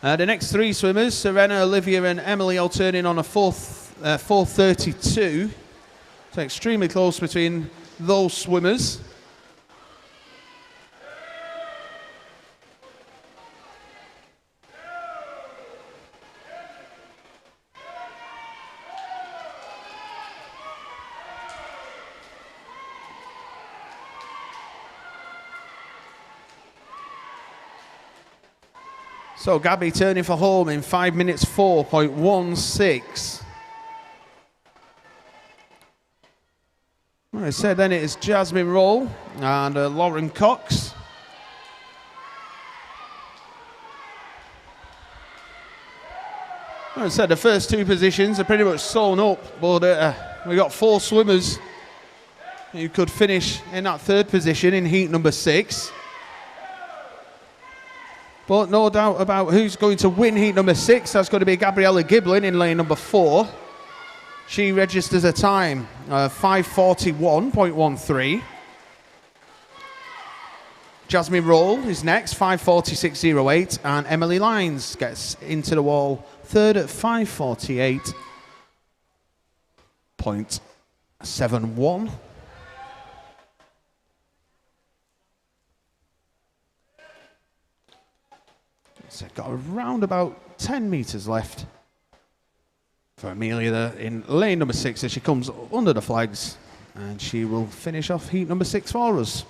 The next 3 swimmers, Serena, Olivia, and Emily, all turning on a 4:32. So extremely close between those swimmers. So Gabby turning for home in 5 minutes 4.16. Like I said, then it is Jasmine Roll and Lauren Cox. Like I said, the first 2 positions are pretty much sewn up, but we got 4 swimmers who could finish in that 3rd position in heat number 6. But no doubt about who's going to win heat number 6. That's going to be Gabriella Giblin in lane number 4. She registers a time of 5:41.13. Jasmine Roll is next, 5:46.08, and Emily Lyons gets into the wall third at 5:48.71. So got around about 10 metres left for Amelia there in lane number 6 as she comes under the flags, and she will finish off heat number 6 for us.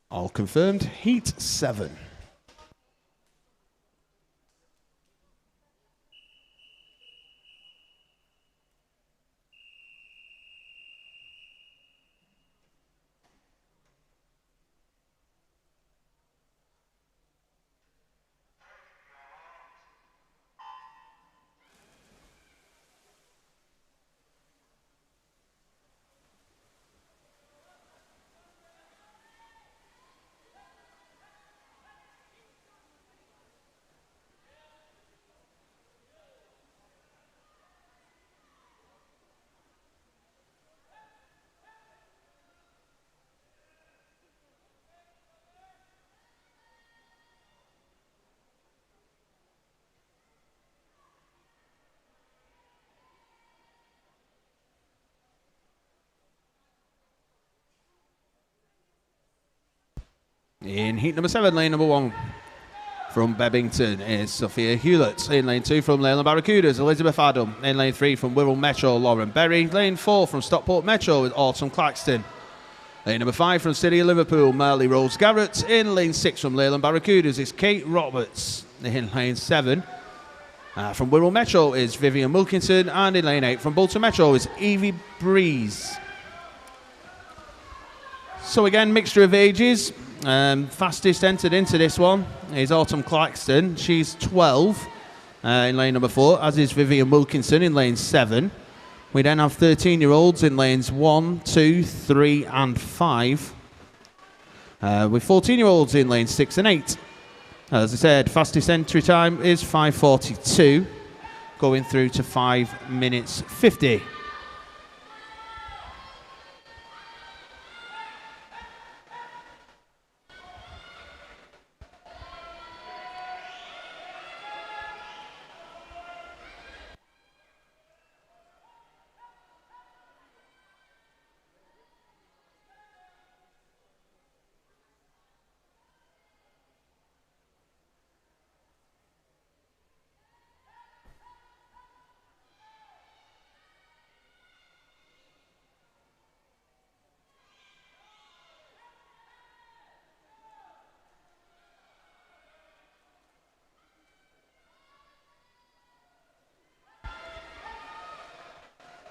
All confirmed, heat 7. In heat number 7, lane number 1, from Bebington is Sophia Hewlett. In lane 2 from Leyland Barracudas, Elizabeth Adam. In lane 3 from Wirral Metro, Lauren Berry. Lane 4 from Stockport Metro with Autumn Claxton. Lane number 5 from City of Liverpool, Marley Rose Garrett. In lane 6 from Leyland Barracudas is Kate Roberts. In lane 7 from Wirral Metro is Vivian Wilkinson. And in lane 8 from Bolton Metro is Evie Breeze. So again, mixture of ages. Fastest entered into this one is Autumn Claxton. She's 12 in lane number 4, as is Vivian Wilkinson in lane 7. We then have 13-year-olds in lanes 1, 2, 3 and 5. With 14-year-olds in lanes 6 and 8. As I said, fastest entry time is 5:42, going through to 5 minutes 50.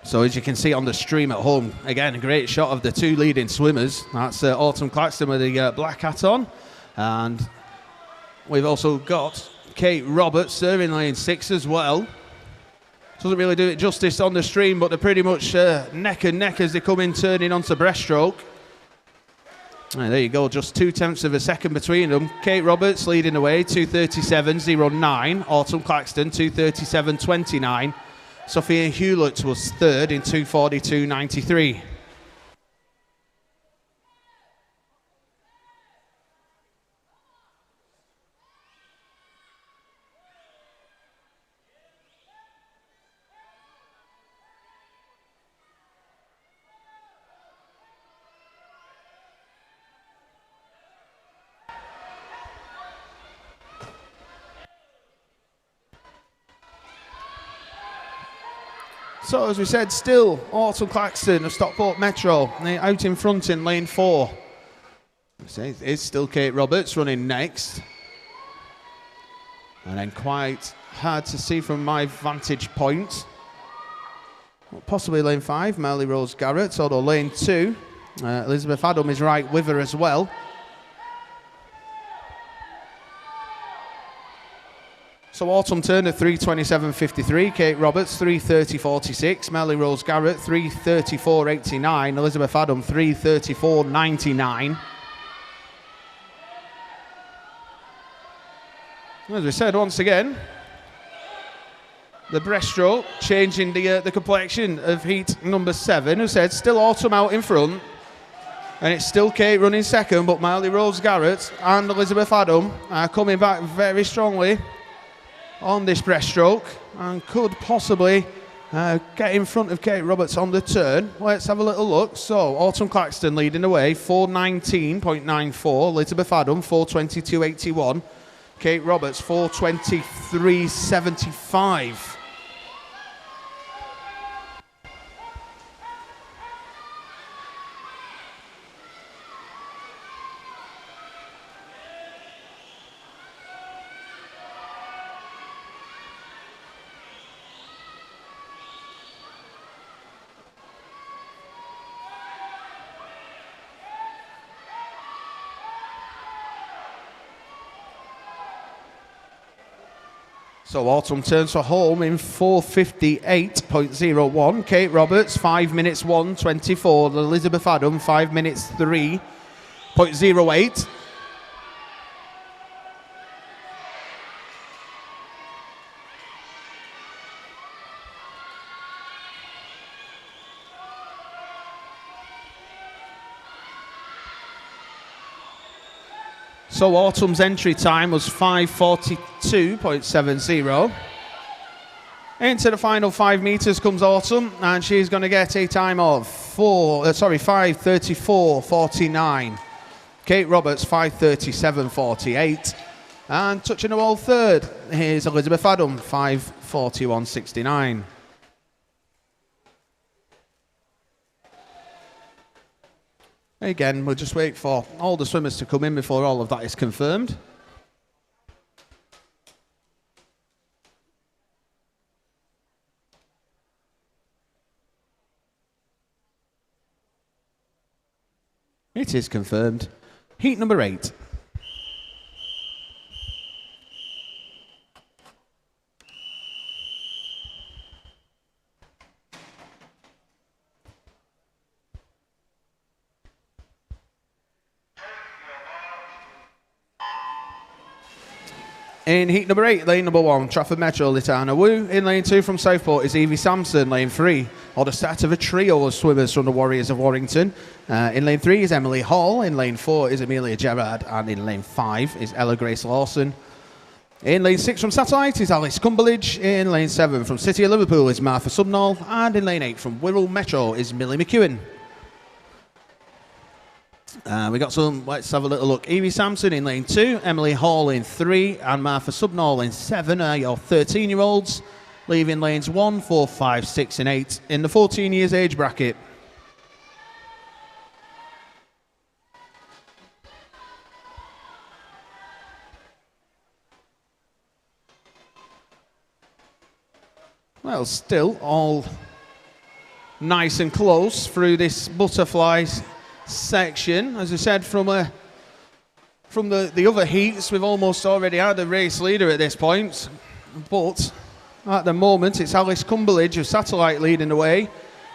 So as you can see on the stream at home, again, a great shot of the 2 leading swimmers. That's Autumn Claxton with the black hat on. And we've also got Kate Roberts there in lane 6 as well. Doesn't really do it justice on the stream, but they're pretty much neck and neck as they come in turning onto breaststroke. And there you go, just 0.2 of a second between them. Kate Roberts leading the way, 2:37.09. Autumn Claxton, 2:37.29. Sophia Hewlett was third in 2:42.93. So as we said, still Autumn Claxton of Stockport Metro out in front in lane 4. It's still Kate Roberts running next. And then quite hard to see from my vantage point. Possibly lane 5, Marley Rose Garrett, although lane 2, Elizabeth Adam is right with her as well. So Autumn Turner 3:27.53, Kate Roberts 3:30.46, Melly Rose Garrett 3:34.89, Elizabeth Adam 3:34.99. As we said once again, the breaststroke changing the complexion of heat number 7. Who said still Autumn out in front, and it's still Kate running second, but Melly Rose Garrett and Elizabeth Adam are coming back very strongly on this breaststroke and could possibly get in front of Kate Roberts on the turn. Let's have a little look. So Autumn Claxton leading the way, 4:19.94. Elizabeth Adam 4:22.81. Kate Roberts 4:23.75. So Autumn turns for home in 4:58.01. Kate Roberts 5 minutes 1:24. Elizabeth Adam 5 minutes 3.08. So Autumn's entry time was 5:42.70. Into the final 5 meters comes Autumn, and she's going to get a time of 5:34.49. Kate Roberts 5:37.48, and touching the wall third, here's Elizabeth Adam 5:41.69. Again, we'll just wait for all the swimmers to come in before all of that is confirmed. It is confirmed. Heat number 8. In heat number 8, lane number 1, Trafford Metro, Litana Wu. In lane 2 from Southport is Evie Sampson. Lane 3, or the start of a trio of swimmers from the Warriors of Warrington. In lane 3 is Emily Hall. In lane 4 is Amelia Gerard. And in lane 5 is Ella Grace Lawson. In lane 6 from Satellite is Alice Cumberledge. In lane 7 from City of Liverpool is Martha Subnall. And in lane 8 from Wirral Metro is Millie McEwen. We got some, let's have a little look. Evie Sampson in lane 2, Emily Hall in 3, and Martha Subnall in 7 are your 13-year-olds, leaving lanes 1, 4, 5, 6 and 8 in the 14 years age bracket. Well, still all nice and close through this butterflies section. As I said, from the other heats, we've almost already had a race leader at this point, but at the moment it's Alice Cumberledge of Satellite leading the way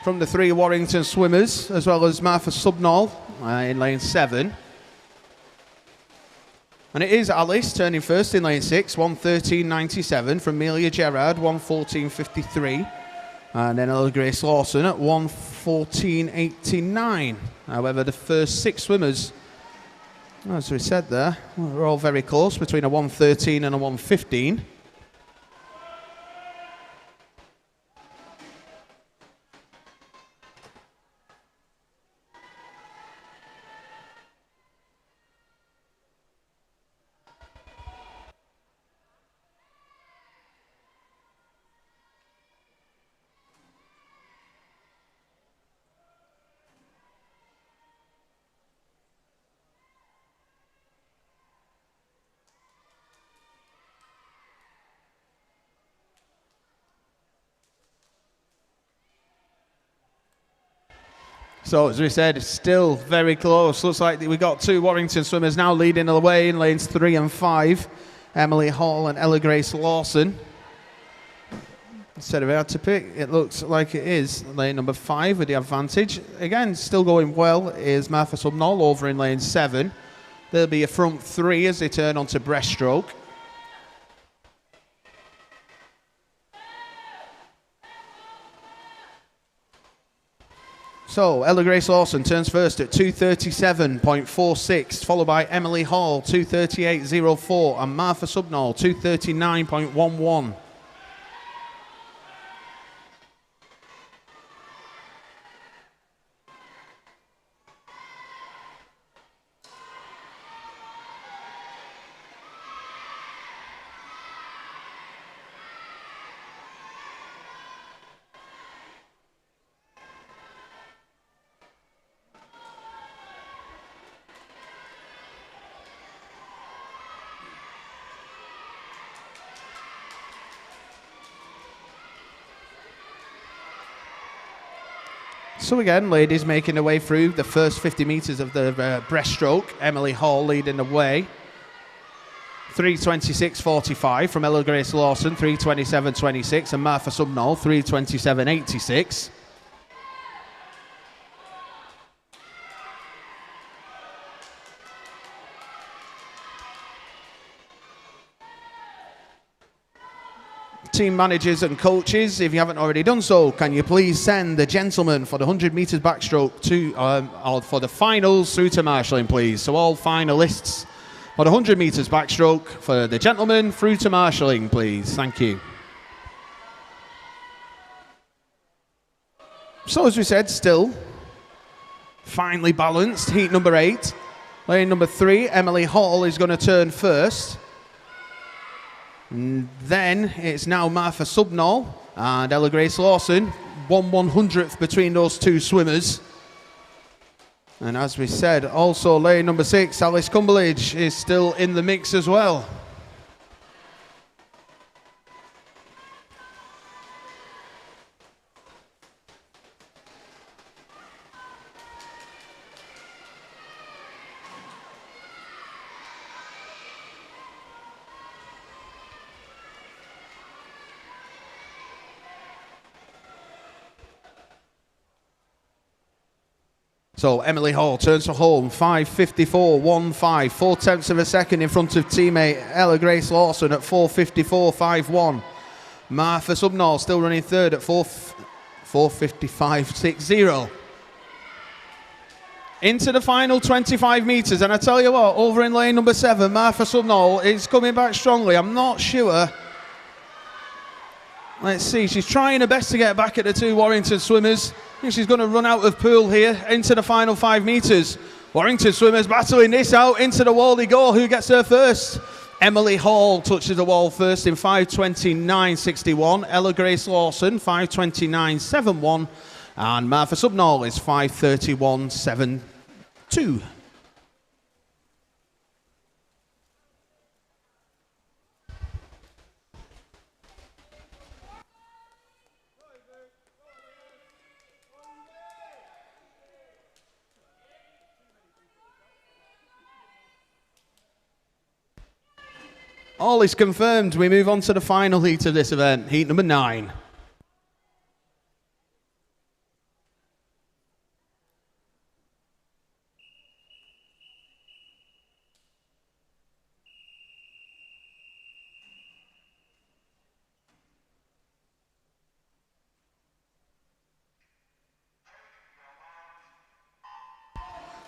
from the 3 Warrington swimmers, as well as Martha Subnall in lane 7. And it is Alice turning first in lane 6, 1:13.97 from Amelia Gerard, 1:14.53. And then Ella Grace Lawson at 1:14.89. However, the first 6 swimmers, as we said there, we're all very close, between a 1:13 and a 1:15. So, as we said, it's still very close. Looks like we got 2 Warrington swimmers now leading the way in lanes 3 and 5. Emily Hall and Ella Grace Lawson. Instead of out to pick, it looks like it is lane number 5 with the advantage. Again, still going well is Martha Subnall over in lane 7. There'll be a front 3 as they turn onto breaststroke. So, Ella Grace Lawson turns first at 2:37.46, followed by Emily Hall, 2:38.04, and Martha Subnall, 2:39.11. So again, ladies making their way through the first 50 metres of the breaststroke. Emily Hall leading the way. 3:26.45 from Ella Grace Lawson, 3:27.26, and Martha Subnall, 3:27.86. Team managers and coaches, if you haven't already done so, can you please send the gentlemen for the 100 metres backstroke to, or for the finals through to marshalling, please. So all finalists for the 100 metres backstroke for the gentlemen through to marshalling, please. Thank you. So as we said, still finely balanced. Heat number 8. Lane number 3, Emily Hall is going to turn first. And then it's now Martha Subnall and Ella Grace Lawson, 1/100th between those two swimmers. And as we said, also lane number 6, Alice Cumberledge, is still in the mix as well. So Emily Hall turns for home, 5:54.15, 4/10 of a second in front of teammate Ella Grace Lawson at 4:54.51. Martha Subnall still running third at 4:55.60. Into the final 25 metres, and I tell you what, over in lane number 7, Martha Subnall is coming back strongly. I'm not sure. Let's see, she's trying her best to get back at the two Warrington swimmers. I think she's going to run out of pool here into the final 5 metres. Warrington swimmers battling this out. Into the wall they go. Who gets her first? Emily Hall touches the wall first in 5:29.61. Ella Grace Lawson, 5:29.71. And Martha Subnall is 5:31.72. All is confirmed. We move on to the final heat of this event, heat number 9.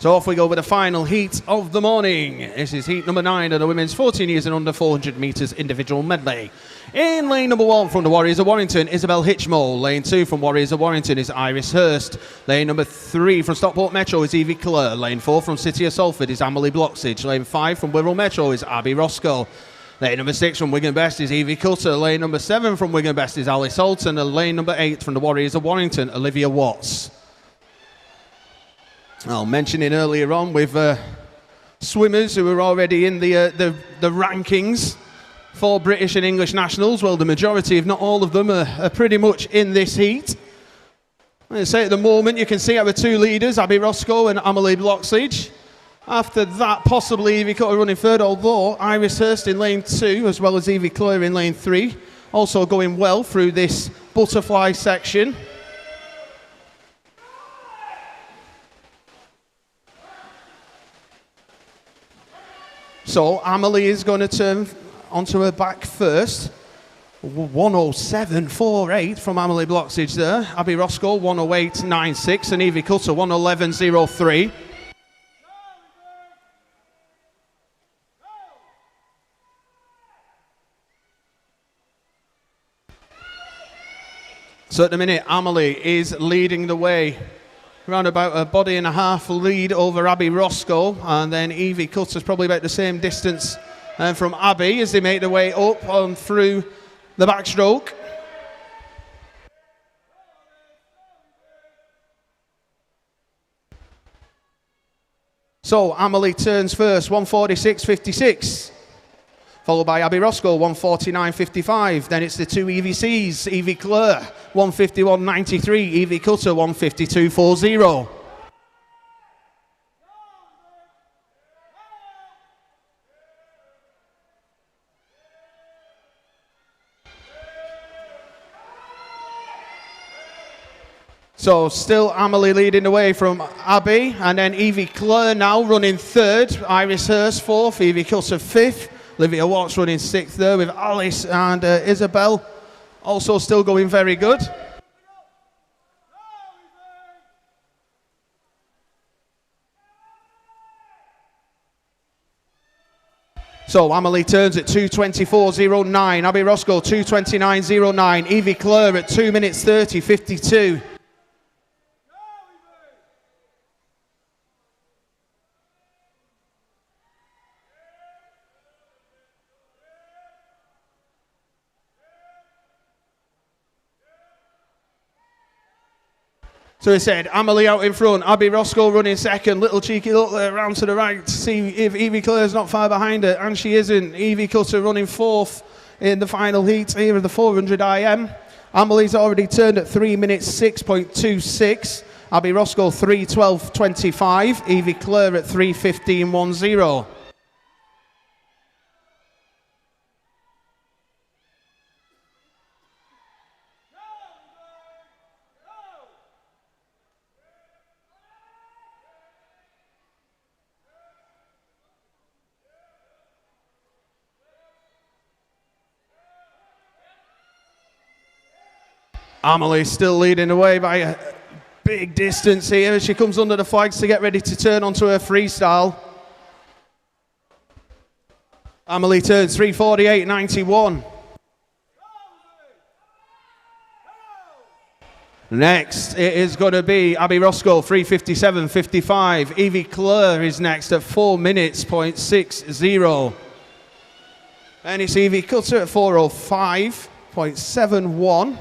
So off we go with the final heat of the morning. This is heat number 9 of the women's 14 years and under 400 metres individual medley. In lane number 1 from the Warriors of Warrington, Isabel Hitchmole. Lane 2 from Warriors of Warrington is Iris Hurst. Lane number 3 from Stockport Metro is Evie Clare. Lane 4 from City of Salford is Amelie Bloxage. Lane 5 from Wirral Metro is Abby Roscoe. Lane number 6 from Wigan Best is Evie Cutter. Lane number 7 from Wigan Best is Alice Alton. And lane number 8 from the Warriors of Warrington, Olivia Watts. Well, mentioning earlier on with swimmers who are already in the rankings for British and English nationals. Well, the majority, if not all of them, are pretty much in this heat. Let's say at the moment you can see our two leaders, Abby Roscoe and Amelie Bloxage. After that, possibly Evie Cutter running third, although Iris Hurst in lane 2, as well as Evie Clare in lane 3, also going well through this butterfly section. So Amelie is going to turn onto her back first. 107.48 from Amelie Bloxage there. Abby Roscoe 108.96 and Evie Cutter 111.03. So at the minute, Amelie is leading the way. Around about a body and a half lead over Abby Roscoe, and then Evie Cutter's probably about the same distance from Abby as they make their way up on through the backstroke. So Amelie turns first, 146.56. Followed by Abby Roscoe, 149.55. Then it's the two EVCs, Evie Clare, 151.93. Evie Cutter, 152.40. So still Amelie leading the way from Abby, and then Evie Clare now running third, Iris Hurst fourth, Evie Cutter fifth. Olivia Watts running sixth there with Alice and Isabel also still going very good. So Amelie turns at 2:24.09, Abby Roscoe 2:29.09, Evie Clare at 2 minutes 30.52. So he said, Amelie out in front, Abby Roscoe running second, little cheeky look there around to the right to see if Evie Clare's not far behind her, and she isn't. Evie Cutter running fourth in the final heat here of the 400 IM. Amelie's already turned at 3 minutes 6.26, Abby Roscoe 3:12.25, Evie Clare at 3:15.10. Amelie still leading the way by a big distance here as she comes under the flags to get ready to turn onto her freestyle. Amelie turns 3:48.91. Next, it is going to be Abby Roscoe, 3:57.55. Evie Clare is next at 4 minutes, .60. And it's Evie Cutter at 4:05.71.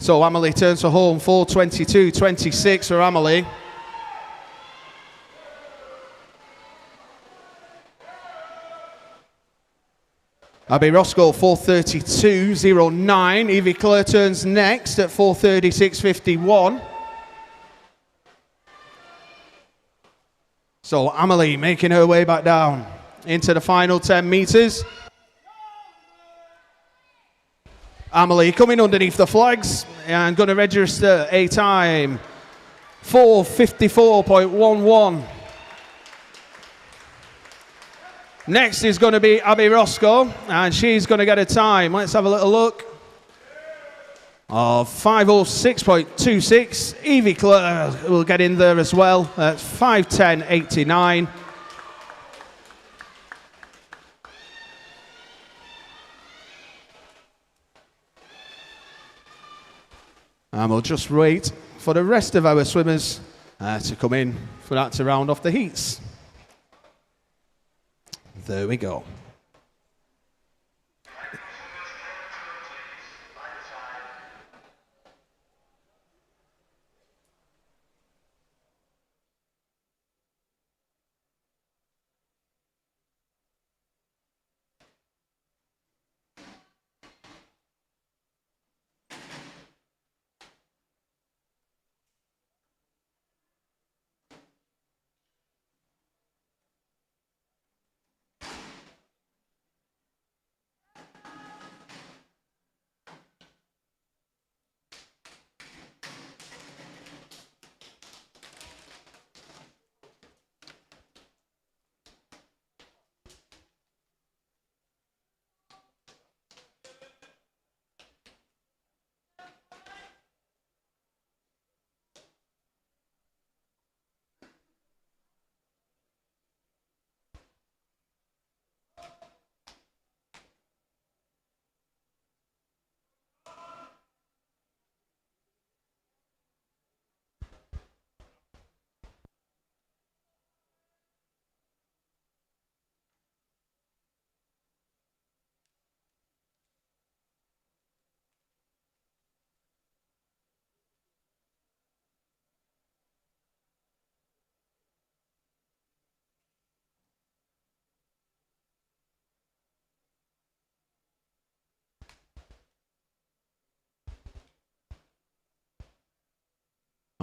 So Amelie turns for home, 4:22.26 for Amelie. Abby Roscoe, 4:32.09. Evie Clare turns next at 4:36.51. So Amelie making her way back down into the final 10 metres. Amelie coming underneath the flags and going to register a time 4:54.11. Next is going to be Abby Roscoe, and she's going to get a time. Let's have a little look. Of 5:06.26. Evie Clare will get in there as well. That's 5:10.89. And we'll just wait for the rest of our swimmers to come in for that to round off the heats. There we go.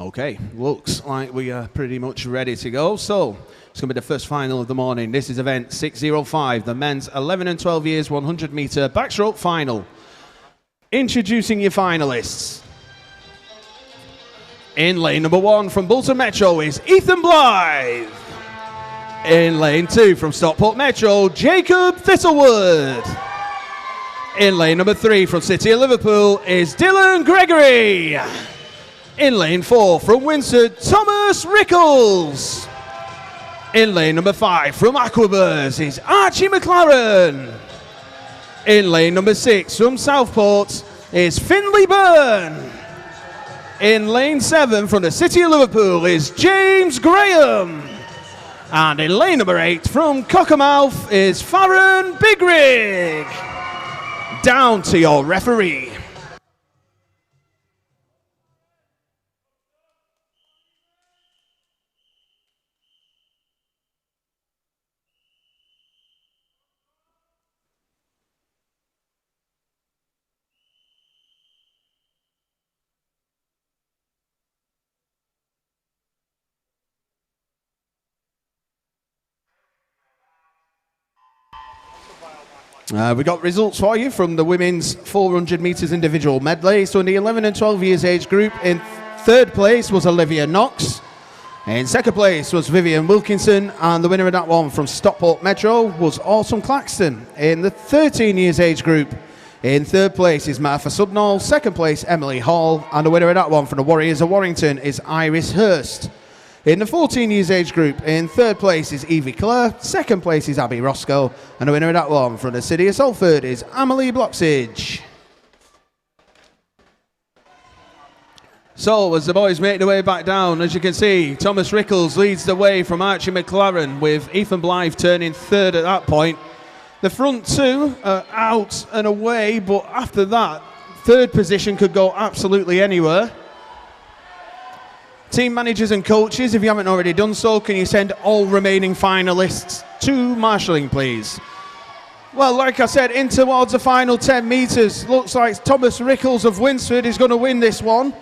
Okay, looks like we are pretty much ready to go. So it's going to be the first final of the morning. This is event 605, the men's 11 and 12 years 100 metre backstroke final. Introducing your finalists. In lane number 1 from Bolton Metro is Ethan Blythe. In lane 2 from Stockport Metro, Jacob Thistlewood. In lane number 3 from City of Liverpool is Dylan Gregory. In lane 4 from Windsor, Thomas Rickles. In lane number 5 from Aquabers is Archie McLaren. In lane number 6 from Southport is Finley Byrne. In lane 7 from the City of Liverpool is James Graham. And in lane number 8 from Cockermouth is Farron Bigrig. Down to your referee. We got results for you from the women's 400 metres individual medley. So in the 11 and 12 years age group, in third place was Olivia Knox. In second place was Vivian Wilkinson, and the winner of that one from Stockport Metro was Autumn Claxton. In the 13 years age group, in third place is Martha Subnall, second place Emily Hall, and the winner of that one from the Warriors of Warrington is Iris Hurst. In the 14 years age group, in third place is Evie Clare, second place is Abby Roscoe, and the winner of that one from the City of Salford is Amelie Bloxage. So as the boys make their way back down, as you can see, Thomas Rickles leads the way from Archie McLaren, with Ethan Blythe turning third at that point. The front two are out and away, but after that, third position could go absolutely anywhere. Team managers and coaches, if you haven't already done so, can you send all remaining finalists to marshalling, please? Well, like I said, in towards the final 10 metres. Looks like Thomas Rickles of Winsford is going to win this one.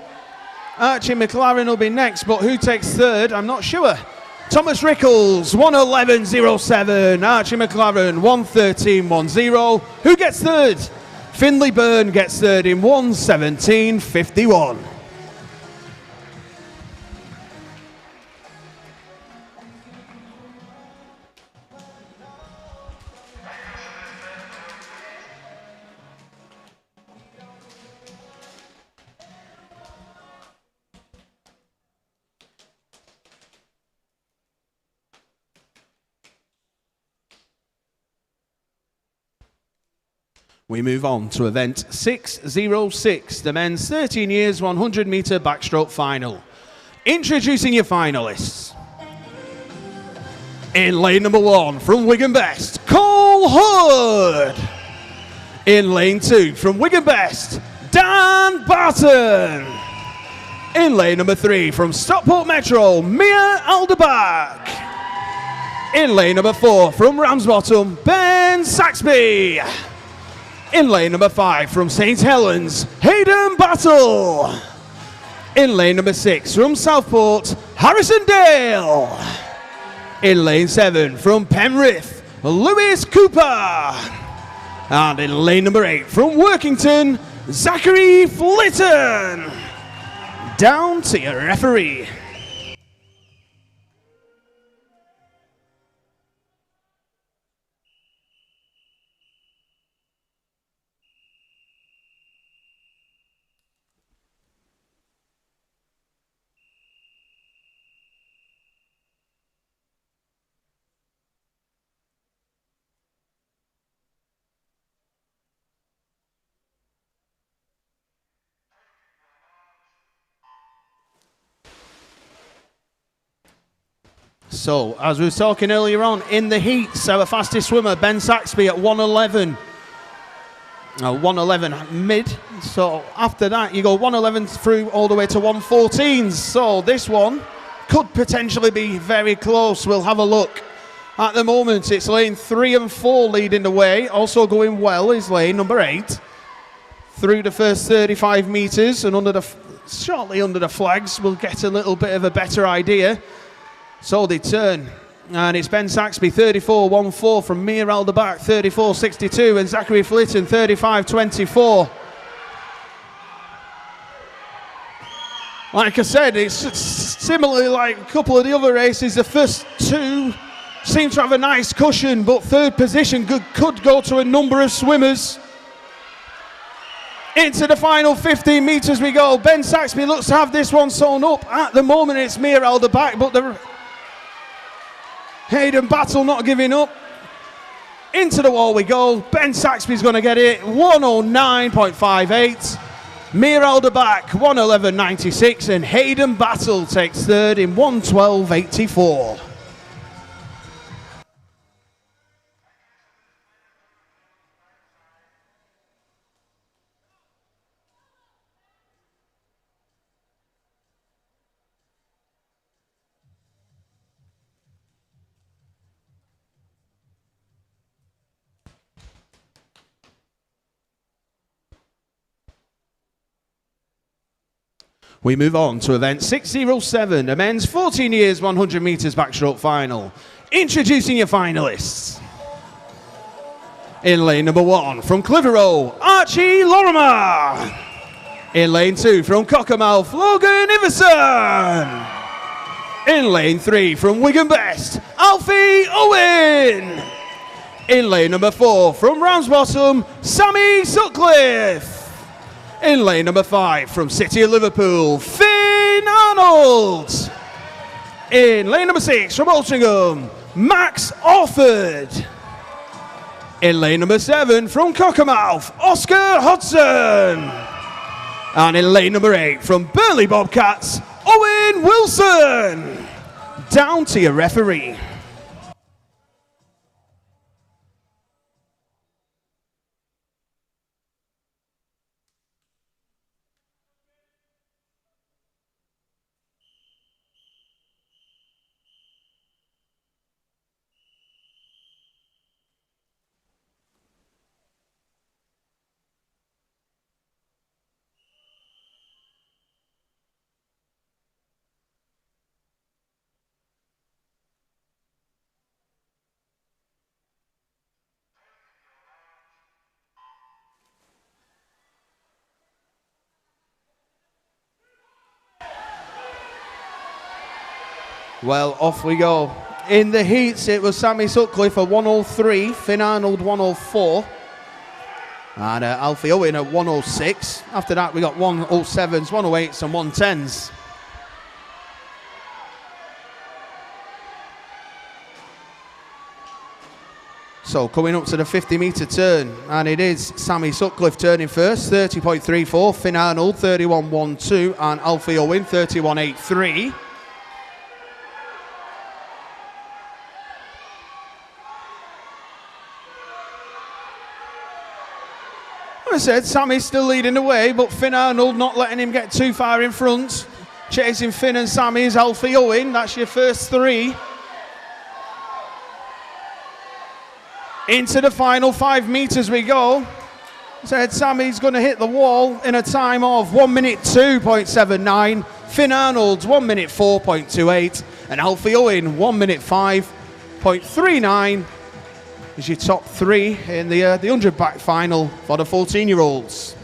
Archie McLaren will be next, but who takes third, I'm not sure. Thomas Rickles, 1:11.07. Archie McLaren, 1:13.10. Who gets third? Finley Byrne gets third in 1:17.51. We move on to event 606, the men's 13 years 100 metre backstroke final. Introducing your finalists. In lane number 1 from Wigan Best, Cole Hood. In lane 2 from Wigan Best, Dan Barton. In lane number 3 from Stockport Metro, Mia Alderbach. In lane number 4 from Ramsbottom, Ben Saxby. In lane number 5 from St Helens, Hayden Battle. In lane number 6 from Southport, Harrison Dale. In lane 7 from Penrith, Lewis Cooper. And in lane number 8 from Workington, Zachary Flitton. Down to your referee. So, as we were talking earlier on, in the heats, our fastest swimmer, Ben Saxby at 1:11. 1:11 mid. So, after that, you go 1:11 through all the way to 1:14. So, this one could potentially be very close. We'll have a look. At the moment, it's lane 3 and 4 leading the way. Also going well is lane number 8. Through the first 35 metres and under the shortly under the flags. We'll get a little bit of a better idea. So they turn. And it's Ben Saxby, 34.14 from Mir Alderbach, 34.62, and Zachary Flitton, 35.24. Like I said, it's similarly like a couple of the other races. The first two seem to have a nice cushion, but third position could go to a number of swimmers. Into the final 15 metres we go. Ben Saxby looks to have this one sewn up. At the moment it's Mir Alderbach, but the Hayden Battle not giving up. Into the wall we go. Ben Saxby's going to get it. 109.58. Mir Alderbach 111.96, and Hayden Battle takes third in 112.84. We move on to event 607, a men's 14 years 100 metres backstroke final. Introducing your finalists. In lane number 1 from Clitheroe, Archie Lorimer. In lane 2 from Cockermouth, Logan Iverson. In lane 3 from Wigan Best, Alfie Owen. In lane number 4 from Ramsbottom, Sammy Sutcliffe. In lane number 5 from City of Liverpool, Finn Arnold. In lane number 6 from Altrincham, Max Orford. In lane number 7 from Cockermouth, Oscar Hodson. And in lane number 8 from Burnley Bobcats, Owen Wilson. Down to your referee. Well, off we go. In the heats, it was Sammy Sutcliffe at 103, Finn Arnold 104, and Alfie Owen at 106. After that, we got 107s, 108s, and 110s. So coming up to the 50-metre turn, and it is Sammy Sutcliffe turning first, 30.34, Finn Arnold 31.12, and Alfie Owen 31.83. I said, Sammy's still leading the way, but Finn Arnold not letting him get too far in front. Chasing Finn and Sammy is Alfie Owen. That's your first three. Into the final 5 metres we go. I said Sammy's going to hit the wall in a time of 1 minute 2.79. Finn Arnold's 1 minute 4.28. And Alfie Owen 1 minute 5.39. Is your top three in the 100 back final for the 14-year-olds.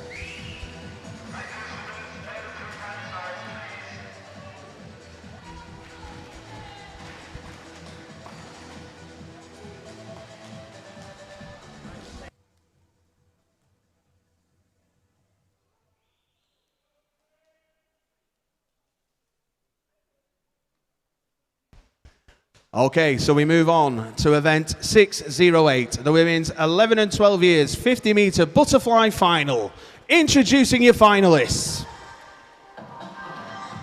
Okay, so we move on to event 608, the women's 11 and 12 years 50-metre butterfly final. Introducing your finalists.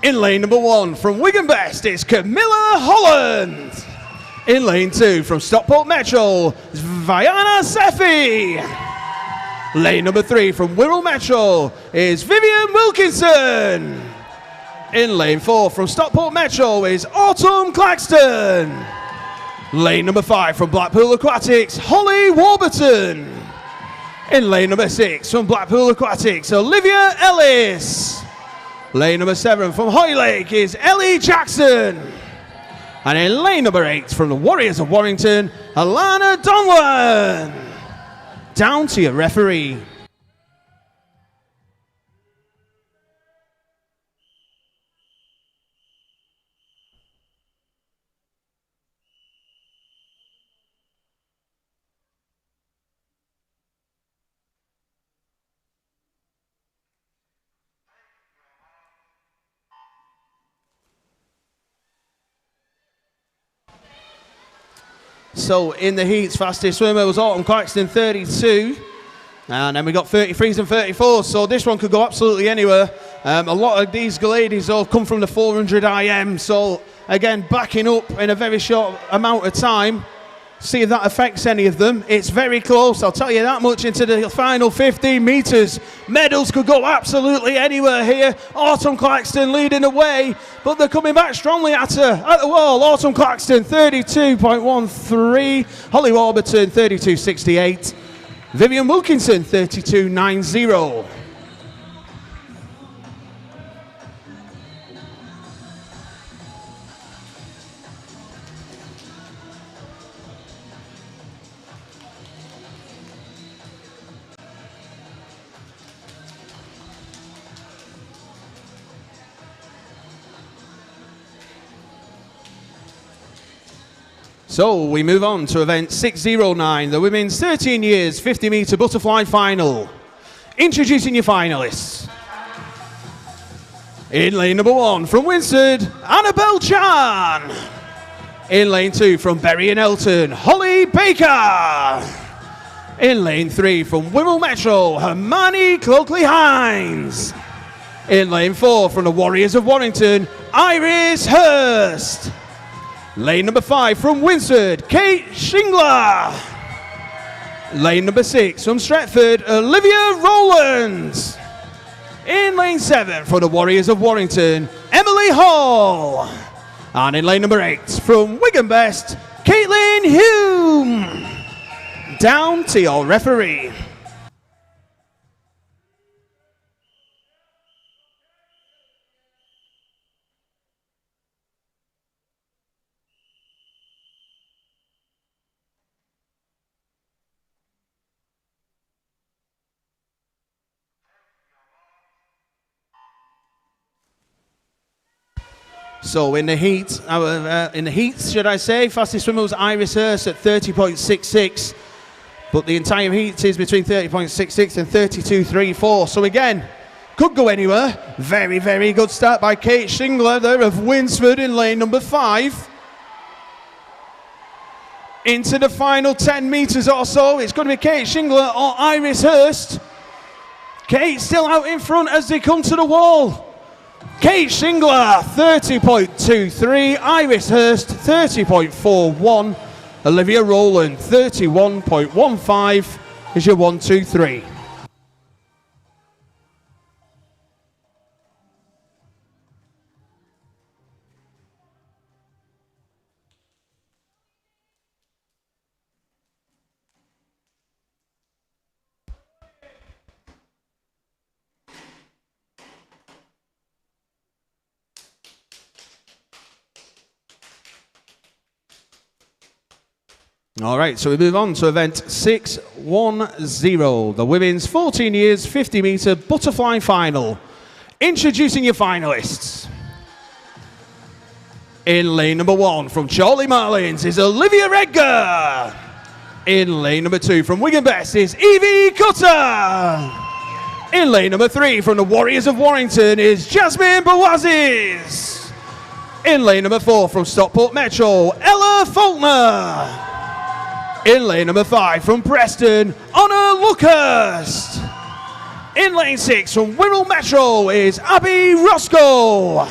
In lane number 1 from Wigan Best, it's Camilla Holland. In lane 2 from Stockport Metro, it's Viana Sefi. Lane number 3 from Wirral Metro is Vivian Wilkinson. In lane 4 from Stockport Metro is Autumn Claxton. Lane number 5 from Blackpool Aquatics, Holly Warburton. In lane number 6 from Blackpool Aquatics, Olivia Ellis. Lane number 7 from Hoylake is Ellie Jackson. And in lane number 8 from the Warriors of Warrington, Alana Donlan. Down to your referee. So in the heats, fastest swimmer was Autumn Claxton, 32. And then we got 33s and 34s, so this one could go absolutely anywhere. A lot of these ladies all come from the 400 IM, so again, backing up in a very short amount of time. See if that affects any of them. It's very close, I'll tell you that much, into the final 15 metres. Medals could go absolutely anywhere here. Autumn Claxton leading the way, but they're coming back strongly at her, at the wall. Autumn Claxton, 32.13. Holly Warburton, 32.68. Vivian Wilkinson, 32.90. So we move on to event 609, the women's 13 years 50 metre butterfly final. Introducing your finalists. In lane number 1 from Winsford, Annabelle Chan. In lane 2 from Bury and Elton, Holly Baker. In lane 3 from Wimmel Metro, Hermione Cloakley-Hines. In lane 4 from the Warriors of Warrington, Iris Hurst. Lane number 5 from Winsford, Kate Shingler. Lane number 6 from Stretford, Olivia Rowlands. In lane 7 for the Warriors of Warrington, Emily Hall. And in lane number 8 from Wigan Best, Caitlin Hume. Down to your referee. So in the heats, should I say, fastest swimmer was Iris Hurst at 30.66, but the entire heat is between 30.66 and 32.34. So again, could go anywhere. Very, very good start by Kate Shingler there of Winsford in lane number 5. Into the final 10 metres or so, it's going to be Kate Shingler or Iris Hurst. Kate still out in front as they come to the wall. Kate Shingler, 30.23. Iris Hurst, 30.41. Olivia Rowland, 31.15 is your 1, 2, 3. All right, so we move on to event 610, the women's 14 years 50 metre butterfly final. Introducing your finalists. In lane number 1 from Charlie Marlins is Olivia Edgar. In lane number 2 from Wigan Best is Evie Cutter. In lane number 3 from the Warriors of Warrington is Jasmine Boazes. In lane number 4 from Stockport Metro, Ella Faulkner. In lane number 5 from Preston, Honor Luckhurst. In lane 6 from Wirral Metro is Abby Roscoe.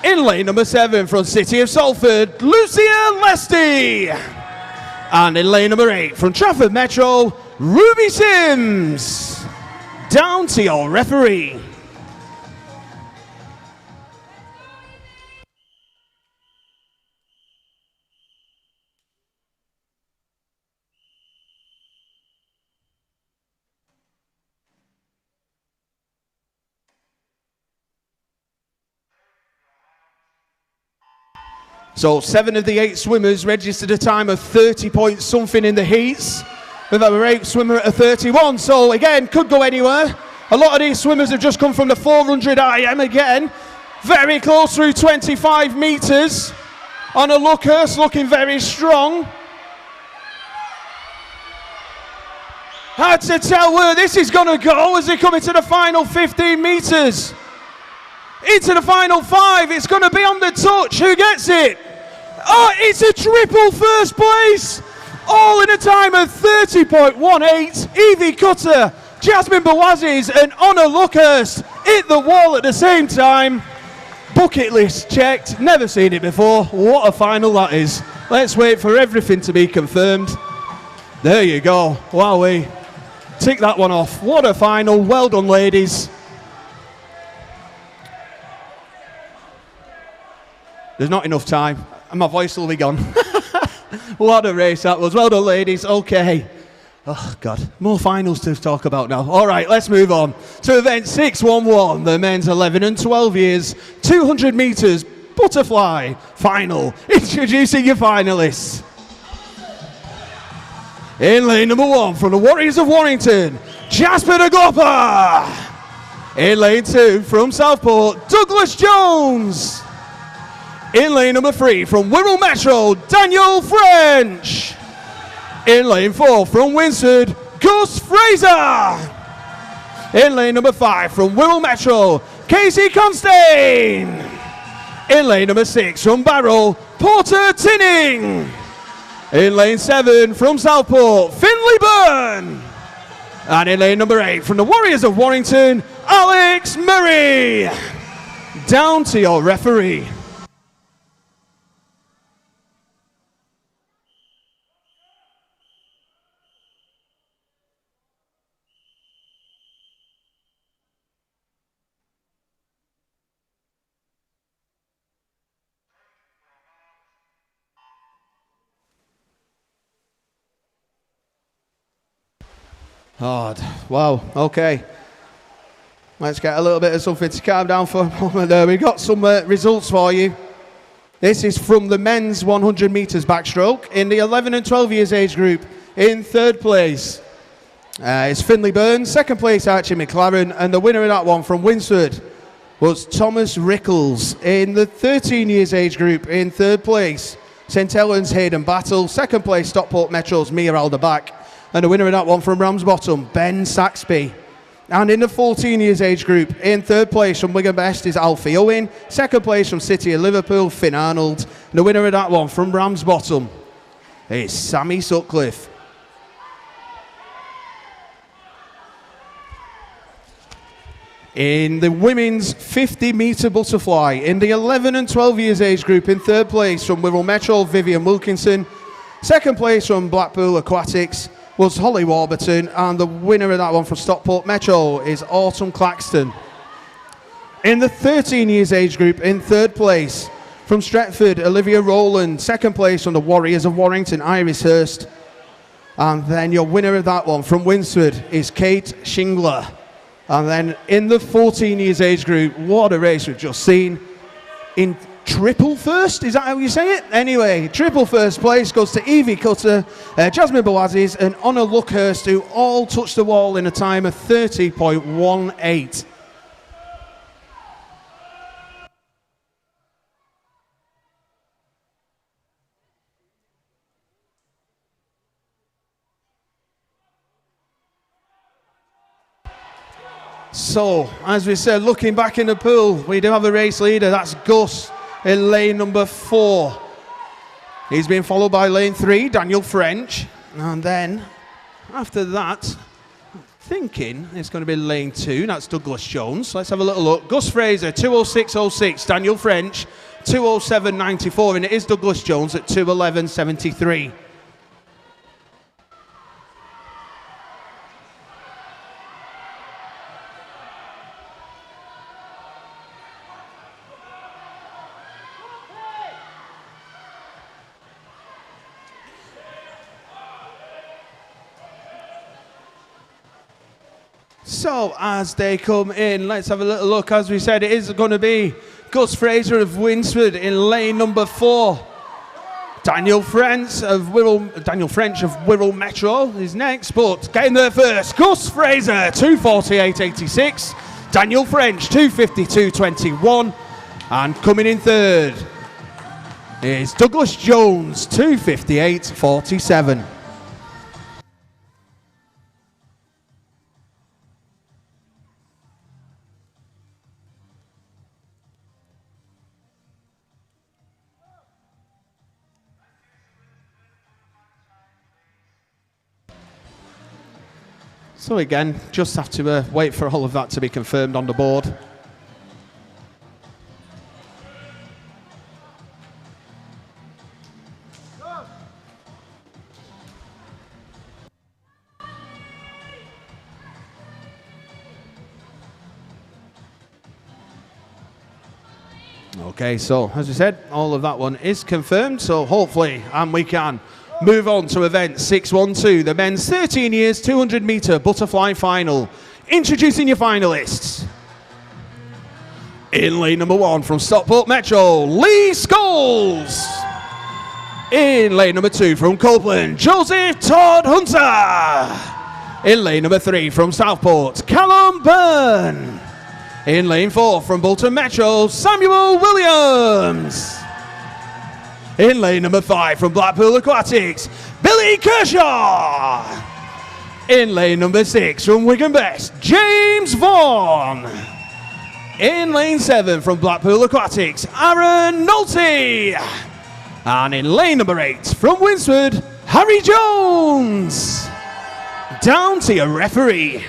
In lane number 7 from City of Salford, Lucia Lesty. And in lane number 8 from Trafford Metro, Ruby Sims. Down to your referee. So 7 of the 8 swimmers registered a time of 30 point something in the heats. We've had a 8 swimmer at a 31, so again, could go anywhere. A lot of these swimmers have just come from the 400 IM again. Very close through 25 metres. On a Luckhurst, looking very strong. Hard to tell where this is going to go as they come into the final 15 metres. Into the final 5, it's going to be on the touch. Who gets it? Oh, it's a triple first place. All in a time of 30.18. Evie Cutter, Jasmine Bawazis and Honor Luckhurst hit the wall at the same time. Bucket list checked, never seen it before. What a final that is. Let's wait for everything to be confirmed. There you go. Wowee. Tick that one off. What a final. Well done, ladies. There's not enough time, and my voice will be gone. What a race that was. Well done, ladies. Okay. Oh, God. More finals to talk about now. All right, let's move on to event 611, the men's 11 and 12 years, 200 metres butterfly final. Introducing your finalists. In lane number 1 from the Warriors of Warrington, Jasper de Glopper. In lane 2 from Southport, Douglas Jones. In lane number 3 from Wirral Metro, Daniel French. In lane 4 from Winsford, Gus Fraser. In lane number 5 from Wirral Metro, Casey Constane. In lane number 6 from Barrow, Porter Tinning. In lane 7 from Southport, Finley Byrne. And in lane number 8 from the Warriors of Warrington, Alex Murray. Down to your referee. Hard. Wow, okay. Let's get a little bit of something to calm down for a moment there. We've got some results for you. This is from the men's 100 metres backstroke in the 11 and 12 years age group. In 3rd place is Finley Byrne, 2nd place Archie McLaren, and the winner of that one from Winsford was Thomas Rickles. In the 13 years age group in 3rd place, St Helens Hayden Battle, 2nd place Stockport Metro's Mia Alderback, and the winner of that one from Ramsbottom, Ben Saxby. And in the 14 years age group, in 3rd place from Wigan Best is Alfie Owen, 2nd place from City of Liverpool, Finn Arnold, and the winner of that one from Ramsbottom is Sammy Sutcliffe. In the women's 50 metre butterfly, in the 11 and 12 years age group, in 3rd place from Wirral Metro, Vivian Wilkinson, 2nd place from Blackpool Aquatics was Holly Warburton, and the winner of that one from Stockport Metro is Autumn Claxton. In the 13 years age group, in 3rd place from Stretford, Olivia Rowland, 2nd place from the Warriors of Warrington, Iris Hurst, and then your winner of that one from Winsford is Kate Shingler. And then in the 14 years age group, what a race we've just seen. In triple first, is that how you say it? Anyway, triple first place goes to Evie Cutter, Jasmine Bawazis and Honor Luckhurst, who all touched the wall in a time of 30.18. So, as we said, looking back in the pool, we do have a race leader. That's Gus in lane number 4. He's been followed by lane 3, Daniel French. And then, after that, thinking it's going to be lane 2. That's Douglas Jones. Let's have a little look. Gus Fraser, 2:06.06. Daniel French, 2:07.94. And it is Douglas Jones at 2:11.73. So as they come in, let's have a little look. As we said, it is going to be Gus Fraser of Winsford in lane number 4. Daniel French of Wirral Metro is next, but getting there first, Gus Fraser, 2:48.86. Daniel French, 2:52.21. And coming in third is Douglas Jones, 2:58.47. So again, just have to wait for all of that to be confirmed on the board. Okay, so as we said, all of that one is confirmed, so hopefully, and we can move on to event 612, the men's 13 years 200 metre butterfly final. Introducing your finalists. In lane number 1 from Stockport Metro, Lee Scholes. In lane number 2 from Copeland, Joseph Todd Hunter. In lane number 3 from Southport, Callum Byrne. In lane 4 from Bolton Metro, Samuel Williams. In lane number 5 from Blackpool Aquatics, Billy Kershaw. In lane number 6 from Wigan Best, James Vaughan. In lane 7 from Blackpool Aquatics, Aaron Nolte. And in lane number 8 from Winsford, Harry Jones. Down to your referee.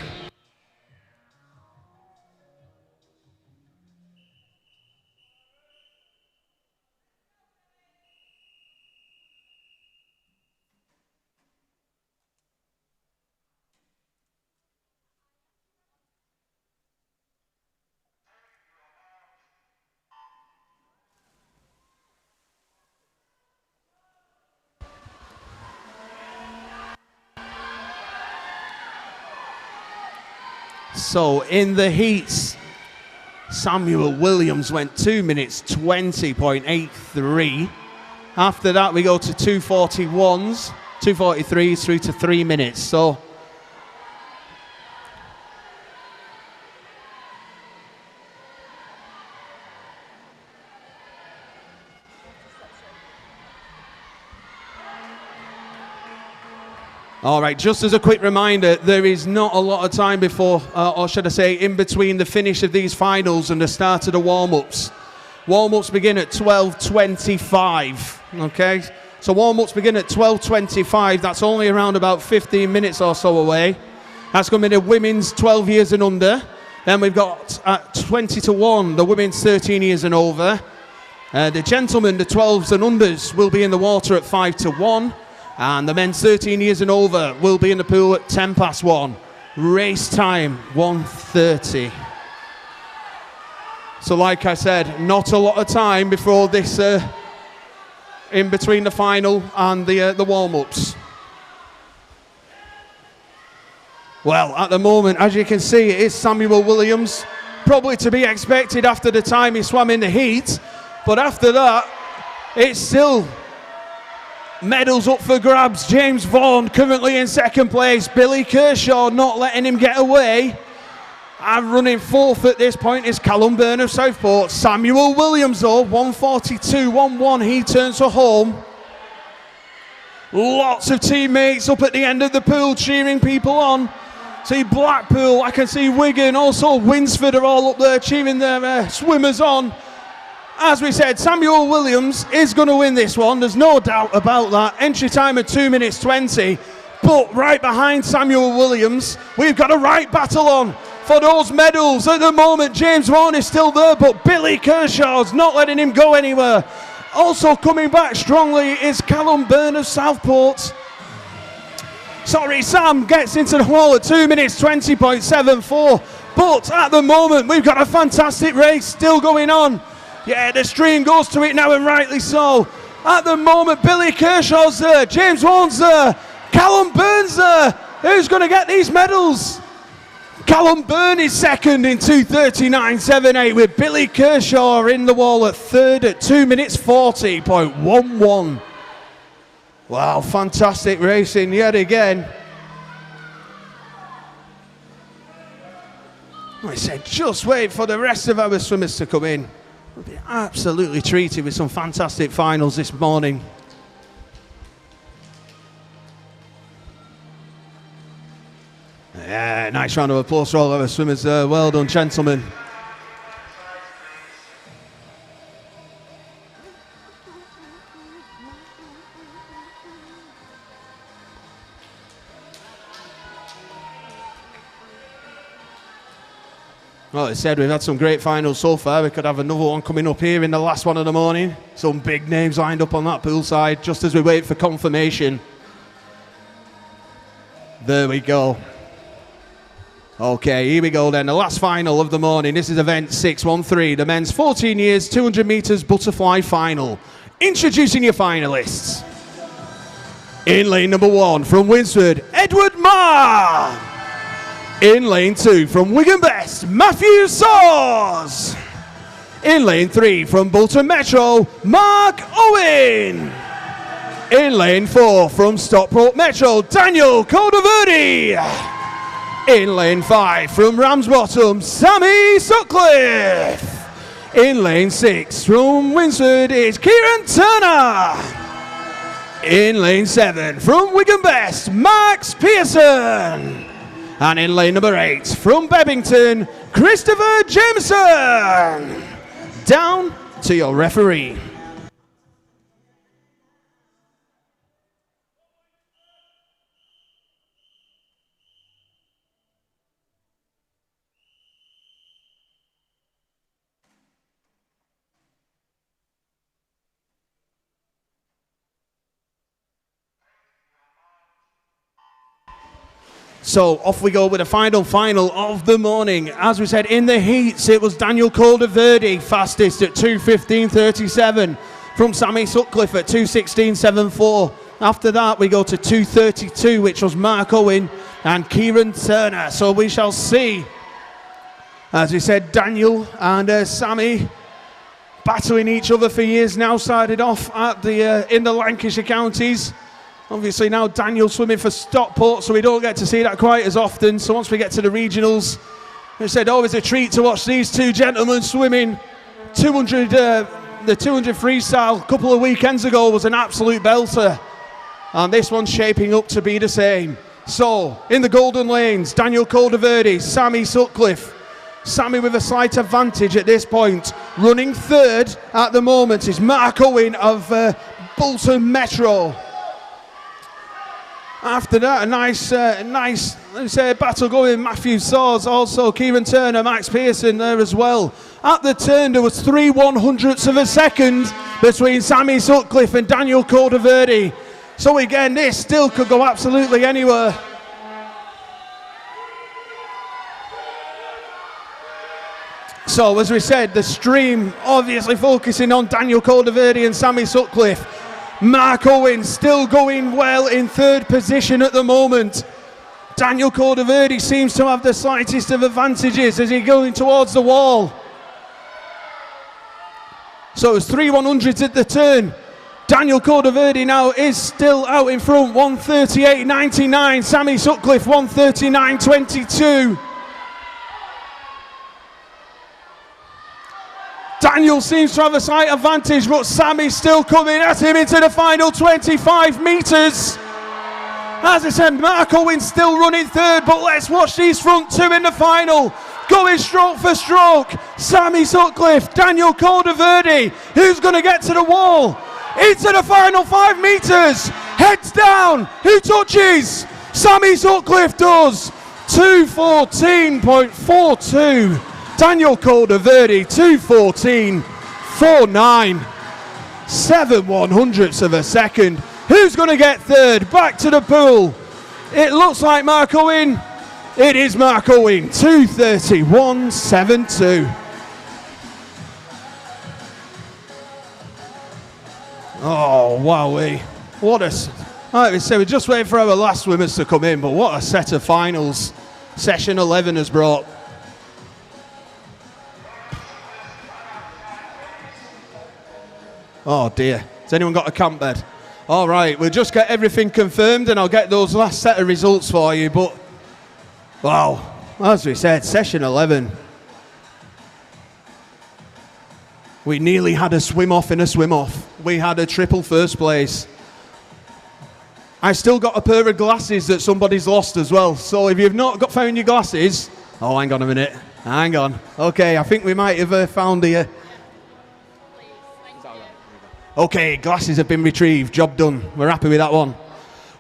So in the heats, Samuel Williams went 2 minutes 20.83. After that, we go to 2:41s, 2:43s through to 3 minutes. So all right, just as a quick reminder, there is not a lot of time before, or should I say, in between the finish of these finals and the start of the warm-ups. Warm-ups begin at 12:25, okay? So warm-ups begin at 12:25. That's only around about 15 minutes or so away. That's going to be the women's 12 years and under. Then we've got at 20-1, the women's 13 years and over. The gentlemen, the 12s and unders, will be in the water at 5-1. And the men's 13 years and over will be in the pool at 1:10. Race time, 1:30. So like I said, not a lot of time before this, in between the final and the warm-ups. Well, at the moment, as you can see, it is Samuel Williams. Probably to be expected after the time he swam in the heat. But after that, it's still medals up for grabs. James Vaughan currently in second place. Billy Kershaw not letting him get away. And running fourth at this point is Callum Byrne of Southport. Samuel Williams though, 1:42.11. He turns for home. Lots of teammates up at the end of the pool cheering people on. See Blackpool, I can see Wigan, also Winsford are all up there cheering their swimmers on. As we said, Samuel Williams is going to win this one. There's no doubt about that. Entry time at 2 minutes 20. But right behind Samuel Williams, we've got a right battle on for those medals. At the moment, James Vaughan is still there, but Billy Kershaw's not letting him go anywhere. Also coming back strongly is Callum Byrne of Southport. Sorry, Sam gets into the wall at 2 minutes 20.74. But at the moment, we've got a fantastic race still going on. Yeah, the stream goes to it now, and rightly so. At the moment, Billy Kershaw's there, James Vaughan's there, Callum Byrne's there. Who's going to get these medals? Callum Byrne is second in 2:39.78 with Billy Kershaw in the wall at third at 2 minutes 40.11. Wow, fantastic racing yet again. Like I said, just wait for the rest of our swimmers to come in. We'll be absolutely treated with some fantastic finals this morning. Yeah, nice round of applause for all of our swimmers there. Well done, gentlemen. Well, as I said, we've had some great finals so far. We could have another one coming up here in the last one of the morning. Some big names lined up on that poolside just as we wait for confirmation. There we go. Okay, here we go then. The last final of the morning. This is event 613, the men's 14 years, 200 metres butterfly final. Introducing your finalists. In lane number 1 from Winsford, Edward Marr. In lane 2 from Wigan Best, Matthew Saws. In lane 3 from Bolton Metro, Mark Owen. In lane 4 from Stockport Metro, Daniel Cordoverde. In lane 5 from Ramsbottom, Sammy Sutcliffe. In lane 6 from Winsford is Kieran Turner. In lane 7 from Wigan Best, Max Pearson. And in lane number 8 from Bebington, Christopher Jameson. Down to your referee. So off we go with the final of the morning. As we said, in the heats, it was Daniel Cordoverde fastest at 2:15.37 from Sammy Sutcliffe at 2:16.74. After that, we go to 2:32, which was Mark Owen and Kieran Turner. So we shall see. As we said, Daniel and Sammy battling each other for years now, started off at the in the Lancashire counties. Obviously now Daniel swimming for Stockport, so we don't get to see that quite as often. So once we get to the regionals, I said always a treat to watch these two gentlemen swimming. 200, the 200 freestyle a couple of weekends ago was an absolute belter, and this one's shaping up to be the same. So in the golden lanes, Daniel Cordoverde, Sammy Sutcliffe. Sammy with a slight advantage at this point. Running third at the moment is Mark Owen of Bolton Metro. After that, a nice battle going. Matthew Saws, also Kieran Turner, Max Pearson there as well. At the turn, there was 3/100ths of a second between Sammy Sutcliffe and Daniel Cordoverde. So again, this still could go absolutely anywhere. So as we said, the stream obviously focusing on Daniel Cordoverde and Sammy Sutcliffe. Mark Owen still going well in third position at the moment. Daniel Cordoverde seems to have the slightest of advantages as he's going towards the wall. So it's 3/100ths at the turn. Daniel Cordoverde now is still out in front, 1:38.99. Sammy Sutcliffe, 1:39.22. Daniel seems to have a slight advantage, but Sammy's still coming at him into the final 25 metres. As I said, Mark Owen still running third, but let's watch these front two in the final. Going stroke for stroke. Sammy Sutcliffe, Daniel Cordoverde. Who's going to get to the wall? Into the final 5 metres. Heads down. Who touches? Sammy Sutcliffe does. 2:14.42. Daniel Cordoverde, 2:14.49. 7/100ths of a second. Who's going to get third? Back to the pool. It looks like Mark Owen. It is Mark Owen, 2:31.72. Oh, wowee. What a... Like we said, we're just waiting for our last swimmers to come in, but what a set of finals. session 11 has brought. Oh dear, has anyone got a camp bed? All right, we'll just get everything confirmed and I'll get those last set of results for you, but wow, as we said, session 11. We nearly had a swim off in a swim off. We had a triple first place. I still got a pair of glasses that somebody's lost as well. So if you've not found your glasses, oh, hang on a minute. Hang on. Okay, I think we might have found the... Okay, glasses have been retrieved. Job done. We're happy with that one.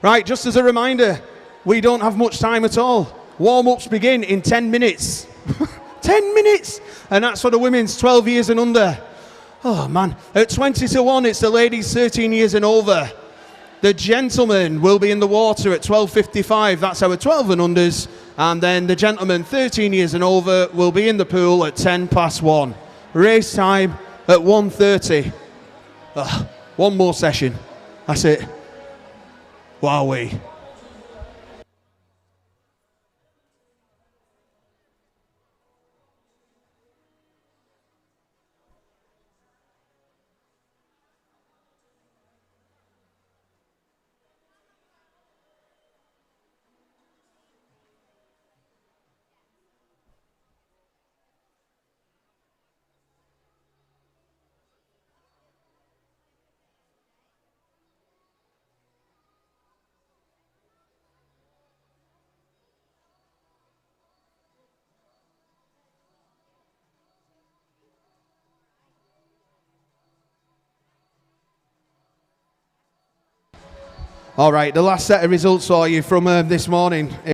Right, just as a reminder, we don't have much time at all. Warm-ups begin in 10 minutes. 10 minutes! And that's for the women's 12 years and under. Oh, man. At 20 to 1, it's the ladies 13 years and over. The gentlemen will be in the water at 12:55. That's our 12 and unders. And then the gentlemen 13 years and over will be in the pool at 10 past 1. Race time at 1:30. One more session. That's it. Wowee. All right, the last set of results for you from this morning.